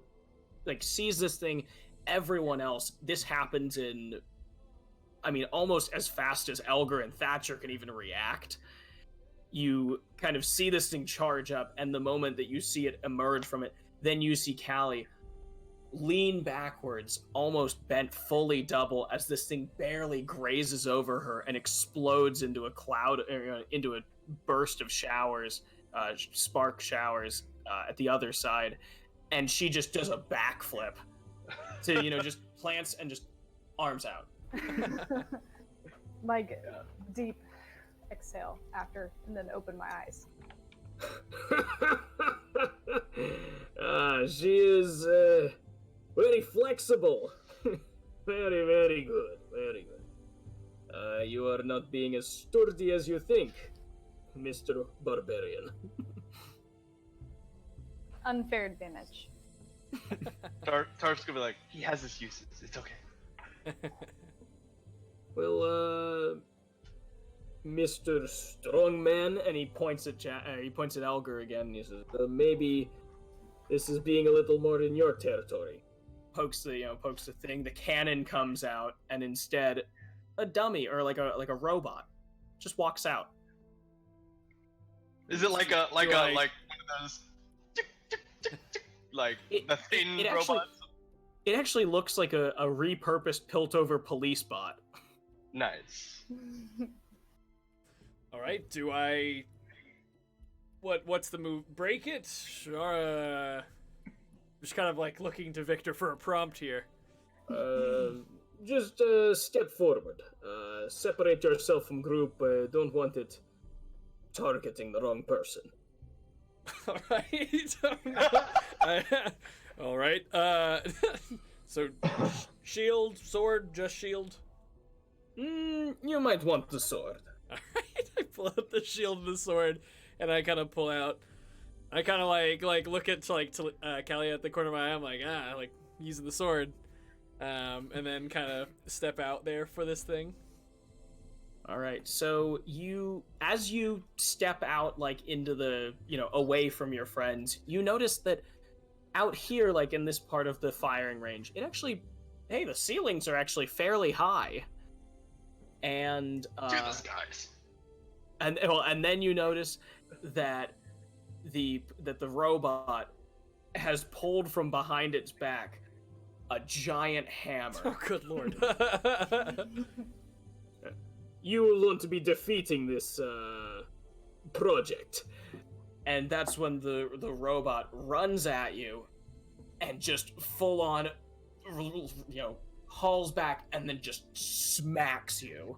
like, sees this thing. Everyone else, this happens in, I mean, almost as fast as Elgar and Thatcher can even react. You kind of see this thing charge up, and the moment that you see it emerge from it, then you see Callie lean backwards, almost bent fully double, as this thing barely grazes over her and explodes into a cloud, into a burst of showers, spark showers at the other side, and she just does a backflip. So, just plants and just arms out. Like, deep exhale after, and then open my eyes. She is very flexible. Very, very good. Very good. You are not being as sturdy as you think, Mr. Barbarian. Unfair advantage. Tarf's gonna be like, he has his uses. It's okay. Well, Mr. Strongman, And he points at Elgar again. And he says, maybe this is being a little more in your territory. Pokes the thing. The cannon comes out, and instead, a dummy or like a robot just walks out. Is it like one of those like the thin robots? It actually looks like a repurposed Piltover police bot. Nice. All right, do I... What's the move? Break it? Or, just kind of like looking to Victor for a prompt here. Just step forward. Separate yourself from group. Don't want it targeting the wrong person. All right. All right. So, shield, sword, just shield. You might want the sword. All right. I pull out the shield and the sword, and I kind of pull out. I kind of like look at Callie at the corner of my eye. I'm like using the sword, and then kind of step out there for this thing. All right, so as you step out, like, into the, away from your friends, you notice that out here, like, in this part of the firing range, the ceilings are actually fairly high. And, to the skies. And then you notice that the robot has pulled from behind its back a giant hammer. Oh, good lord. You will want to be defeating this project. And that's when the robot runs at you and just full on, hauls back and then just smacks you.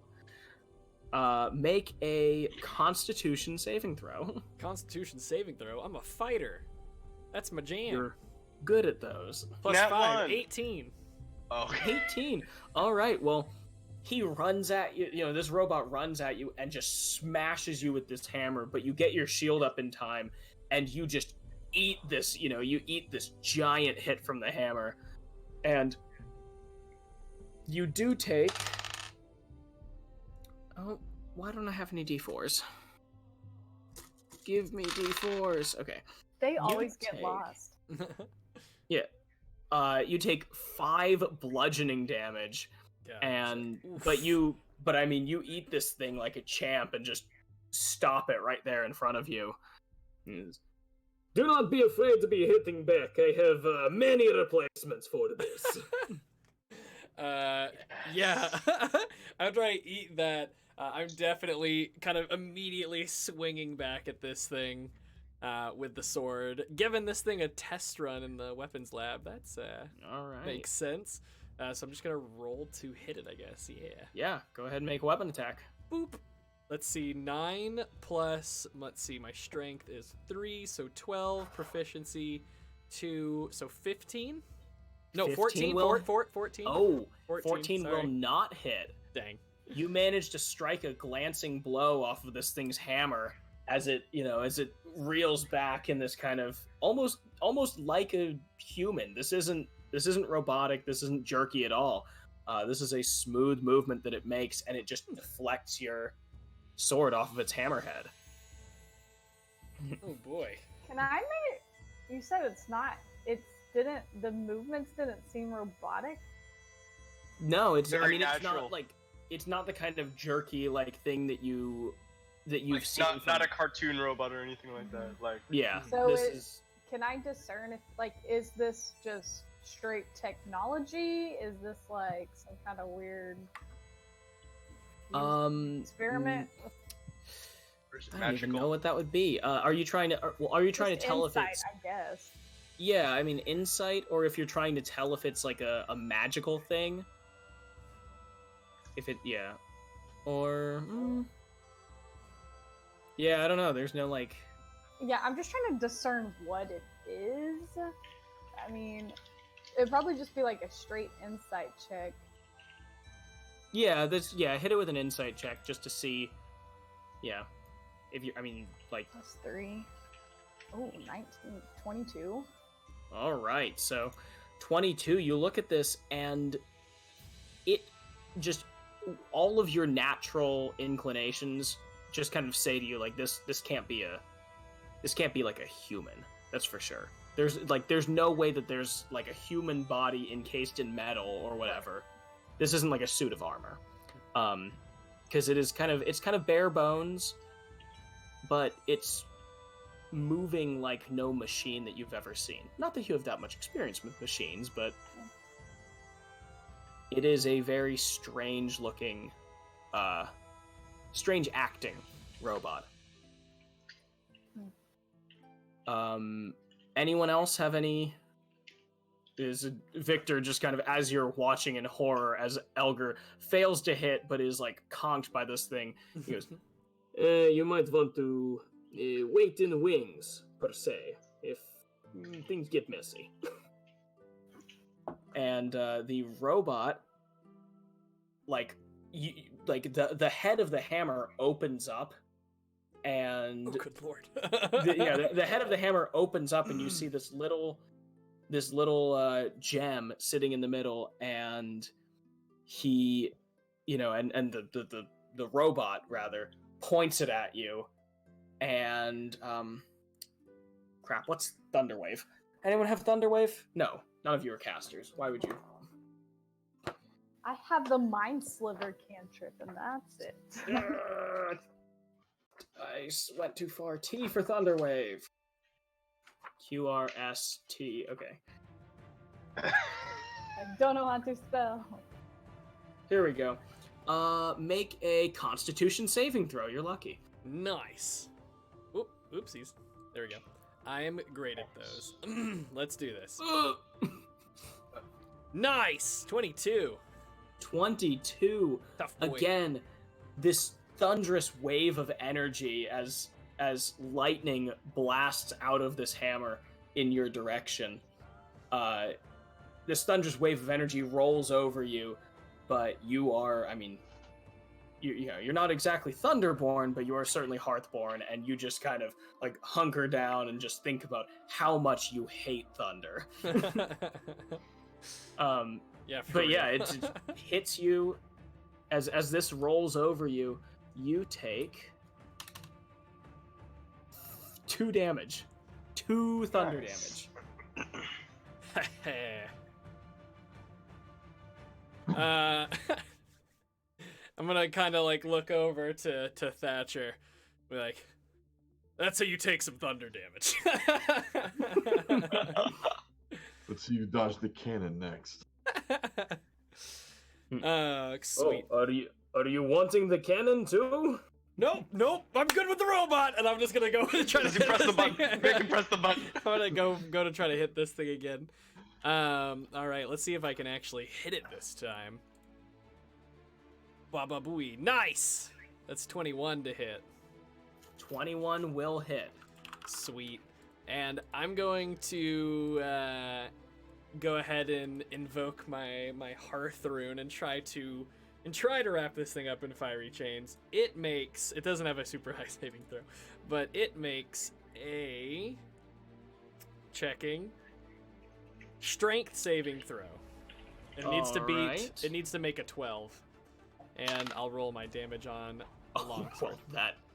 Make a Constitution saving throw. Constitution saving throw? I'm a fighter. That's my jam. You're good at those. Plus Nat 5, 1. 18. Oh. 18. All right, well, he runs at you, this robot runs at you and just smashes you with this hammer, but you get your shield up in time and you just eat this, you eat this giant hit from the hammer. And you do take... Oh, why don't I have any d4s? Give me d4s. Okay. They always get lost. Yeah. You take 5 bludgeoning damage, but you eat this thing like a champ and just stop it right there in front of you. Do not be afraid to be hitting back. I have many replacements for this. Yeah. After I eat that, I'm definitely kind of immediately swinging back at this thing with the sword. Giving this thing a test run in the weapons lab, that's all right. Makes sense. So I'm just gonna roll to hit it, I guess. Yeah. Yeah. Go ahead and make a weapon attack. Boop. Let's see. 9 plus. Let's see. My strength is 3, so 12. Proficiency 2, so 15. No, 14. 14. Oh, 14 will not hit. Dang. You managed to strike a glancing blow off of this thing's hammer as it reels back in this kind of almost like a human. This isn't robotic. This isn't jerky at all. This is a smooth movement that it makes, and it just deflects your sword off of its hammerhead. Oh boy. Can I make? You said the movements didn't seem robotic. No, it's very natural. It's not the kind of jerky thing that you've seen. Not a cartoon robot or anything like that. Yeah. So can I discern if is this just straight technology? Is this some kind of weird experiment? I don't even know what that would be. Are you trying to tell insight, if it's? I guess. Yeah, I mean insight, or if you're trying to tell if it's like a magical thing. If it, yeah, or yeah, I don't know. There's no Yeah, I'm just trying to discern what it is. I mean, it'd probably just be a straight insight check. Yeah, hit it with an insight check just to see. Yeah, if you, Plus 3. Oh, 19, 22. All right, so 22. You look at this, and it just all of your natural inclinations just kind of say to you this can't be like a human. That's for sure. There's no way that there's a human body encased in metal or whatever. This isn't like a suit of armor. Because it's kind of bare bones, but it's moving like no machine that you've ever seen. Not that you have that much experience with machines, but it is a very strange looking, strange acting robot. Anyone else have any? Is Victor just kind of, as you're watching in horror as Elgar fails to hit but is conked by this thing, he goes, you might want to wait in the wings, per se, if things get messy. And the robot, the head of the hammer opens up, and oh, good lord. the head of the hammer opens up, and you see this little gem sitting in the middle, and he, and the robot rather points it at you, and crap, what's Thunderwave? Anyone have Thunderwave? No, none of you are casters. Why would you? I have the Mind Sliver cantrip, and that's it. I went too far. T for Thunderwave. QRST. Okay. I don't know how to spell. Here we go. Make a Constitution saving throw. You're lucky. Nice. Oopsies. There we go. I'm great at those. Let's do this. Nice! 22. 22. Tough boy. Again, this thunderous wave of energy as lightning blasts out of this hammer in your direction. This thunderous wave of energy rolls over you, but you are, I mean, you're not exactly Thunderborn, but you are certainly Hearthborn, and you just kind of like hunker down and just think about how much you hate thunder. Yeah, but yeah, it hits you as this rolls over you. You take 2 damage, 2 thunder damage. I'm gonna kind of like look over to Thatcher, be like, "That's how you take some thunder damage." Let's see you dodge the cannon next. Sweet. Oh, are you wanting the cannon too? Nope. I'm good with the robot, and I'm just gonna go and try to hit press this the button. thing. Make him press the button. I'm gonna go to try to hit this thing again. All right, let's see if I can actually hit it this time. Baba booey, nice. That's 21 to hit. 21 will hit. Sweet. And I'm going to go ahead and invoke my Hearth rune and try to wrap this thing up in fiery chains. It doesn't have a super high saving throw, but it makes a strength saving throw. It needs to beat. It needs to make a 12, and I'll roll my damage on a longsword.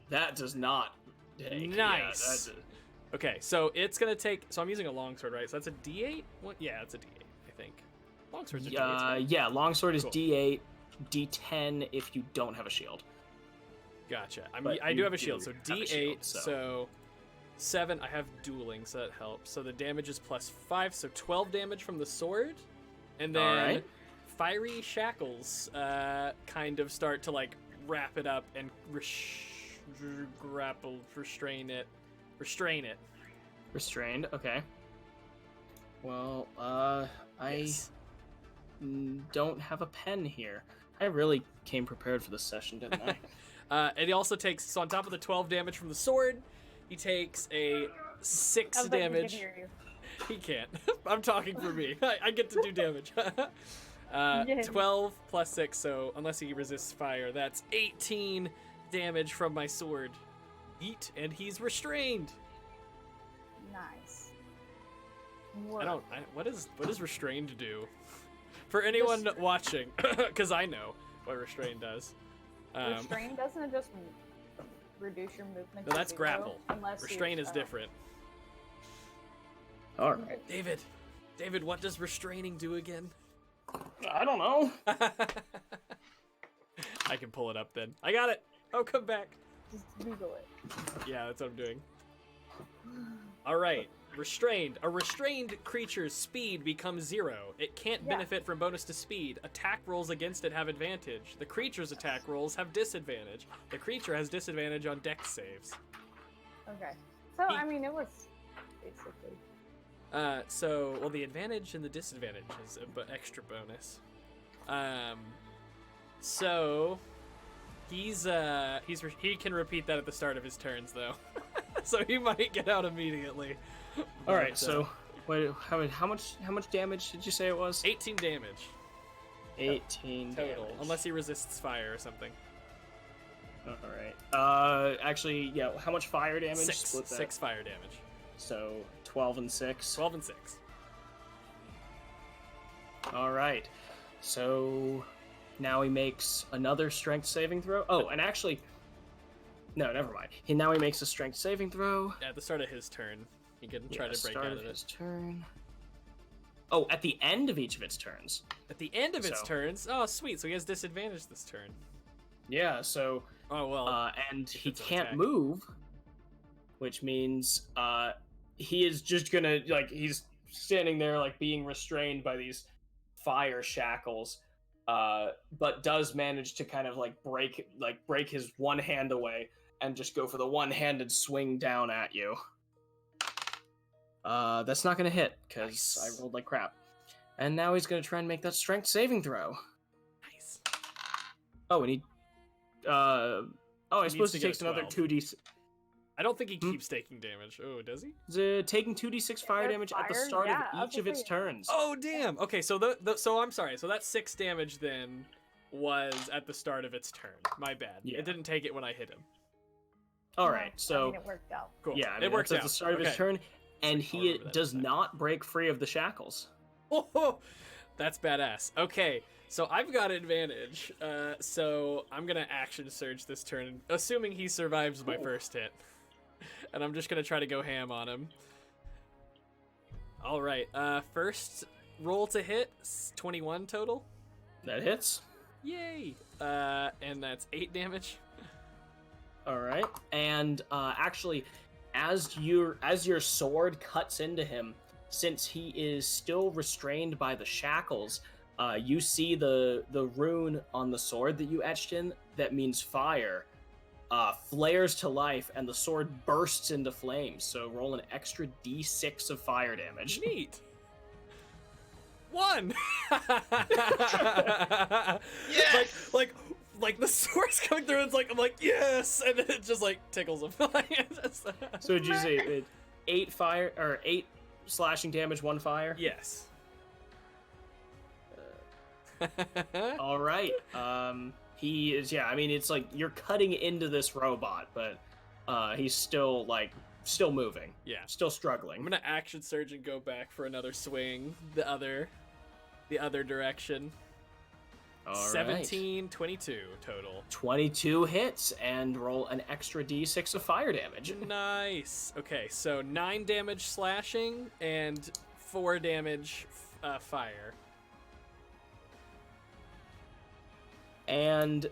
That does not take. Nice. Okay, so it's gonna take. So I'm using a longsword, right? So that's a D8. What? Yeah, it's a D8. I think. Longswords are D8s, right? Yeah, longsword is Cool. D8, D10 if you don't have a shield. Gotcha. But I do you have a shield, so have a D8. shield, so 7. I have dueling, so that helps. So the damage is +5, so 12 damage from the sword, and then Alright. fiery shackles kind of start to like wrap it up and restrain it. Restrained, okay. Well, Yes. I don't have a pen here. I really came prepared for this session, didn't I? And he also takes, so on top of the 12 damage from the sword, he takes a 6 I was like, he could damage. hear you. He can't. I'm talking for me. I get to do damage. Yeah. 12 plus 6, so unless he resists fire, that's 18 damage from my sword. Eat, and he's restrained. Nice. What does restrained do? For anyone watching, because I know what restrained does. Restrain doesn't it just reduce your movement? No, to that's 0, grapple. Unless Restrain you, is different. Alright. David, what does restraining do again? I don't know. I can pull it up then. I got it. Oh, come back. Just Google it. Yeah, that's what I'm doing. All right. Restrained. A restrained creature's speed becomes 0. It can't benefit from bonus to speed. Attack rolls against it have advantage. The creature's attack rolls have disadvantage. The creature has disadvantage on dex saves. Okay. So, I mean, it was basically. Well, the advantage and the disadvantage is an extra bonus. So he can repeat that at the start of his turns though, so he might get out immediately. All right, so wait, how much damage did you say it was? 18 damage. 18 total, damage. unless he resists fire or something. All right. Actually, yeah. How much fire damage? 6. Split that. 6 fire damage. So 12 and 6. 12 and 6. All right. So now he makes another strength saving throw. Oh, and actually, no, never mind. Now he makes a strength saving throw. At the start of his turn, he can try to break start out of of his it. turn. Oh, at the end of each of its turns. At the end of its So- turns? Oh, sweet. So he has disadvantage this turn. Yeah. So. Oh well. And he it's an can't attack. move, which means he is just gonna he's standing there being restrained by these fire shackles, but does manage to kind of break his one hand away and just go for the one-handed swing down at you. That's not gonna hit, because I rolled like crap. And now he's gonna try and make that strength saving throw. Nice. Oh, and he... I suppose he takes another 2d... I don't think he keeps taking damage. Oh, does he? He's taking 2d6 fire damage at the start of each of its turns. Oh, damn. Okay, so so I'm sorry. So that 6 damage then was at the start of its turn. My bad. Yeah. It didn't take it when I hit him. All right, so... it worked out. Cool. Yeah, it works at the start of his turn, and he does not break free of the shackles. Oh, that's badass. Okay, so I've got advantage. So I'm going to action surge this turn, assuming he survives my first hit. And I'm just going to try to go ham on him. All right, first roll to hit, 21 total. That hits. Yay! And that's 8 damage. All right, and actually, as your sword cuts into him, since he is still restrained by the shackles, you see the rune on the sword that you etched in that means fire. Flares to life, and the sword bursts into flames. So roll an extra d6 of fire damage. Neat. 1. Yes. Like the sword's coming through. And I'm like yes, and then it just like tickles him. So did you say 8 slashing damage, 1 fire? Yes. All right. He is, yeah, I mean, it's like you're cutting into this robot, but he's still moving. Yeah. Still struggling. I'm gonna action surge and go back for another swing the other direction. All 17, right. 22 total. 22 hits, and roll an extra d6 of fire damage. Nice. Okay, so 9 damage slashing and 4 damage fire. And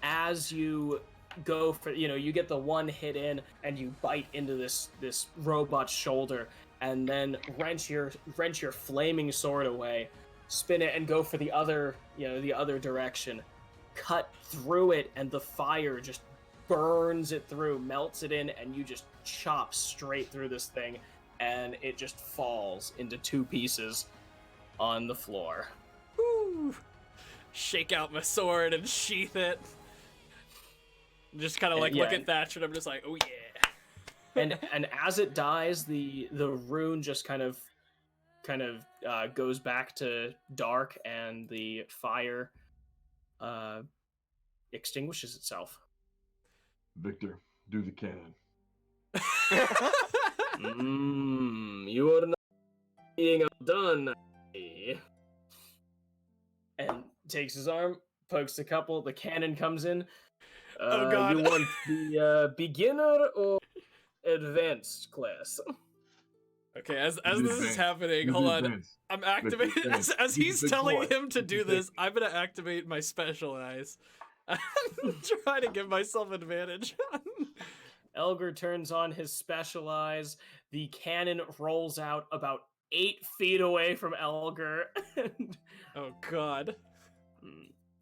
as you go for, you get the one hit in, and you bite into this robot's shoulder, and then wrench your flaming sword away, spin it, and go for the other direction. Cut through it, and the fire just burns it through, melts it in, and you just chop straight through this thing, and it just falls into 2 pieces on the floor. Woo! Shake out my sword and sheath it. Just kind of look at Thatcher, and I'm just like, oh yeah. and as it dies, the rune just kind of goes back to dark, and the fire extinguishes itself. Victor, do the cannon. You are not being outdone. And takes his arm, pokes a couple, the cannon comes in. Oh god. You want the beginner or advanced class? Okay, as this is happening, hold on. I'm activating as he's telling him to do this. I'm gonna activate my specialize. I'm trying to give myself advantage. Elgar turns on his specialize. The cannon rolls out about 8 feet away from Elgar. Oh god.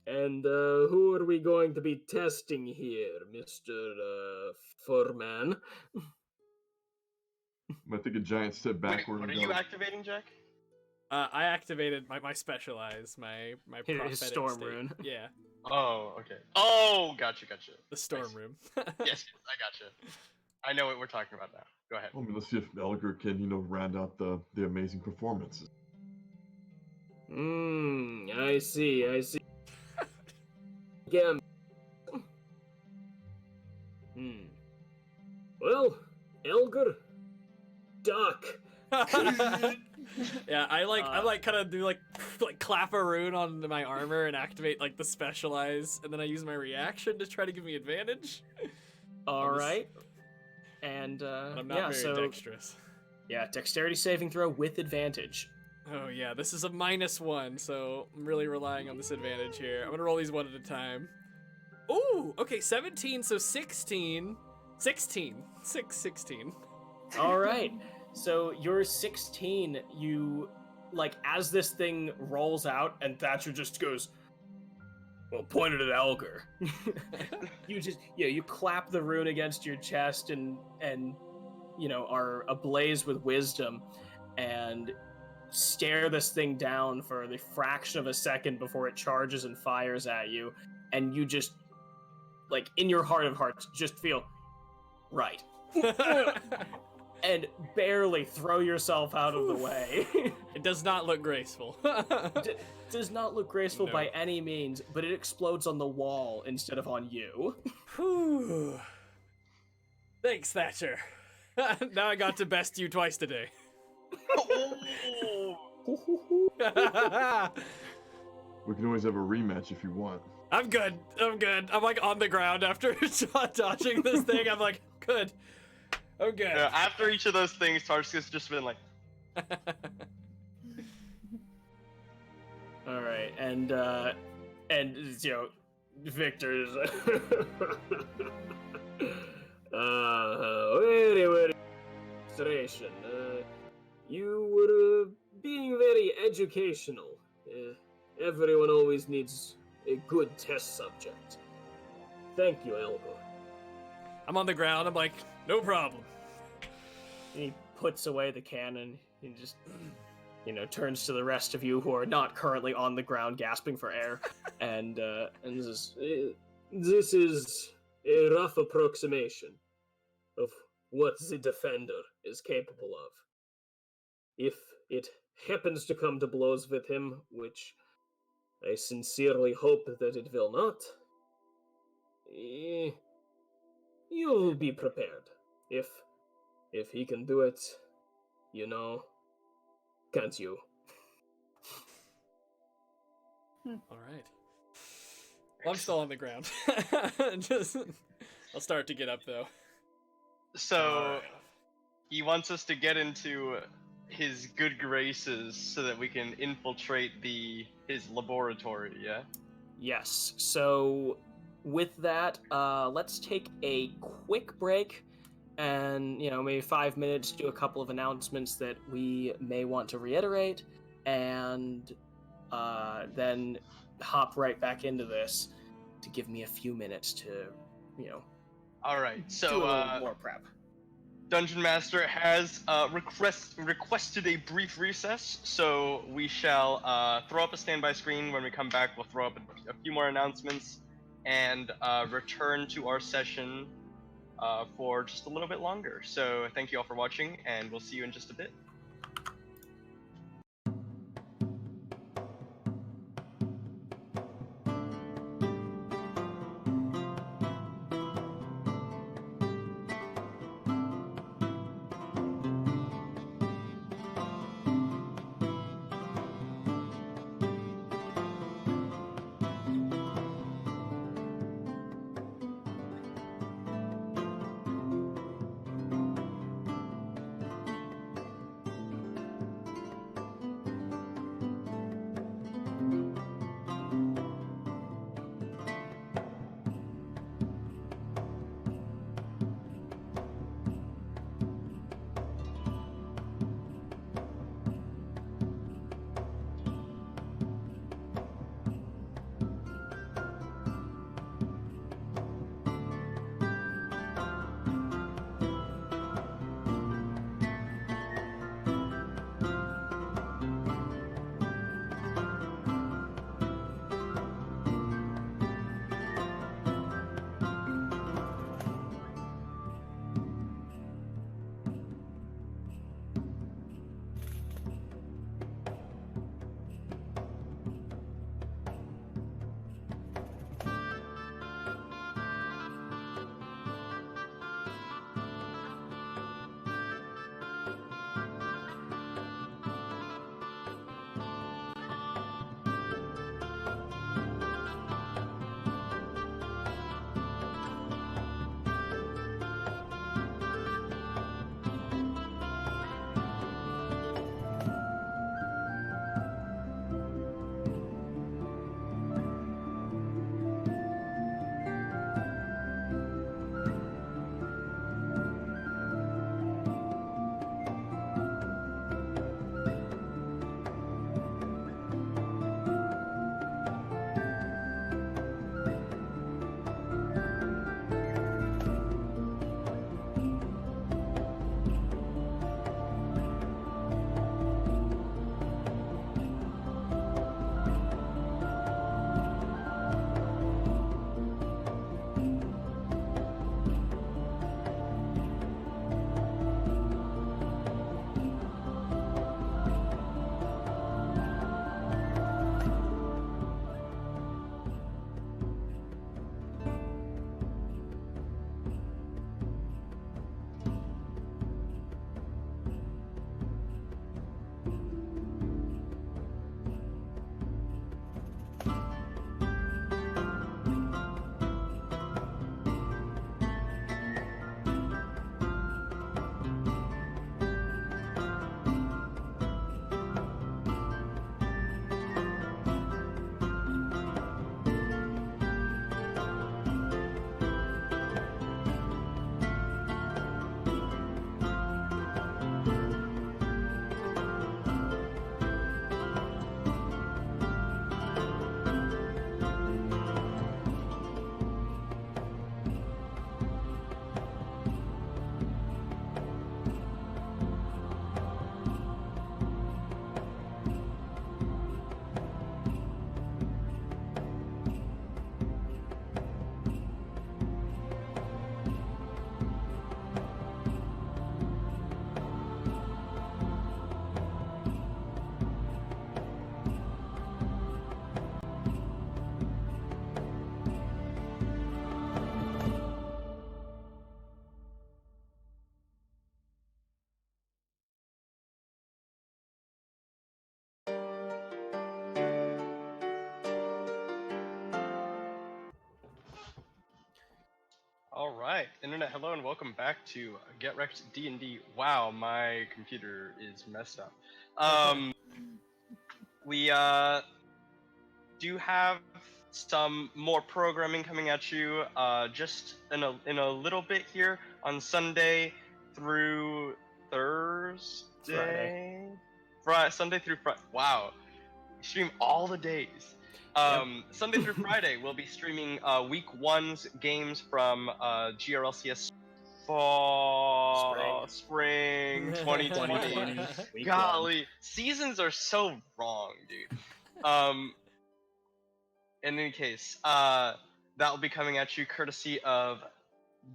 And who are we going to be testing here, Mr. Foreman? I think a giant step backward. What are you activating, Jack? I activated my specialize, my prophetic storm state. rune. Yeah. Oh, okay. Oh, gotcha. The storm room. Yes, I gotcha. I know what we're talking about now. Go ahead. Well, let's see if Elgar can, round out the amazing performances. I see. Again. Well, Elgar, duck. Yeah, I kind of do like clap a rune on my armor and activate the specialize, and then I use my reaction to try to give me advantage. All right. And I'm not very dexterous. Yeah, dexterity saving throw with advantage. Oh yeah, this is a -1, so I'm really relying on this advantage here. I'm gonna roll these one at a time. Ooh, okay, 17, so 16. 16. 16. All right. So you're 16, you, as this thing rolls out, and Thatcher just goes, Well, pointed at Elgar. You clap the rune against your chest and are ablaze with wisdom, and stare this thing down for the fraction of a second before it charges and fires at you, and you just, like, in your heart of hearts, just feel right. And barely throw yourself out of the way. It does not look graceful. Does not look graceful No. by any means, but it explodes on the wall instead of on you. Whew. Thanks, Thatcher. Now I got to best you twice today. We can always have a rematch if you want. I'm good. I'm like on the ground after dodging this thing. I'm like, good. I'm good. After each of those things, Tarska's just been like... All right, and Victor's very frustration. You were being very educational. Everyone always needs a good test subject. Thank you, Elgar. I'm on the ground. I'm like, no problem. He puts away the cannon and just, turns to the rest of you who are not currently on the ground gasping for air, and says, "This is a rough approximation of what the defender is capable of. If it happens to come to blows with him, which I sincerely hope that it will not, you'll be prepared. If he can do it, can't you?" All right. Well, I'm still on the ground. I'll start to get up though. So, he wants us to get into his good graces so that we can infiltrate his laboratory, yeah? Yes. So, with that, let's take a quick break and, maybe 5 minutes, do a couple of announcements that we may want to reiterate, and then hop right back into this to give me a few minutes to, Alright, so, do a little more prep. Dungeon Master has requested a brief recess, so we shall throw up a standby screen. When we come back, we'll throw up a few more announcements and return to our session for just a little bit longer. So thank you all for watching, and we'll see you in just a bit. All right, internet, hello and welcome back to GRDnD. Wow, my computer is messed up. We do have some more programming coming at you just in a little bit here on Sunday through Thursday. Sunday through Friday. Wow, stream all the days. Sunday through Friday, we'll be streaming Week 1's games from GRLCS Spring 2020. Golly, seasons are so wrong, dude. In any case, that will be coming at you courtesy of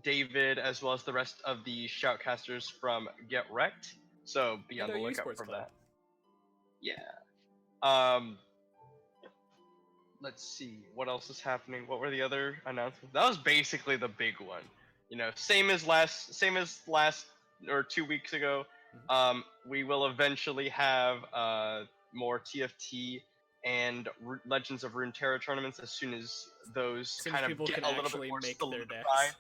David as well as the rest of the shoutcasters from Get Wrecked. So be on the lookout for that. Yeah. Let's see what else is happening. What were the other announcements? That was basically the big one. You know, same as last or 2 weeks ago. We will eventually have more TFT and Legends of Runeterra tournaments as soon as those kind of get a little bit more solidified.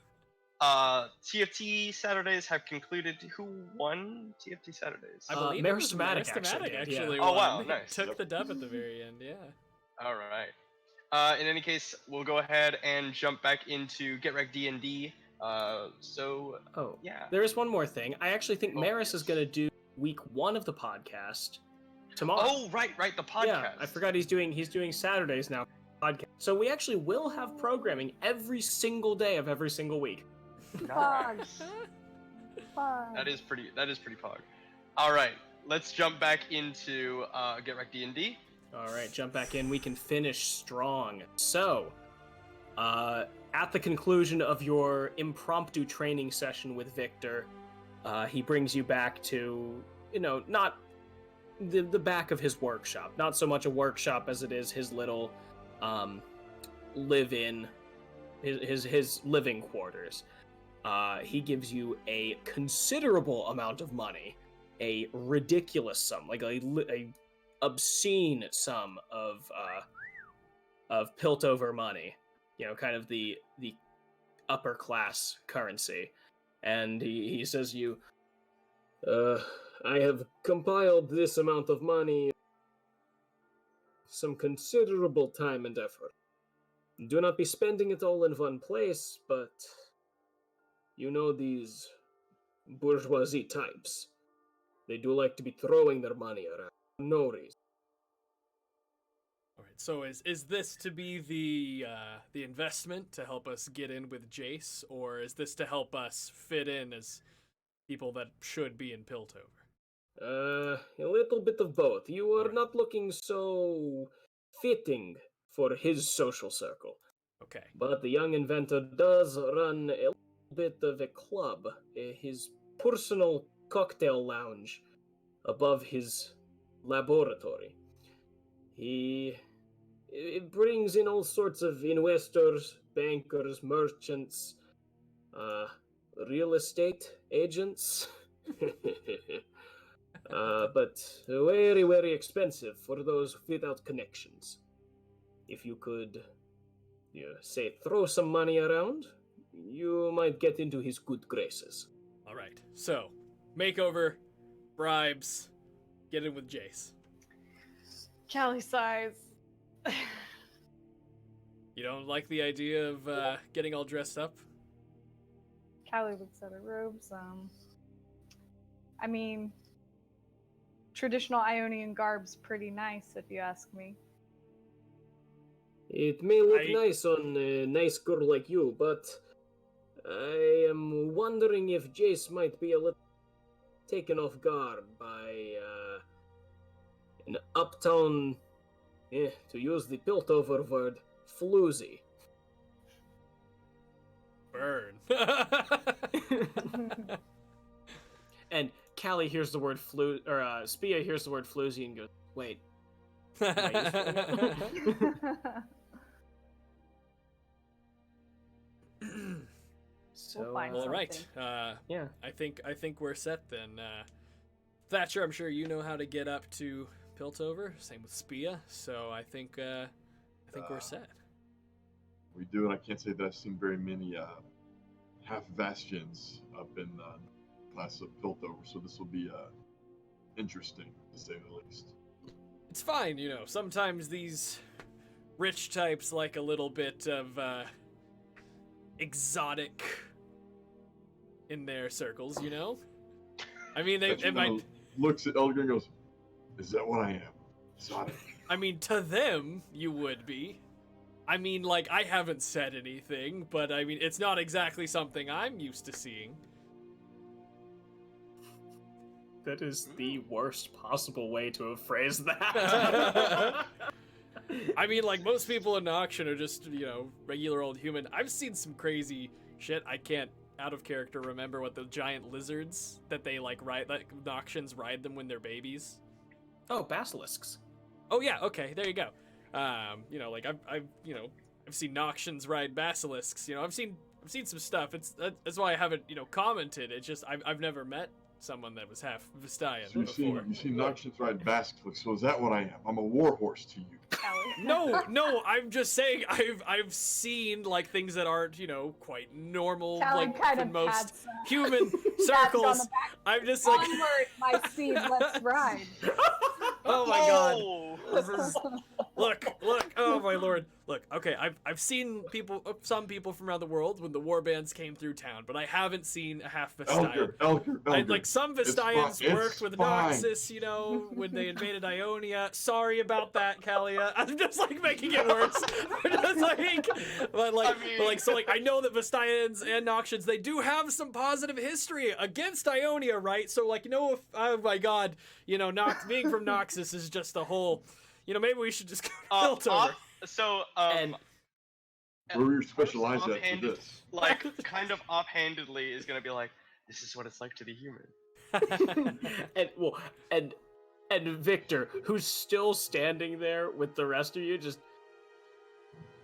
TFT Saturdays have concluded. Who won TFT Saturdays? I believe Marismatic actually won. Oh wow, nice. Took the dub at the very end, yeah. All right. In any case, we'll go ahead and jump back into GRDnD. Yeah. There is one more thing. I actually think Maris is going to do week 1 of the podcast tomorrow. Oh, right, the podcast. Yeah, I forgot he's doing Saturdays now. Podcast. So we actually will have programming every single day of every single week. Nice. That is pretty pog. All right, let's jump back into GRDnD. All right, jump back in. We can finish strong. So, at the conclusion of your impromptu training session with Victor, he brings you back to, not the back of his workshop. Not so much a workshop as it is his little live-in, his living quarters. He gives you a considerable amount of money, a ridiculous sum, like a obscene sum of Piltover money, kind of the upper class currency. And he says I have compiled this amount of money, some considerable time and effort. Do not be spending it all in one place, but these bourgeoisie types. They do like to be throwing their money around. No reason. All right. So is this to be the investment to help us get in with Jace, or is this to help us fit in as people that should be in Piltover? A little bit of both. You are not looking so fitting for his social circle. Okay. But the young inventor does run a little bit of a club, his personal cocktail lounge above his laboratory. It brings in all sorts of investors, bankers, merchants, real estate agents. But very, very expensive for those without connections. If you could, say, throw some money around, you might get into his good graces. All right. So, makeover, bribes, get in with Jace. Callie sighs. You don't like the idea of getting all dressed up? Callie looks at her robes. I mean, traditional Ionian garb's pretty nice, if you ask me. It may look nice on a nice girl like you, but I am wondering if Jace might be a little taken off guard by an uptown, to use the Piltover word, floozy. Burn. And Callie hears the word Spia hears the word floozy and goes, wait. We'll find all right. Yeah. I think we're set then. Thatcher, I'm sure you know how to get up to Piltover. Same with Spia. So I think we're set. We do, and I can't say that I've seen very many half bastions up in class of Piltover, so this will be interesting to say the least. It's fine, you know. Sometimes these rich types like a little bit of exotic in their circles, you know. I mean, it might looks at Elgar and goes, "Is that what I am? Exotic?" I mean, to them, you would be. I mean, like, I haven't said anything, but I mean, it's not exactly something I'm used to seeing. That is the worst possible way to have phrased that. I mean, like, most people in Noxian are just, you know, regular old human. I've seen some crazy shit. I can't, out of character, remember what the giant lizards that they, like, ride, like, Noxians ride them when they're babies. Oh, basilisks. Oh, yeah, okay, there you go. You know, like, I've seen Noxians ride basilisks, you know, I've seen some stuff. That's why I haven't, you know, commented. It's just, I've never met someone that was half Vistayan before. You see Noxians ride basilisks, so is that what I am? I'm a warhorse to you. No, I'm just saying I've seen like things that aren't, you know, quite normal, Callie like in most human circles. I'm just like, onward, my steed, let's ride. Oh my god. This is look, oh my lord. Look, okay, I've seen some people from around the world when the war bands came through town, but I haven't seen a half Vistayan. Elgar. Like some Vistayans worked with Noxus, you know, when they invaded Ionia. Sorry about that, Kalia. I'm just like making it worse. but I know that Vistayans and Noxians, they do have some positive history against Ionia, right? So like, you know, if oh my god, you know, being from Noxus is just a whole, you know, maybe we should just tilt over. So, where you're specialized at for this. Like, kind of offhandedly is gonna be like, this is what it's like to be human. and Victor, who's still standing there with the rest of you, just...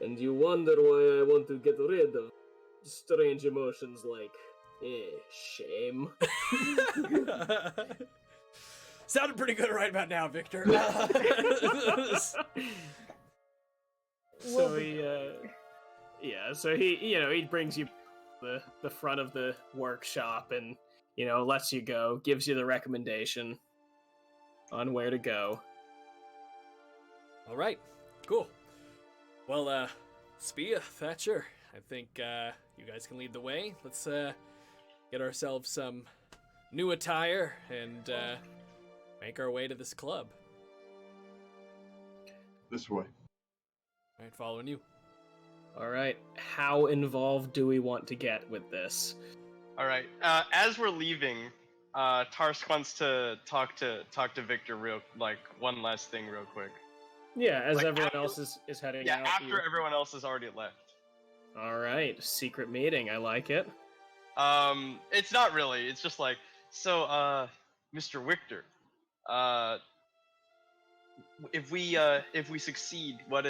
And you wonder why I want to get rid of strange emotions like, shame. Sounded pretty good right about now, Victor. So he, you know, he brings you the front of the workshop and, you know, lets you go, gives you the recommendation on where to go. All right, cool. Well, Spia, Thatcher, I think you guys can lead the way. Let's get ourselves some new attire and make our way to this club. This way. All right, following you. All right, how involved do we want to get with this? All right, as we're leaving, Tarsk wants to talk to Victor one last thing real quick. Yeah, as like everyone else is heading out. Yeah, after everyone else has already left. All right, secret meeting. I like it. It's not really. It's just like, so, Mr. Victor, if we succeed, what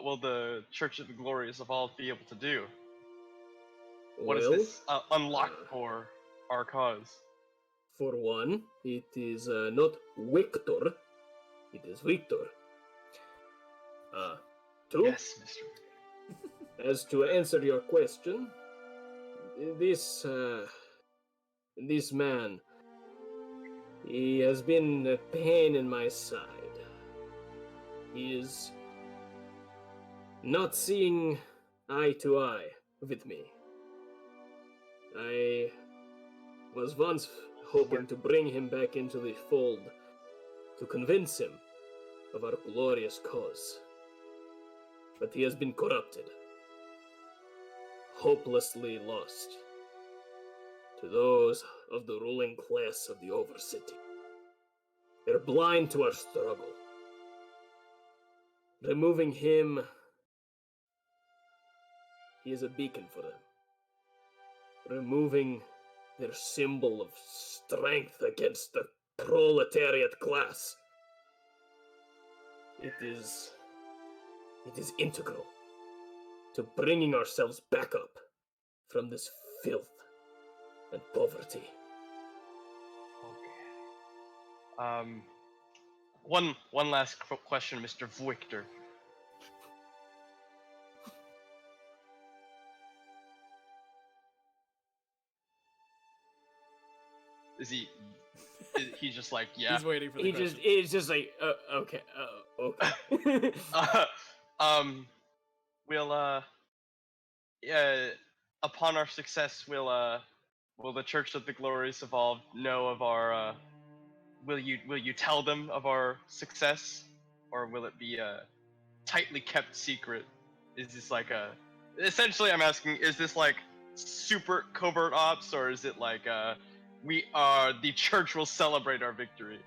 will the Church of the Glorious Evolved be able to do? What is this unlock for our cause? For one, it is not Victor, it is Victor. Two, yes, Mr. As to answer your question, this man, he has been a pain in my side. He is not seeing eye to eye with me. I was once hoping to bring him back into the fold to convince him of our glorious cause. But he has been corrupted, hopelessly lost to those of the ruling class of the Overcity. They're blind to our struggle. Removing him, he is a beacon for them. Removing their symbol of strength against the proletariat class. It is integral to bringing ourselves back up from this filth and poverty. Okay. One last question, Mr. Victor. He's just like, yeah. He's waiting for the question. He's just like, okay, okay. We'll upon our success, will the Church of the Glorious Evolved know of our will you tell them of our success, or will it be a tightly kept secret? Is this like essentially I'm asking, is this like super covert ops, or is it like the church will celebrate our victory?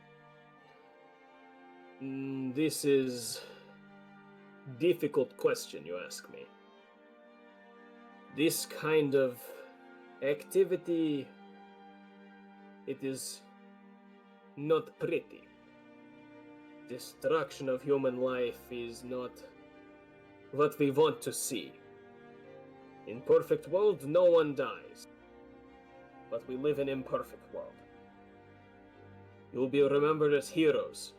This is difficult question you ask me. This kind of activity, it is not pretty. Destruction of human life is not what we want to see. In perfect world, no one dies. But we live in imperfect world. You will be remembered as heroes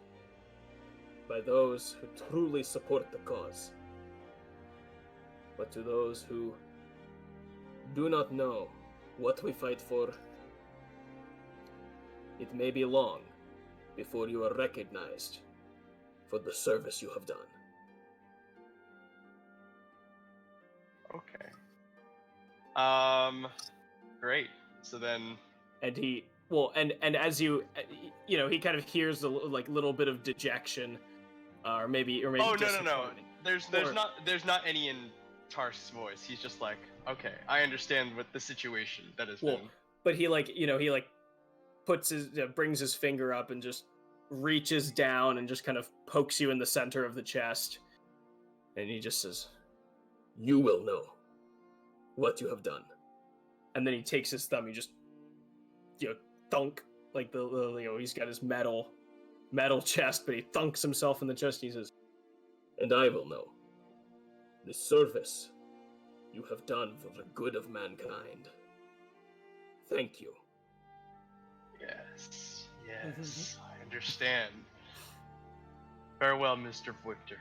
by those who truly support the cause. But to those who do not know what we fight for, it may be long before you are recognized for the service you have done. Okay. Great. So then, and he and as you he kind of hears a little bit of dejection, or maybe oh no. There's not any in Tarsk's voice. He's just like, okay, I understand what the situation that has been. But he puts brings his finger up and just reaches down and just kind of pokes you in the center of the chest, and he just says, "You will know what you have done." And then he takes his thumb, he just thunk, like he's got his metal chest, but he thunks himself in the chest. He says, "And I will know the service you have done for the good of mankind. Thank you." Yes, I understand. Farewell, Mr. Victor.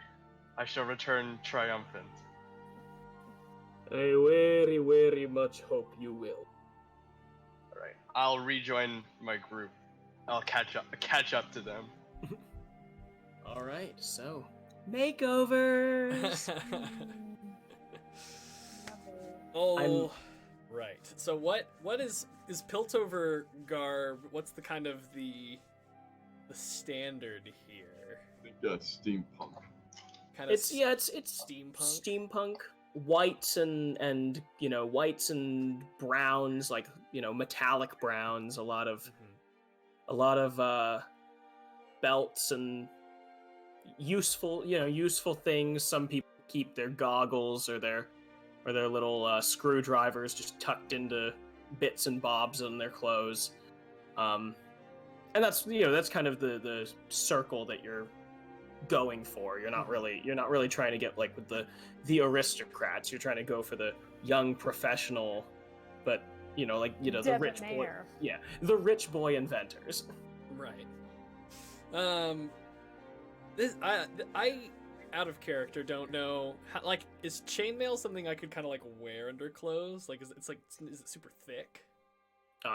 I shall return triumphant. I very, very much hope you will. Alright, I'll rejoin my group. I'll catch up to them. Alright, so makeovers. Right. So what is Piltover garb? What's the kind of the standard here? I think that's steampunk. It's steampunk. Whites and whites and browns, like metallic browns. A lot of belts and useful things. Some people keep their goggles or their little screwdrivers just tucked into bits and bobs on their clothes, and that's kind of the circle that you're going for. You're not really trying to get like with the aristocrats. You're trying to go for the young professional, but the rich boy. Yeah, the rich boy inventors. Right. I out of character don't know how, is chainmail something I could kind of wear under clothes? Is it super thick?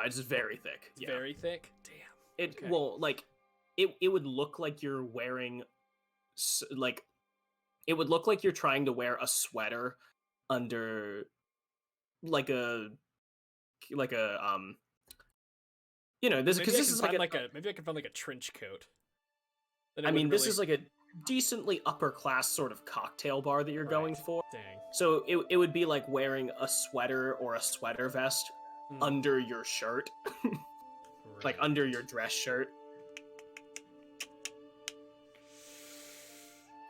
It's very thick. It's very thick. Damn. It would look like you're wearing it would look like you're trying to wear a sweater under maybe I can find a trench coat. I mean, this is like a decently upper class sort of cocktail bar that you're going for. Dang. So it would be like wearing a sweater or a sweater vest under your shirt. Like under your dress shirt.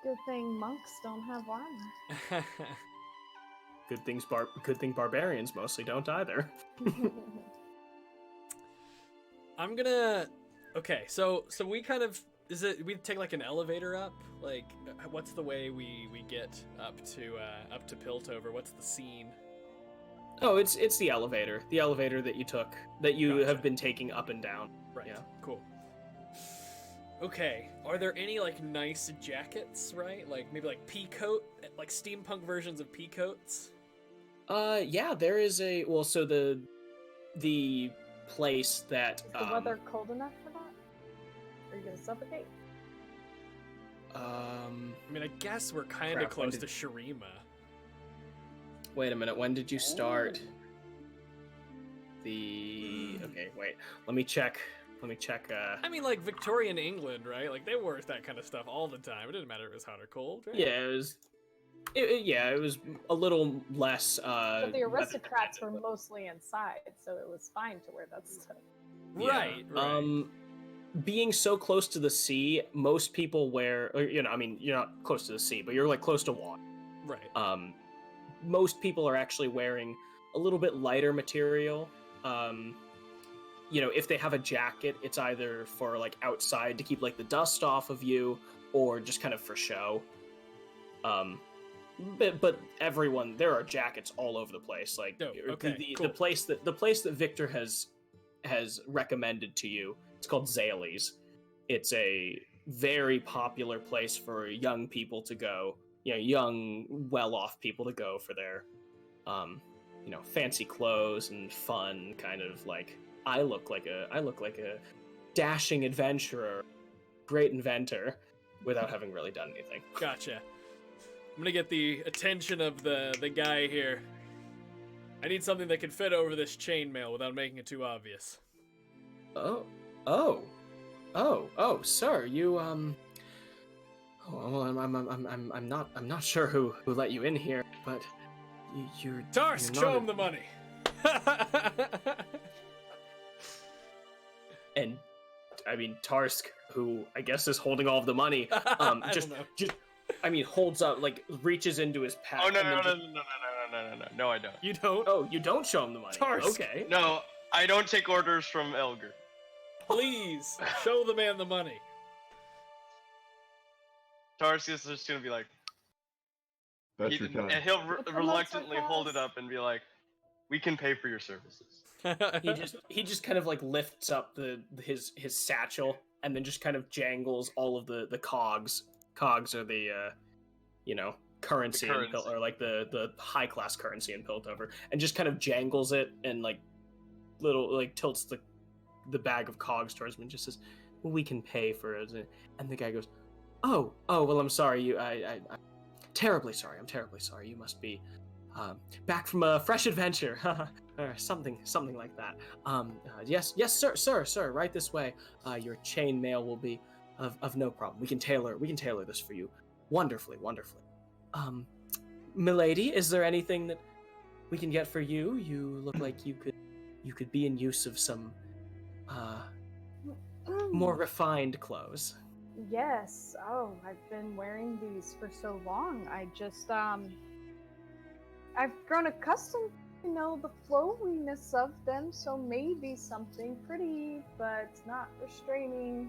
Good thing monks don't have armor. Good thing barbarians mostly don't either. I'm gonna. Okay, so we kind of we take an elevator up? What's the way we get up to Piltover? What's the scene? Oh, it's the elevator. The elevator that you took, that you have been taking up and down. Right. Yeah. Cool. Okay. Are there any nice jackets? Right. Maybe peacoat, steampunk versions of peacoats. Yeah. There is a so the place that. Is the weather cold enough for that? Are you gonna suffocate? I mean, I guess we're kind of close to Shurima. Wait a minute. When did you start? Okay, wait. Let me check. I mean, like Victorian England, right? Like they wore that kind of stuff all the time. It didn't matter if it was hot or cold, right? Yeah, it was. It was a little less. But the aristocrats were mostly inside, so it was fine to wear that stuff. Right. Being so close to the sea, most people wear. Or, I mean, you're not close to the sea, but you're like close to water. Right. Most people are actually wearing a little bit lighter material. If they have a jacket, it's either for like outside to keep like the dust off of you, or just kind of for show. But everyone, there are jackets all over the place. Like cool. the place that Victor has recommended to you, it's called Zales. It's a very popular place for young people to go. Young, well-off people to go for their, fancy clothes and fun kind of like. I look like a dashing adventurer, great inventor, without having really done anything. Gotcha. I'm gonna get the attention of the guy here. I need something that can fit over this chainmail without making it too obvious. Oh, sir, you well, I'm not sure who let you in here, but you're Tarsk, show him the money. And I mean Tarsk, who I guess is holding all of the money, holds up, like reaches into his pack. Oh no, I don't. You don't? Oh, you don't show him the money. Tarsk. Okay. No, I don't take orders from Elgar. Please show the man the money. Tarsk is just gonna be like, That's your kind and he'll reluctantly hold it up and be like, "We can pay for your services." he just kind of like lifts up his satchel and then just kind of jangles all of the cogs. Cogs are the currency. Or like the high class currency in Piltover, and just kind of jangles it and like little like tilts the bag of cogs towards him and just says, well, "We can pay for it." And the guy goes, "Oh, well, I'm sorry. I'm terribly sorry. You must be back from a fresh adventure." Or something like that. Yes, sir. Right this way. Your chainmail will be of no problem. We can tailor this for you, wonderfully. Milady, is there anything that we can get for you? You look like you could be in use of some more refined clothes. Yes. Oh, I've been wearing these for so long. I just I've grown accustomed. The flowiness of them, so maybe something pretty, but not restraining.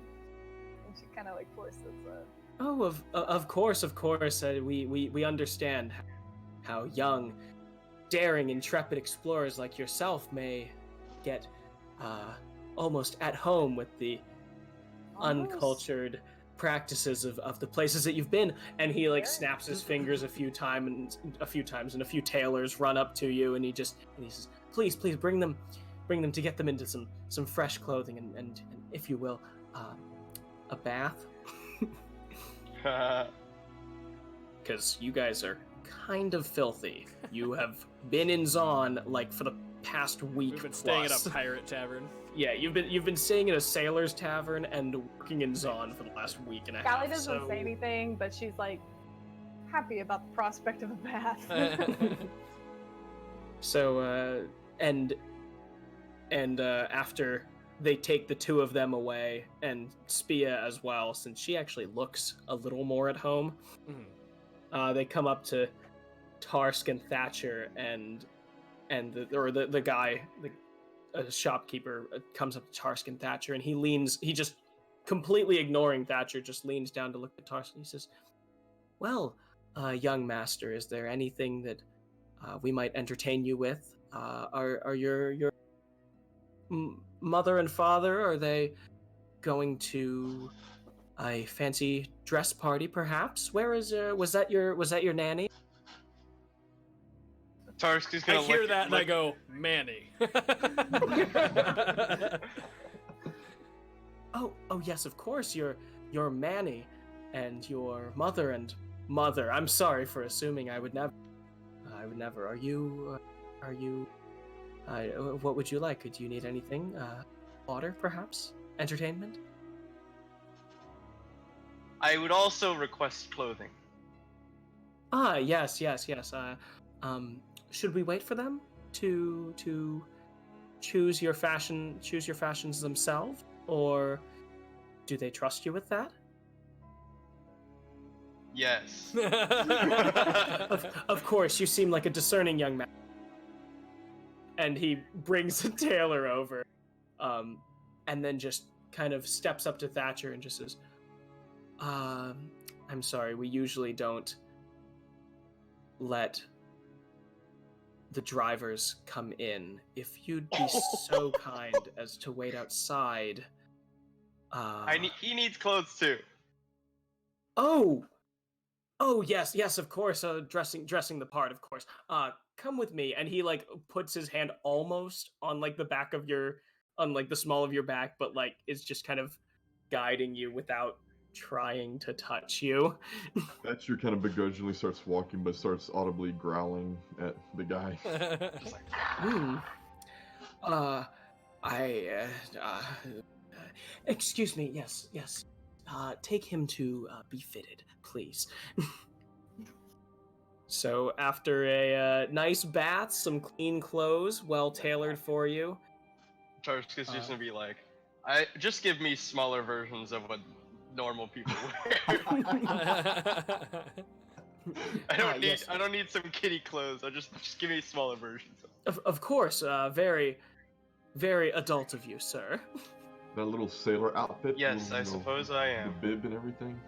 And she kind of like forces it. Oh, of course. We understand how young, daring, intrepid explorers like yourself may get almost at home with the uncultured practices of the places that you've been. And he like snaps his fingers a few times, and a few tailors run up to you, and he says, please bring them to get them into some fresh clothing, and if you will, a bath. Because you guys are kind of filthy. You have been in Zaun like for the past week. We've been staying at a pirate tavern. Yeah, you've been staying in a sailor's tavern and working in Zaun for the last week and a half. Callie doesn't say anything, but she's like happy about the prospect of a bath. After they take the two of them away, and Spia as well, since she actually looks a little more at home, they come up to Tarsk and Thatcher, and the guy, a shopkeeper, comes up to Tarsk and Thatcher, and he just completely ignoring Thatcher, just leans down to look at Tarsk, and he says, well, young master, is there anything that we might entertain you with? Are your mother and father, are they going to a fancy dress party, perhaps? Where is was that your nanny? Tarsk I gonna hear that and I go, Manny. Oh, yes, of course. You're Manny, and your mother and mother. I'm sorry for assuming. I would never. Are you? What would you like? Do you need anything? Water, perhaps? Entertainment? I would also request clothing. Yes. Should we wait for them to choose your fashions themselves, or do they trust you with that? Yes. Of course, you seem like a discerning young man. And he brings a tailor over, and then just kind of steps up to Thatcher and just says, I'm sorry, we usually don't let the drivers come in. If you'd be so kind as to wait outside. He needs clothes too. Oh, yes, of course. Dressing the part, of course. Come with me. And he like puts his hand almost on like the back of on like the small of your back, but like it's just kind of guiding you without trying to touch you. Thatcher kind of begrudgingly starts walking, but starts audibly growling at the guy. Just like, Excuse me. Yes. Take him to be fitted, please. So after a nice bath, some clean clothes, well tailored for you. Tarsk is just gonna be like, just give me smaller versions of what normal people wear. I don't need some kitty clothes. Just give me smaller versions. Of course, very, very adult of you, sir. That little sailor outfit. Yes, I suppose I am. The bib and everything.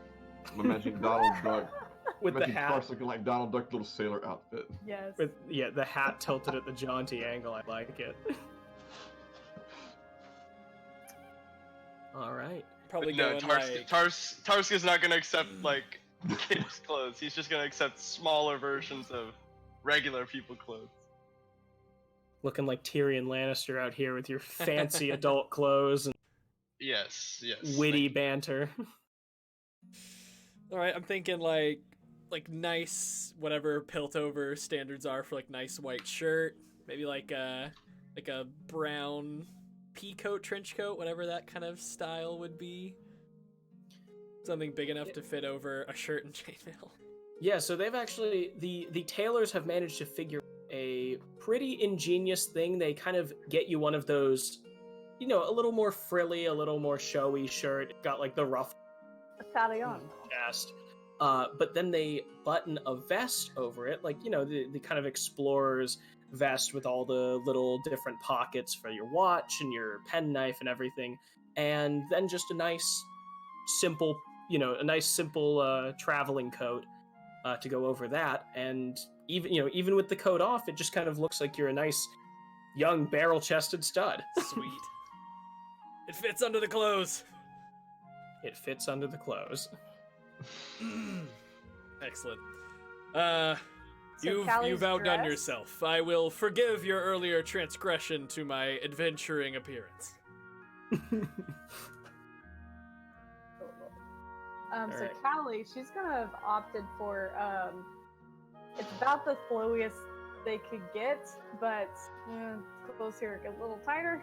I'm imagining Donald Duck. With the hat. Tarsk looking like Donald Duck, little sailor outfit. Yes. With the hat tilted at the jaunty angle. I like it. All right. Probably no, going Tarsk is not gonna accept like kids' clothes. He's just gonna accept smaller versions of regular people clothes. Looking like Tyrion Lannister out here with your fancy adult clothes and yes, witty banter. All right, I'm thinking like nice whatever Piltover standards are for like nice white shirt, maybe like a brown pea coat, trench coat, whatever that kind of style would be. Something big enough to fit over a shirt and chainmail. Yeah, so they've actually the tailors have managed to figure a pretty ingenious thing. They kind of get you one of those, a little more frilly, a little more showy shirt. Got like the rough chest. But then they button a vest over it, like, the kind of explorer's vest with all the little different pockets for your watch and your penknife and everything. And then just a nice, simple traveling coat to go over that. And even with the coat off, it just kind of looks like you're a nice, young, barrel-chested stud. Sweet. It fits under the clothes. It fits under the clothes. Excellent. So You've outdone dressed? yourself. I will forgive your earlier transgression to my adventuring appearance. So Callie, she's gonna have opted for it's about the flowiest they could get, but clothes here get a little tighter.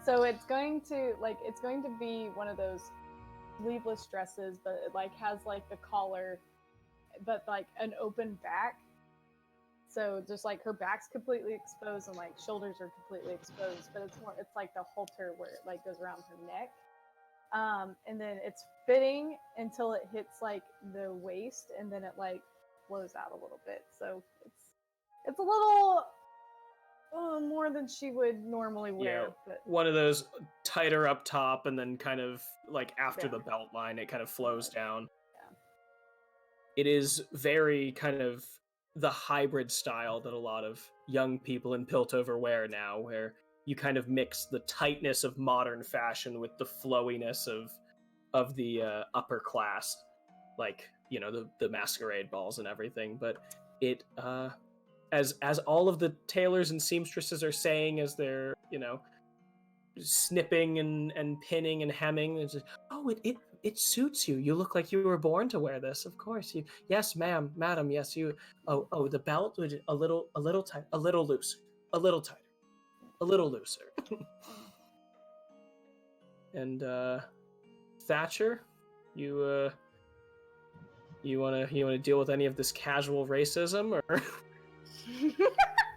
So it's going to be one of those sleeveless dresses, but it like has like the collar, but like an open back. So just like her back's completely exposed and like shoulders are completely exposed, but it's like the halter where it like goes around her neck. And then it's fitting until it hits like the waist, and then it like flows out a little bit. So it's a little more than she would normally wear. Yeah, but one of those tighter up top, and then kind of like after the belt line, it kind of flows down. Yeah. It is very kind of the hybrid style that a lot of young people in Piltover wear now, where you kind of mix the tightness of modern fashion with the flowiness of the upper class, like the masquerade balls and everything. But it as all of the tailors and seamstresses are saying as they're, snipping and pinning and hemming, it's just, oh, it suits you. You look like you were born to wear this. Of course, you. Yes, ma'am, madam. Yes, you. Oh, the belt would a little tight, a little looser, a little tighter, a little looser. And Thatcher, you wanna deal with any of this casual racism, or?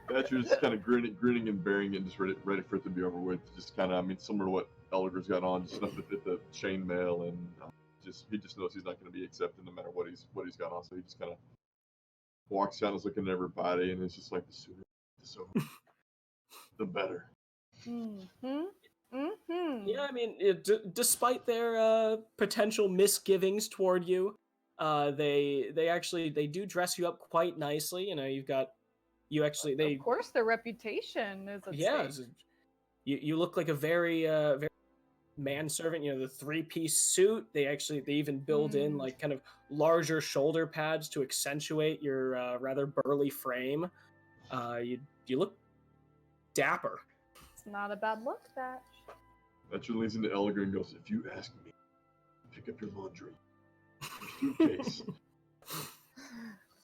Thatcher's kind of grinning and bearing it, and just ready for it to be over with. Just kind of, similar to what Elgar's got on, just enough to fit the chainmail, and he just knows he's not going to be accepted no matter what he's got on. So he just kind of walks down, is looking at everybody, and it's just like, the sooner, the better. Yeah, despite their potential misgivings toward you, they do dress you up quite nicely. You've got. Of course, their reputation is at stake. You look like a very manservant. The 3-piece suit. They even build in like kind of larger shoulder pads to accentuate your rather burly frame. You look dapper. It's not a bad look, Thatch. Thatcher leans into Elgar and goes, "If you ask me, pick up your laundry, your suitcase.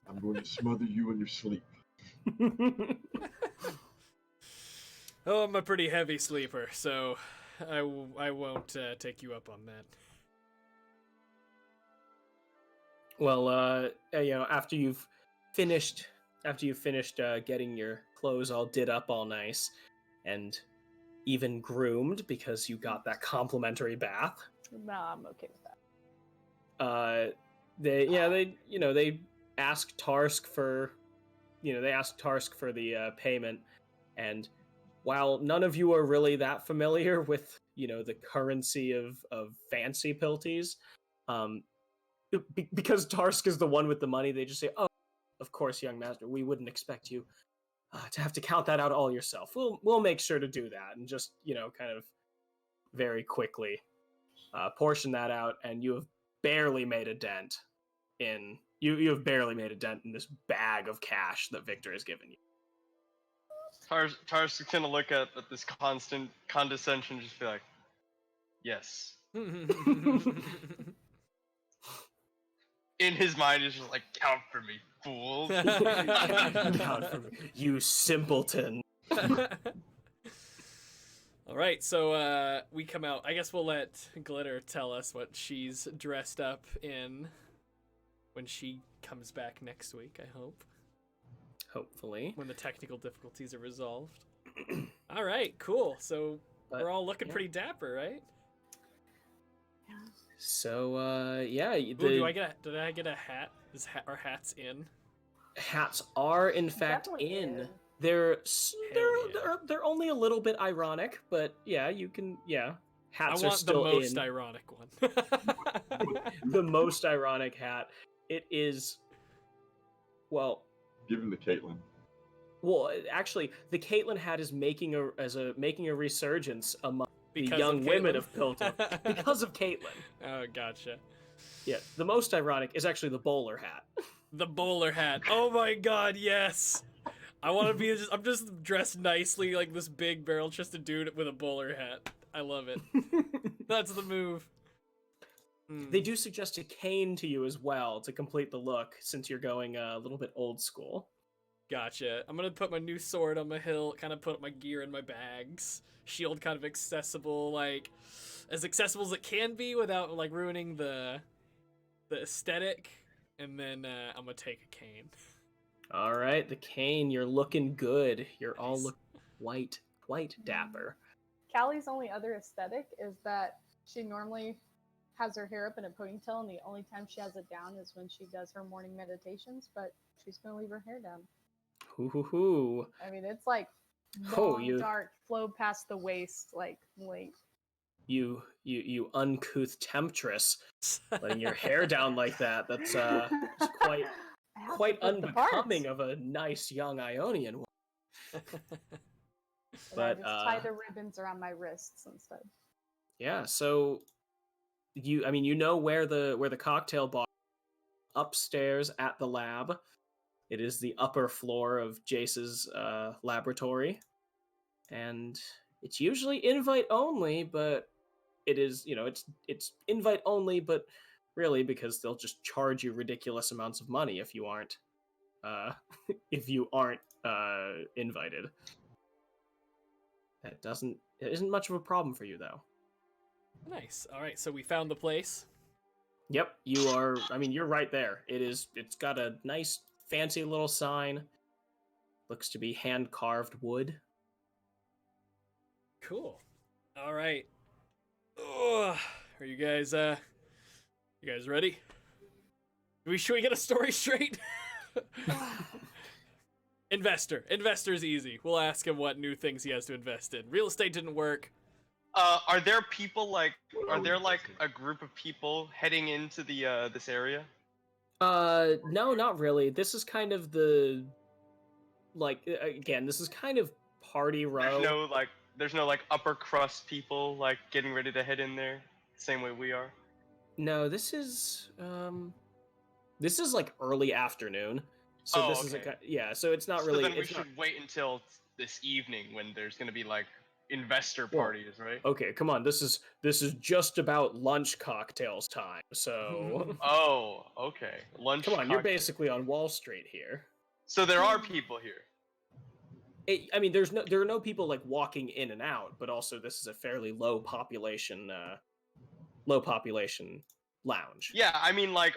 I'm going to smother you in your sleep." Oh, I'm a pretty heavy sleeper, so I won't take you up on that. Well, after you've finished getting your clothes all did up all nice, and even groomed because you got that complimentary bath. No, I'm okay with that. They ask Tarsk for. They ask Tarsk for the payment, and while none of you are really that familiar with, the currency of fancy pilties, because Tarsk is the one with the money, they just say, "Oh, of course, young master, we wouldn't expect you to have to count that out all yourself. We'll make sure to do that," and just, kind of very quickly portion that out, and you have barely made a dent in... You have barely made a dent in this bag of cash that Victor has given you. Tarsk is gonna look at this constant condescension and just be like, "Yes." In his mind, he's just like, "Count for me, fools." Count for me, you simpleton. Alright, so we come out. I guess we'll let Glitter tell us what she's dressed up in when she comes back next week, I hope. Hopefully. When the technical difficulties are resolved. All right, cool. So we're all looking pretty dapper, right? So, yeah. Did I get a hat? Are hats in? Hats are, in fact, in. They're only a little bit ironic, but yeah, you can, hats are still in. I want the most ironic one. The most ironic hat. It is, well... Give him the Caitlyn. Well, actually, the Caitlyn hat is making a resurgence among the young women of Piltover because of Caitlyn. Oh, gotcha. Yeah, the most ironic is actually the bowler hat. The bowler hat. Oh my god, yes! I want to be I'm just dressed nicely like this big barrel-chested dude with a bowler hat. I love it. That's the move. They do suggest a cane to you as well to complete the look, since you're going a little bit old school. Gotcha. I'm gonna put my new sword on my hilt, kind of put up my gear in my bags. Shield kind of accessible, like as accessible as it can be without like ruining the aesthetic. And then I'm gonna take a cane. All right, the cane. You're looking good. You're all looking quite dapper. Callie's only other aesthetic is that she normally has her hair up in a ponytail, and the only time she has it down is when she does her morning meditations, but she's gonna leave her hair down. Hoo. I mean, it's like long, dark, flow past the waist, like length. You uncouth temptress, letting your hair down like that. That's quite unbecoming of a nice young Ionian woman. But I just tie the ribbons around my wrists instead. Yeah, so you know where the cocktail bar upstairs at the lab. It is the upper floor of Jace's laboratory, and it's usually invite only, but it is, it's invite only, but really because they'll just charge you ridiculous amounts of money if you aren't invited. It isn't much of a problem for you though. Nice. All right, so we found the place. Yep, you're right there. It's got a nice fancy little sign. Looks to be hand carved wood. Cool. All right. Ugh. Are you guys ready? Should we get a story straight? Investor's easy. We'll ask him what new things he has to invest in. Real estate didn't work. Are there people are there a group of people heading into the this area? No, not really. This is kind of the again, this is kind of party row. There's no upper crust people getting ready to head in there same way we are. No, this is early afternoon. So this is so it's not really. So then we should wait until this evening when there's going to be investor parties, right? Okay, come on. This is just about lunch cocktails time. So Oh, okay. Lunch. Come on, you're basically on Wall Street here. So there are people here. There are no people walking in and out, but also this is a fairly low population lounge. Yeah,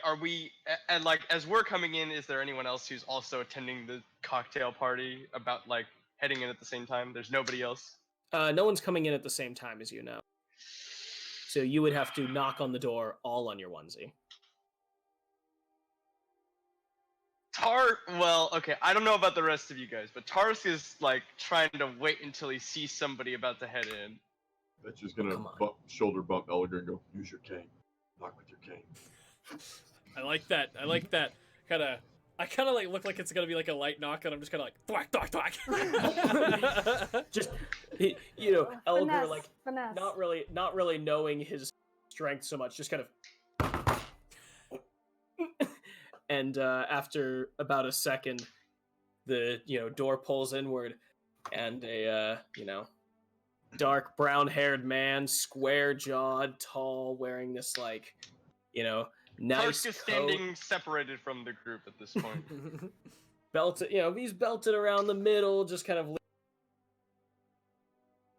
are we and as we're coming in, is there anyone else who's also attending the cocktail party about heading in at the same time? There's nobody else. No one's coming in at the same time as you know. So you would have to knock on the door all on your onesie. Well, okay, I don't know about the rest of you guys, but Tarsk is trying to wait until he sees somebody about to head in. That's just gonna shoulder bump Elgar and go, use your cane. Knock with your cane. I like that. I kind of look like it's gonna be a light knock, and I'm just kind of thwack, thwack, thwack. Just Elgar finesse. not really knowing his strength so much, just kind of. And after about a second, the door pulls inward, and a dark brown-haired man, square-jawed, tall, wearing this nice Tarsk is standing separated from the group at this point. Belted, he's belted around the middle, just kind of.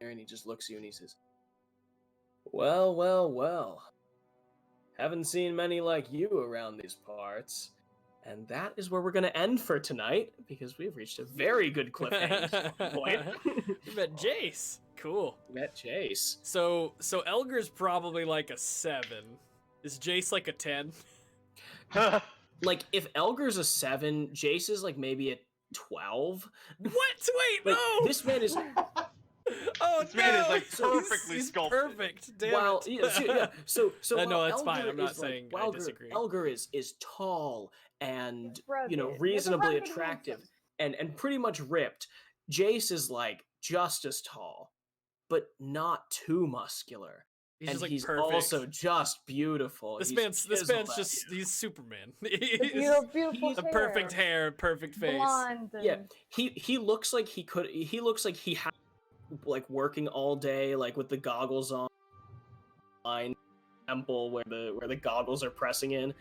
And he just looks at you and he says, "Well, well, well. Haven't seen many like you around these parts." And that is where we're going to end for tonight, because we've reached a very good cliffhanger point. We met Jace. Cool. We met Jace. So Elgar's probably a 7. Is Jace a 10? If Elgar's a 7, Jace is maybe a 12. What? Wait, no! This man is... Oh, this man is perfectly sculpted. Perfect. Damn it. So no, that's Elgar fine. I'm not saying I disagree. Elgar is tall and Rugged. reasonably attractive and pretty much ripped. Jace is just as tall, but not too muscular. He's perfect. also just beautiful. This man's just he's Superman. Beautiful the perfect hair, perfect face. Blonde. Yeah, he looks like he had working all day, with the goggles on, temple where the goggles are pressing in.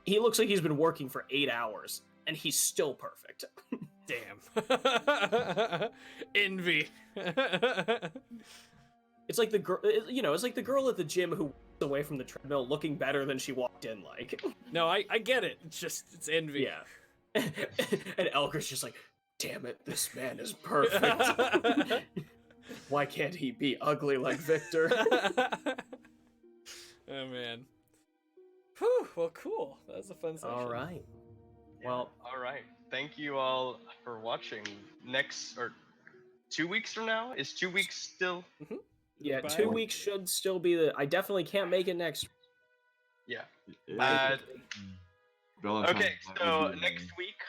He looks like he's been working for 8 hours, and he's still perfect. Damn. Envy. It's like the girl, it's like the girl at the gym who walked away from the treadmill looking better than she walked in. No, I get it. It's envy. Yeah. And Elgar's just damn it, this man is perfect. Why can't he be ugly like Victor? Oh man. Whew, well, cool. That was a fun session. All right. Well, all right. Thank you all for watching. 2 weeks from now? Is 2 weeks still? Mm-hmm. Yeah, 2 weeks should still be I definitely can't make it next. Yeah. Okay, so next week,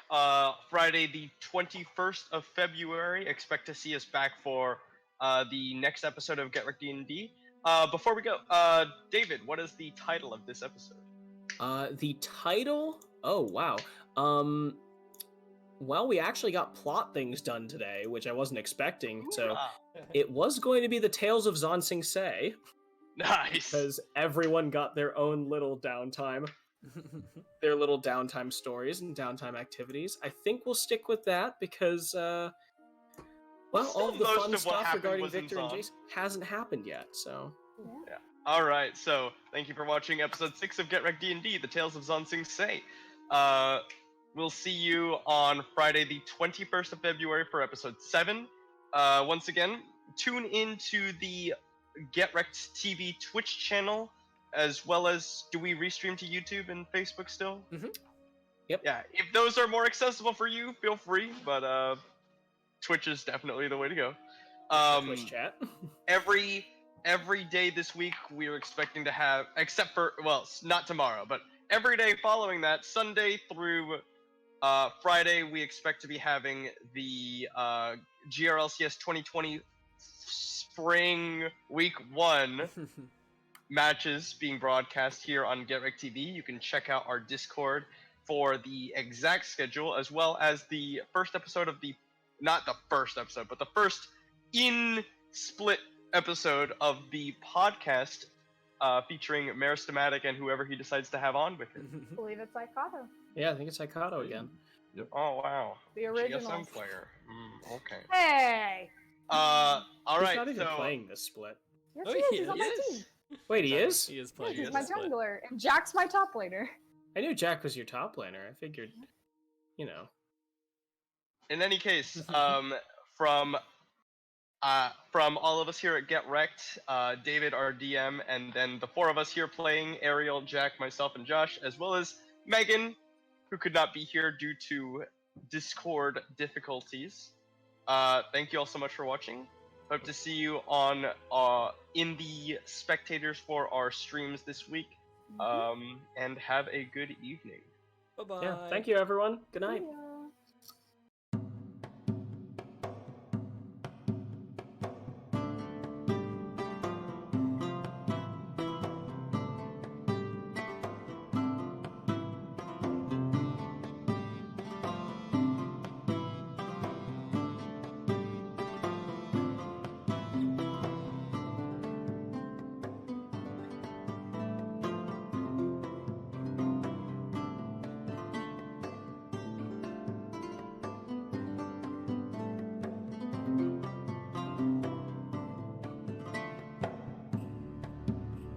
Friday the 21st of February, expect to see us back for the next episode of GRDnD. Before we go, David, what is the title of this episode? The title? Oh, wow. well, we actually got plot things done today, which I wasn't expecting. So Ah, it was going to be the Tales of Zaun Sing Se, nice. because everyone got their own little downtime, their little downtime stories and downtime activities. I think we'll stick with that because, well, all of the most fun of what stuff happened regarding was in Victor and Zaun. Jace hasn't happened yet. So Yeah. All right. So thank you for watching episode 6 of GRDnD, the Tales of Zaun Sing Se. We'll see you on Friday, the 21st of February for episode 7. Once again, tune into the Get Wrecked TV Twitch channel, as well as, do we restream to YouTube and Facebook still? Mm-hmm. Yep. Yeah, if those are more accessible for you, feel free, but Twitch is definitely the way to go. Twitch chat. every day this week we are expecting to have, except for, well, not tomorrow, but every day following that, Sunday through Friday, we expect to be having the GRLCS 2020 Spring Week 1 matches being broadcast here on GetRec TV. You can check out our Discord for the exact schedule, as well as the first episode of the, not the first episode, but the first in-split episode of the podcast featuring Meristematic and whoever he decides to have on with him. I believe it's Ikato. Yeah, I think it's Ikato again. Yep. Oh, wow. The original. GSM player. Okay. Hey! All He's right, not even so playing this split. Yes, Oh, he is. he He's on my is. team. Wait, he is? He is Yeah, playing. he's as my a split. jungler, and Jack's my top laner. I knew Jack was your top laner. I figured, you know. in any case, from all of us here at Get Wrecked, David, our DM, and then the 4 of us here playing, Ariel, Jack, myself, and Josh, as well as Megan, who could not be here due to Discord difficulties. Thank you all so much for watching. Hope to see you on in the spectators for our streams this week. And have a good evening. Bye-bye. Yeah, thank you, everyone. Good night. Yeah.